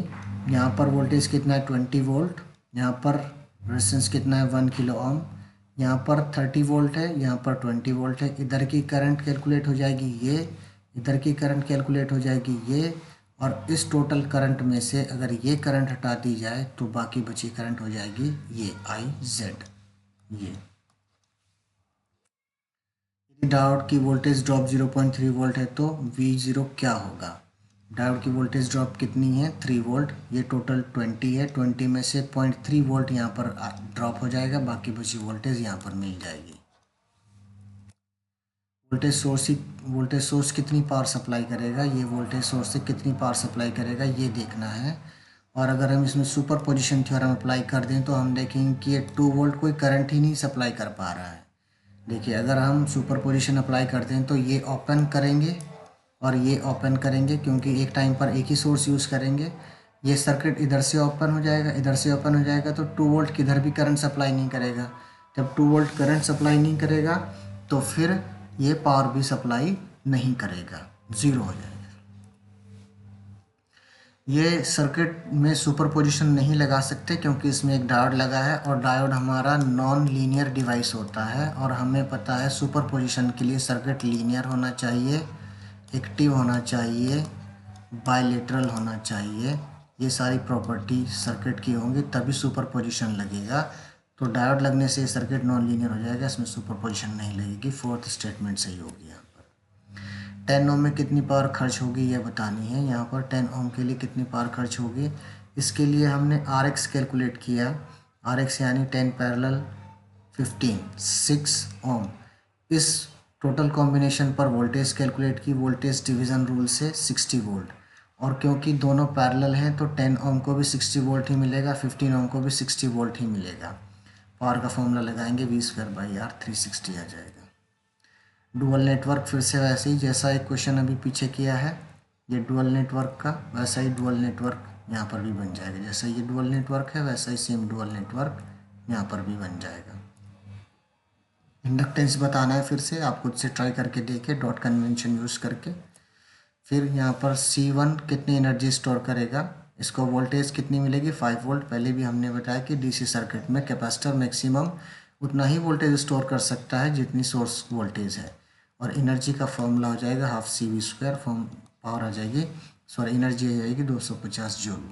यहाँ पर वोल्टेज कितना है 20 वोल्ट, यहाँ पर रेजिस्टेंस कितना है 1 किलो ओम, यहाँ पर 30 वोल्ट है, यहाँ पर 20 वोल्ट है। इधर की करंट कैलकुलेट हो जाएगी ये, इधर की करंट कैलकुलेट हो जाएगी ये, और इस टोटल करंट में से अगर ये करंट हटा दी जाए तो बाकी बची करंट हो जाएगी ये IZ। ये डायोड की वोल्टेज ड्रॉप 0.3 वोल्ट है तो V0 क्या होगा। डायोड की वोल्टेज ड्रॉप कितनी है 3 वोल्ट, ये टोटल 20 है, 20 में से 0.3 वोल्ट यहाँ पर ड्रॉप हो जाएगा, बाकी बची वोल्टेज यहाँ पर मिल जाएगी। वोल्टेज सोर्स कितनी पावर सप्लाई करेगा, ये वोल्टेज सोर्स से कितनी पावर सप्लाई करेगा ये देखना है। और अगर हम इसमें सुपर पोजिशन थ्योरम अप्लाई कर दें तो हम देखेंगे कि ये 2 वोल्ट कोई करंट ही नहीं सप्लाई कर पा रहा है। देखिए अगर हम सुपर पोजिशन अप्लाई करते हैं तो ये ओपन करेंगे और ये ओपन करेंगे, क्योंकि एक टाइम पर एक ही सोर्स यूज़ करेंगे। ये सर्किट इधर से ओपन हो जाएगा, इधर से ओपन हो जाएगा, तो 2 वोल्ट किधर भी करंट सप्लाई नहीं करेगा। जब 2 वोल्ट करंट सप्लाई नहीं करेगा तो फिर ये पावर भी सप्लाई नहीं करेगा, ज़ीरो हो जाएगा। ये सर्किट में सुपरपोजिशन नहीं लगा सकते क्योंकि इसमें एक डायोड लगा है, और डायोड हमारा नॉन लीनियर डिवाइस होता है, और हमें पता है सुपरपोजिशन के लिए सर्किट लीनियर होना चाहिए, एक्टिव होना चाहिए, बायलेटरल होना चाहिए। ये सारी प्रॉपर्टी सर्किट की होंगी तभी सुपरपोजिशन लगेगा। तो डायोड लगने से सर्किट नॉन लीनियर हो जाएगा, इसमें सुपरपोजिशन नहीं लगेगी। फोर्थ स्टेटमेंट सही होगी। यहाँ पर 10 ओम में कितनी पावर खर्च होगी ये बतानी है। यहाँ पर 10 ओम के लिए कितनी पावर खर्च होगी, इसके लिए हमने RX कैलकुलेट किया। RX यानी 10 पैरेलल 15 6 ओम। इस टोटल कॉम्बिनेशन पर वोल्टेज कैलकुलेट की, वोल्टेज डिवीज़न रूल से 60 वोल्ट, और क्योंकि दोनों पैरेलल हैं तो 10 ओम को भी 60 वोल्ट ही मिलेगा, 15 ओम को भी 60 वोल्ट ही मिलेगा। पावर का फॉर्मूला लगाएंगे V²/R 360 आ जाएगा। डुअल नेटवर्क फिर से वैसे ही जैसा एक क्वेश्चन अभी पीछे किया है ये डुअल नेटवर्क का, वैसा ही डुअल नेटवर्क यहाँ पर भी बन जाएगा। जैसा ये डुअल नेटवर्क है वैसा ही सेम डुअल नेटवर्क यहाँ पर भी बन जाएगा। इंडक्टेंस बताना है, फिर से आप खुद से ट्राई करके देखिए डॉट कन्वेंशन यूज़ करके। फिर यहाँ पर C1 कितनी एनर्जी स्टोर करेगा, इसको वोल्टेज कितनी मिलेगी 5 वोल्ट। पहले भी हमने बताया कि DC सर्किट में कैपेसिटर मैक्सिमम उतना ही वोल्टेज स्टोर कर सकता है जितनी सोर्स वोल्टेज है, और एनर्जी का फॉर्मूला हो जाएगा हाफ CV², पावर आ जाएगी, एनर्जी आ जाएगी 250 जूल।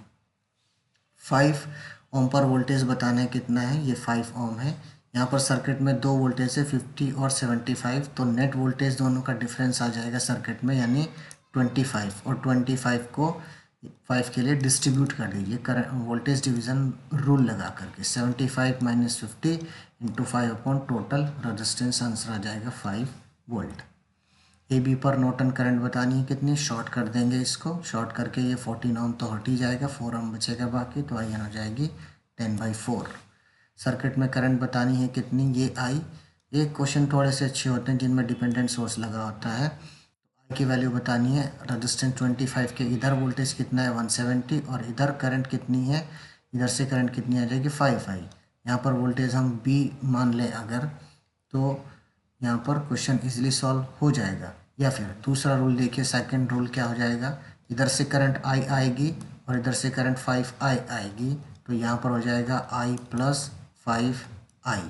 5 ओम पर वोल्टेज बताना है कितना है, ये 5 ओम है। यहाँ पर सर्किट में 2 वोल्टेज है 50 और 75, तो नेट वोल्टेज दोनों का डिफरेंस आ जाएगा सर्किट में, यानी 25, और 25 को 5 के लिए डिस्ट्रीब्यूट कर दीजिए करंट वोल्टेज डिवीज़न रूल लगा करके। 75 minus 50 into 5 upon total resistance, answer आ जाएगा 5 वोल्ट। AB पर नॉर्टन करंट बतानी है कितनी, शॉर्ट कर देंगे इसको, शॉर्ट करके ये 14 ओम तो हट ही जाएगा, 4 ओम बचेगा बाकी, तो IN हो जाएगी 10/4। सर्किट में करंट बतानी है कितनी, ये I, एक क्वेश्चन थोड़े से अच्छे होते हैं जिनमें डिपेंडेंट सोर्स लगा होता है। आई की वैल्यू बतानी है, रजिस्टेंस 25 के इधर वोल्टेज कितना है 170 और इधर करंट कितनी है, इधर से करंट कितनी आ जाएगी 5i। यहाँ पर वोल्टेज हम B मान लें अगर, तो यहाँ पर क्वेश्चन इजीली सॉल्व हो जाएगा। या फिर दूसरा रूल देखिए, सेकंड रूल क्या हो जाएगा, इधर से करंट I आएगी और इधर से करंट 5i आएगी, तो यहाँ पर हो जाएगा I प्लस 5i।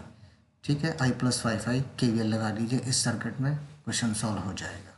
ठीक है, I प्लस 5i KVL लगा दीजिए इस सर्किट में, क्वेश्चन सॉल्व हो जाएगा।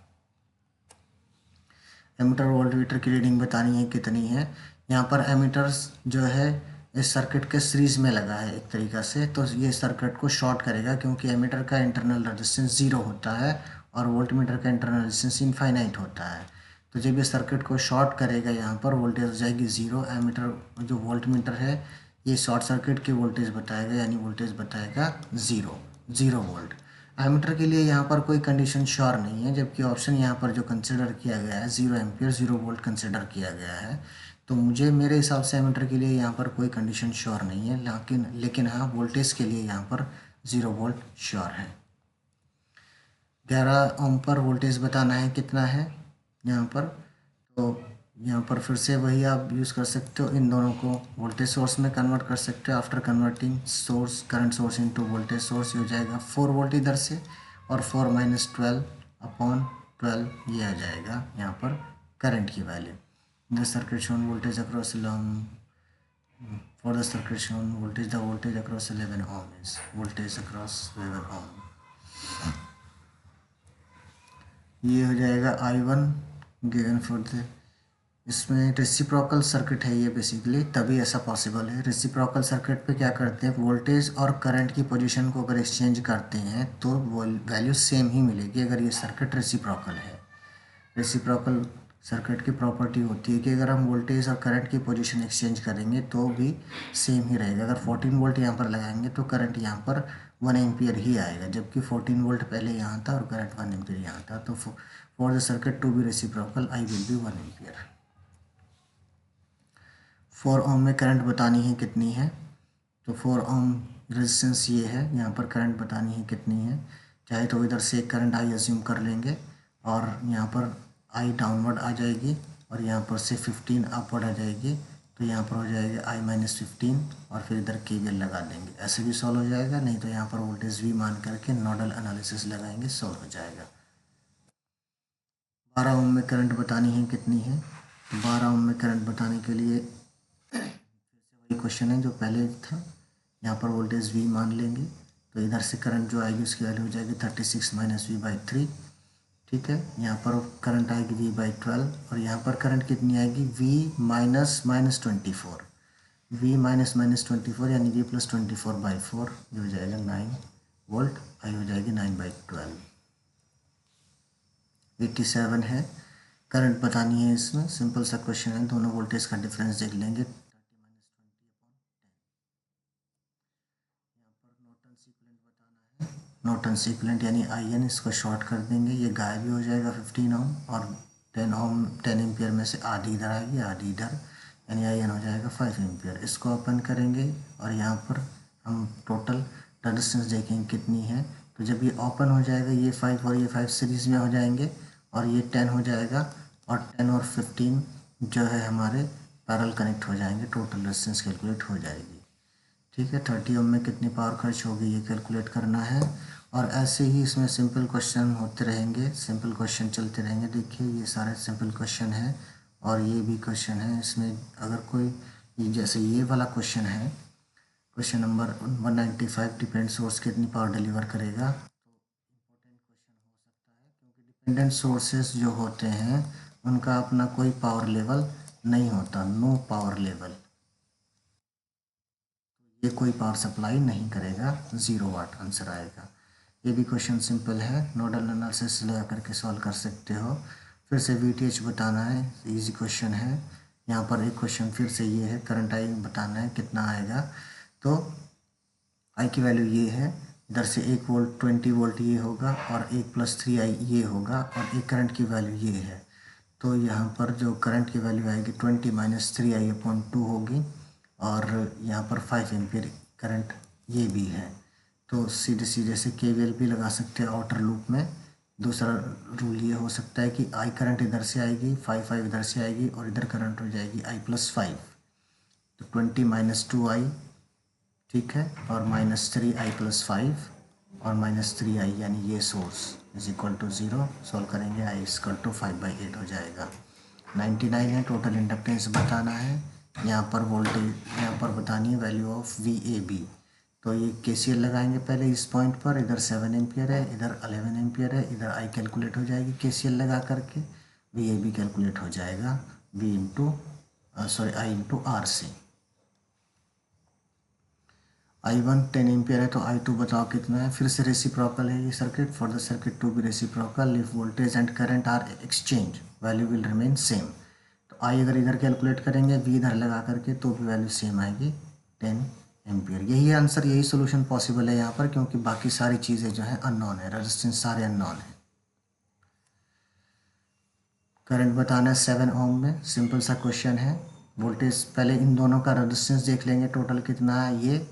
एमीटर वोल्टमीटर की रीडिंग बतानी है कितनी है। यहाँ पर एमीटर्स जो है इस सर्किट के सीरीज में लगा है एक तरीक़ा से, तो ये सर्किट को शॉर्ट करेगा क्योंकि एमीटर का इंटरनल रेजिस्टेंस 0 होता है और वोल्टमीटर का इंटरनल रेजिस्टेंस इनफाइनाइट होता है। तो जब ये सर्किट को शॉर्ट करेगा यहाँ पर वोल्टेज हो जाएगी 0। एमीटर जो वोल्टमीटर है ये शॉर्ट सर्किट की वोल्टेज बताएगा, यानी वोल्टेज बताएगा 0 वोल्ट। एमीटर के लिए यहाँ पर कोई कंडीशन श्योर नहीं है, जबकि ऑप्शन यहाँ पर जो कंसिडर किया गया है 0 एम्पियर 0 वोल्ट कंसिडर किया गया है। तो मुझे मेरे हिसाब से एमीटर के लिए यहाँ पर कोई कंडीशन श्योर नहीं है, लेकिन हाँ वोल्टेज के लिए यहाँ पर 0 वोल्ट श्योर है। 11 ओम पर वोल्टेज बताना है कितना है यहाँ पर, तो यहाँ पर फिर से वही आप यूज़ कर सकते हो, इन दोनों को वोल्टेज सोर्स में कन्वर्ट कर सकते हो। After converting source current source into voltage source हो जाएगा 4 वोल्ट इधर से, और 4 माइनस 12/12 ये आ जाएगा यहाँ पर करंट की value. The circuit shown voltage across for the circuit shown voltage across 11 ohm is voltage across 11 ohm. ये हो जाएगा I1 गिवन फॉर द, इसमें रेसिप्रोकल सर्किट है ये बेसिकली, तभी ऐसा पॉसिबल है। रेसिप्रोकल सर्किट पे क्या करते हैं, वोल्टेज और करंट की पोजीशन को अगर एक्सचेंज करते हैं तो वैल्यू सेम ही मिलेगी अगर ये सर्किट रेसिप्रोकल है। रेसिप्रोकल सर्किट की प्रॉपर्टी होती है कि अगर हम वोल्टेज और करंट की पोजीशन एक्सचेंज करेंगे तो भी सेम ही रहेगा। अगर 14 वोल्ट यहाँ पर लगाएंगे तो करंट यहाँ पर 1 एम्पियर ही आएगा, जबकि 14 वोल्ट पहले यहाँ था और करंट 1 एम्पियर यहाँ था। तो for the circuit to be reciprocal I will be 1 ampere. 4 ohm में करंट बतानी है कितनी है, तो 4 ओम रेजिस्टेंस ये है, यहाँ पर करंट बतानी है कितनी है। चाहे तो इधर से करंट I अज्यूम कर लेंगे और यहाँ पर I डाउनवर्ड आ जाएगी और यहाँ पर से 15 अपवर्ड आ जाएगी, तो यहाँ पर हो जाएगा I माइनस 15 और फिर इधर KVL लगा देंगे, ऐसे भी सॉल्व हो जाएगा। नहीं तो यहाँ पर वोल्टेज V मान करके नोडल एनालिसिस लगाएंगे, सॉल्व हो जाएगा। 12 ओम में करंट बतानी है कितनी है, तो 12 ओम में करंट बताने के लिए वही क्वेश्चन है जो पहले था, यहाँ पर वोल्टेज V मान लेंगे, तो इधर से करंट जो आएगी उसकी वैल्यू हो जाएगी 36 माइनस V/3। ठीक है, यहाँ पर करंट आएगी V/12 और यहाँ पर करंट कितनी आएगी V माइनस -24, V माइनस -24 यानी V प्लस 24/4, ये हो जाएगा 9 वोल्ट। आई हो जाएगी 9/12। 87 है, करंट बतानी है इसमें, सिंपल सा क्वेश्चन है, दोनों वोल्टेज का डिफरेंस देख लेंगे। नॉर्टन सीक्वेंट यानी IN, इसको शॉर्ट कर देंगे, ये गायब भी हो जाएगा 15 ओम और 10 एम्पियर में से आधी इधर आएगी आधी इधर, यानी IN हो जाएगा 5 एम्पियर। इसको ओपन करेंगे और यहाँ पर हम टोटल रेजिस्टेंस देखेंगे कितनी है, तो जब ये ओपन हो जाएगा ये 5 और ये 5 सीरीज़ में हो जाएंगे और ये 10 हो जाएगा और 10 और 15 जो है हमारे पैरेलल कनेक्ट हो जाएंगे, टोटल रेजिस्टेंस कैलकुलेट हो जाएगी। ठीक है, 30 ओम में कितनी पावर खर्च होगी ये कैलकुलेट करना है। और ऐसे ही इसमें सिंपल क्वेश्चन होते रहेंगे, सिंपल क्वेश्चन चलते रहेंगे। देखिए ये सारे सिंपल क्वेश्चन है और ये भी क्वेश्चन है। इसमें अगर कोई जैसे ये वाला क्वेश्चन है, क्वेश्चन नंबर 195, डिपेंडेंट सोर्स कितनी पावर डिलीवर करेगा, तो इम्पोर्टेंट क्वेश्चन हो सकता है क्योंकि डिपेंडेंट सोर्सेस जो होते हैं उनका अपना कोई पावर लेवल नहीं होता, नो पावर लेवल, ये कोई पावर सप्लाई नहीं करेगा, 0 वाट आंसर आएगा। ये भी क्वेश्चन सिंपल है, नोडल एनालिसिस लगा करके सॉल्व कर सकते हो। फिर से VTH बताना है, इजी क्वेश्चन है। यहाँ पर एक क्वेश्चन फिर से ये है, करंट I बताना है कितना आएगा, तो I की वैल्यू ये है, इधर से 1 वोल्ट 20 वोल्ट ये होगा और 1 + 3I ये होगा और एक करंट की वैल्यू ये है। तो यहाँ पर जो करंट की वैल्यू आएगी 20 माइनस 3I/2 होगी और यहाँ पर 5 एम्पियर करंट ये भी है। तो सीधे सीधे से केवीएल भी लगा सकते हैं आउटर लूप में। दूसरा रूल ये हो सकता है कि आई करंट इधर से आएगी, 5 इधर से आएगी और इधर करंट हो जाएगी I+5, तो 20 - 2I, ठीक है, और -3I+5 और -3I, यानी ये source is equal to 0। Solve करेंगे I इक्वल टू 5/8 हो जाएगा। 99 है, टोटल इंडक्टेंस बताना है। यहाँ पर वोल्टेज, यहाँ पर बतानी है वैल्यू ऑफ VAB। तो ये KCL लगाएंगे पहले इस पॉइंट पर। इधर 7 एम्पियर है, इधर 11 एम्पियर है, इधर I कैलकुलेट हो जाएगी KCL लगा करके। VAB कैलकुलेट हो जाएगा I से। I1 10 एम्पियर है, तो I2 बताओ कितना है। फिर से रेसिप्रोकल है ये circuit. For the circuit to be reciprocal, if voltage and current are exchange, value will remain same. तो I अगर इधर कैलकुलेट करेंगे, V इधर लगा करके, तो भी वैल्यू सेम आएगी, 10 एम्पियर। यही आंसर, यही सोल्यूशन पॉसिबल है यहाँ पर, क्योंकि बाकी सारी चीज़ें जो है अननोन है, रेजिस्टेंस सारे अननोन है। करंट बताना है 7 ओम में, सिंपल सा क्वेश्चन है। वोल्टेज, पहले इन दोनों का रेजिस्टेंस देख लेंगे टोटल कितना है ये।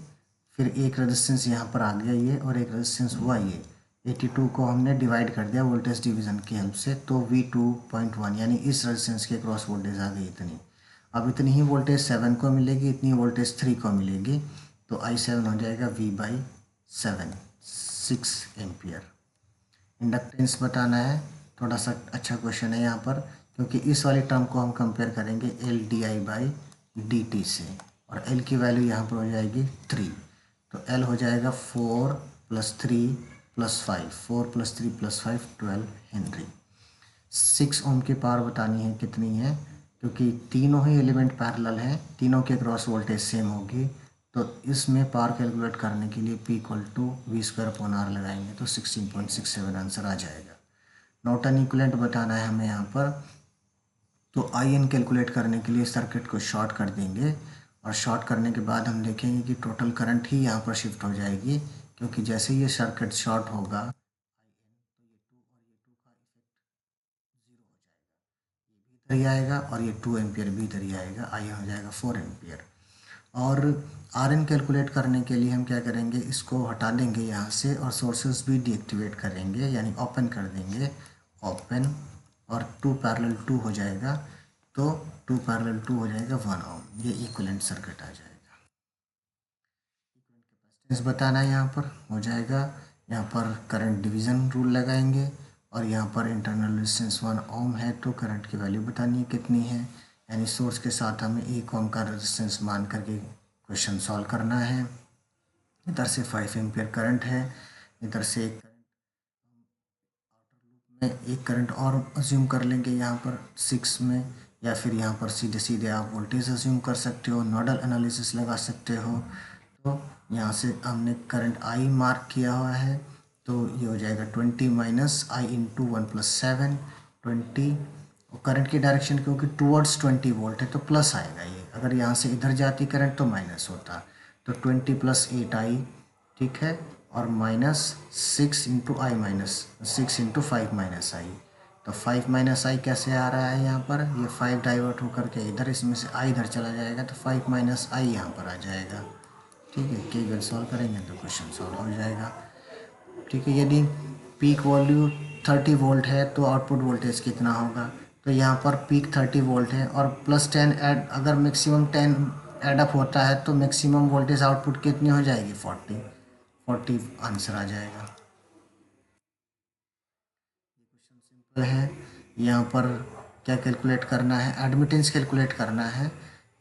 फिर एक रेजिस्टेंस यहाँ पर आ गया ये, और एक रेजिस्टेंस हुआ ये। 82 को हमने डिवाइड कर दिया वोल्टेज डिवीज़न की हेल्प से, तो V2.1, यानी इस रेजिस्टेंस के क्रॉस वोल्टेज आ गई इतनी। अब इतनी ही वोल्टेज 7 को मिलेगी, इतनी वोल्टेज 3 को मिलेगी, तो I7 हो जाएगा V/7, 6 एम्पियर। इंडक्टेंस बताना है, थोड़ा सा अच्छा क्वेश्चन है यहाँ पर, क्योंकि इस वाली टर्म को हम कंपेयर करेंगे LdI/dt से, और L की वैल्यू यहाँ पर हो जाएगी 3, तो L हो जाएगा 4 + 3 + 5, 4 + 3 + 5, 12 हेनरी। 6 ओम की पावर बतानी है कितनी है, क्योंकि तीनों ही एलिमेंट पैरेलल हैं, तीनों के क्रॉस वोल्टेज सेम होगी, तो इसमें पावर कैलकुलेट करने के लिए P = V² R लगाएंगे, तो 16.67 आंसर आ जाएगा। नॉर्टन इक्विवेलेंट बताना है हमें यहाँ पर, तो IN कैलकुलेट करने के लिए सर्किट को शॉर्ट कर देंगे, और शॉर्ट करने के बाद हम देखेंगे कि टोटल करंट ही यहाँ पर शिफ्ट हो जाएगी, क्योंकि जैसे ये सर्किट शॉर्ट होगा इधर ही आएगा, और ये 2 एम्पियर भी इधर ही आएगा, IN हो जाएगा 4 एम्पियर। और RN कैलकुलेट करने के लिए हम क्या करेंगे, इसको हटा देंगे यहाँ से, और सोर्सेज भी डीएक्टिवेट करेंगे, यानी ओपन कर देंगे, ओपन, और 2 पैरेलल 2 हो जाएगा, तो 2 पैरेलल 2 हो जाएगा 1 ओम, ये इक्विवेलेंट सर्किट आ जाएगा। इस बताना है यहाँ पर हो जाएगा, यहाँ पर करंट डिवीज़न रूल लगाएंगे, और यहाँ पर इंटरनल रेजिस्टेंस 1 ओम है, तो करंट की वैल्यू बतानी है कितनी है, यानी सोर्स के साथ हमें 1 ओम का रेजिस्टेंस मान करके क्वेश्चन सॉल्व करना है। इधर से 5 एम्पियर करंट है, इधर से एक करंट और अज्यूम कर लेंगे यहाँ पर 6 में, या फिर यहाँ पर सीधे सीधे आप वोल्टेज अज्यूम कर सकते हो, नोडल एनालिसिस लगा सकते हो। तो यहाँ से हमने करंट I मार्क किया हुआ है, तो ये हो जाएगा 20 - I × 1+7, 20, और करंट की डायरेक्शन क्योंकि टूवर्ड्स 20 वोल्ट है, तो प्लस आएगा ये। अगर यहाँ से इधर जाती करंट तो माइनस होता, तो 20 + 8I, ठीक है, और -6 × I - 6 × 5 - I, तो 5 - I कैसे आ रहा है यहाँ पर, ये 5 डाइवर्ट होकर के इधर, इसमें से I इधर चला जाएगा, तो 5 - I यहाँ पर आ जाएगा, ठीक है। केवल सॉल्व करेंगे तो क्वेश्चन सॉल्व हो जाएगा, ठीक है। यदि पीक वैल्यू 30 वोल्ट है, तो आउटपुट वोल्टेज कितना होगा, तो यहाँ पर पीक 30 वोल्ट है, और +10 ऐड, अगर मैक्सिमम 10 एडअप होता है, तो मैक्सिमम वोल्टेज आउटपुट कितनी हो जाएगी, 40 आंसर आ जाएगा। है यहाँ पर क्या कैलकुलेट करना है, एडमिटेंस कैलकुलेट करना है,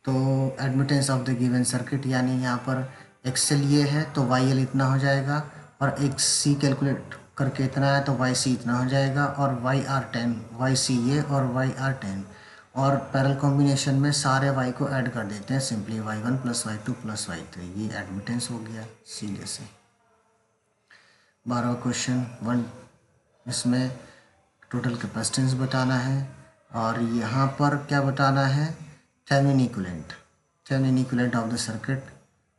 तो admittance of the given circuit, यानी यहाँ पर XL ये है, तो YL इतना हो जाएगा, और XC कैलकुलेट करके इतना है, तो YC इतना हो जाएगा, और YR10, YC ये और YR10, और पैरेलल कॉम्बिनेशन में सारे Y को ऐड कर देते हैं सिंपली, Y1 + Y2 + Y3, ये एडमिटेंस हो गया सीधे से। 12वां क्वेश्चन 1, इसमें टोटल कैपेसिटेंस बताना है, और यहाँ पर क्या बताना है, Thevenin equivalent of the circuit,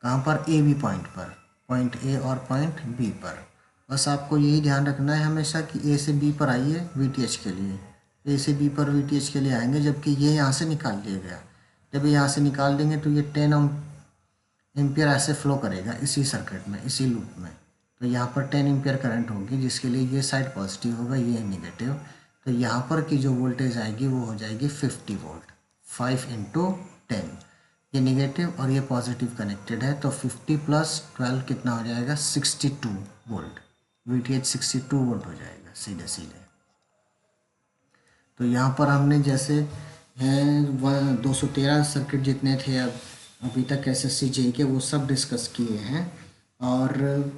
कहाँ पर, AB पॉइंट पर, पॉइंट A और पॉइंट B पर। बस आपको यही ध्यान रखना है हमेशा कि A से B पर आइए VTH के लिए, A से B पर VTH के लिए आएंगे, जबकि ये यहाँ से निकाल लिया गया। जब ये यहाँ से निकाल देंगे तो ये 10 एम्पियर ऐसे फ्लो करेगा इसी सर्किट में, इसी लूप में, तो यहाँ पर 10 एम्पियर करंट होगी, जिसके लिए ये साइड पॉजिटिव होगा, ये नेगेटिव। तो यहाँ पर की जो वोल्टेज आएगी वो हो जाएगी 50 वोल्ट। 5 इंटू 10, ये नेगेटिव और ये पॉजिटिव कनेक्टेड है, तो 50 प्लस 12 कितना हो जाएगा 62 वोल्ट। VTH 62 वोल्ट हो जाएगा सीधे सीधे। तो यहाँ पर हमने जैसे हैं 213 सर्किट जितने थे अब अभी तक SSC JEE के, वो सब डिस्कस किए हैं। और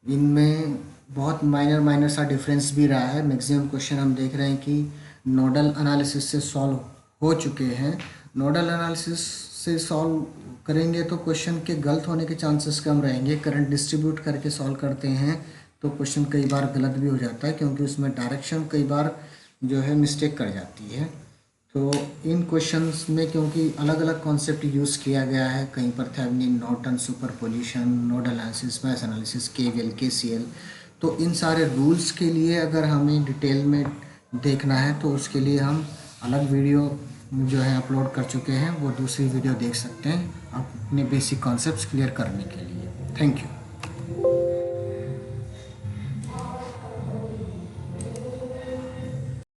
इनमें बहुत माइनर सा डिफरेंस भी रहा है। मैक्सिमम क्वेश्चन हम देख रहे हैं कि नोडल एनालिसिस से सॉल्व हो चुके हैं। नोडल एनालिसिस से सॉल्व करेंगे तो क्वेश्चन के गलत होने के चांसेस कम रहेंगे। करंट डिस्ट्रीब्यूट करके सॉल्व करते हैं तो क्वेश्चन कई बार गलत भी हो जाता है, क्योंकि उसमें डायरेक्शन कई बार जो है मिस्टेक कर जाती है। तो इन क्वेश्चंस में क्योंकि अलग अलग कॉन्सेप्ट यूज़ किया गया है, कहीं पर Thevenin, Norton, superposition, nodal analysis, mesh analysis, KVL, KCL, तो इन सारे रूल्स के लिए अगर हमें डिटेल में देखना है तो उसके लिए हम अलग वीडियो जो है अपलोड कर चुके हैं, वो दूसरी वीडियो देख सकते हैं अपने बेसिक कॉन्सेप्ट्स क्लियर करने के लिए। Thank you.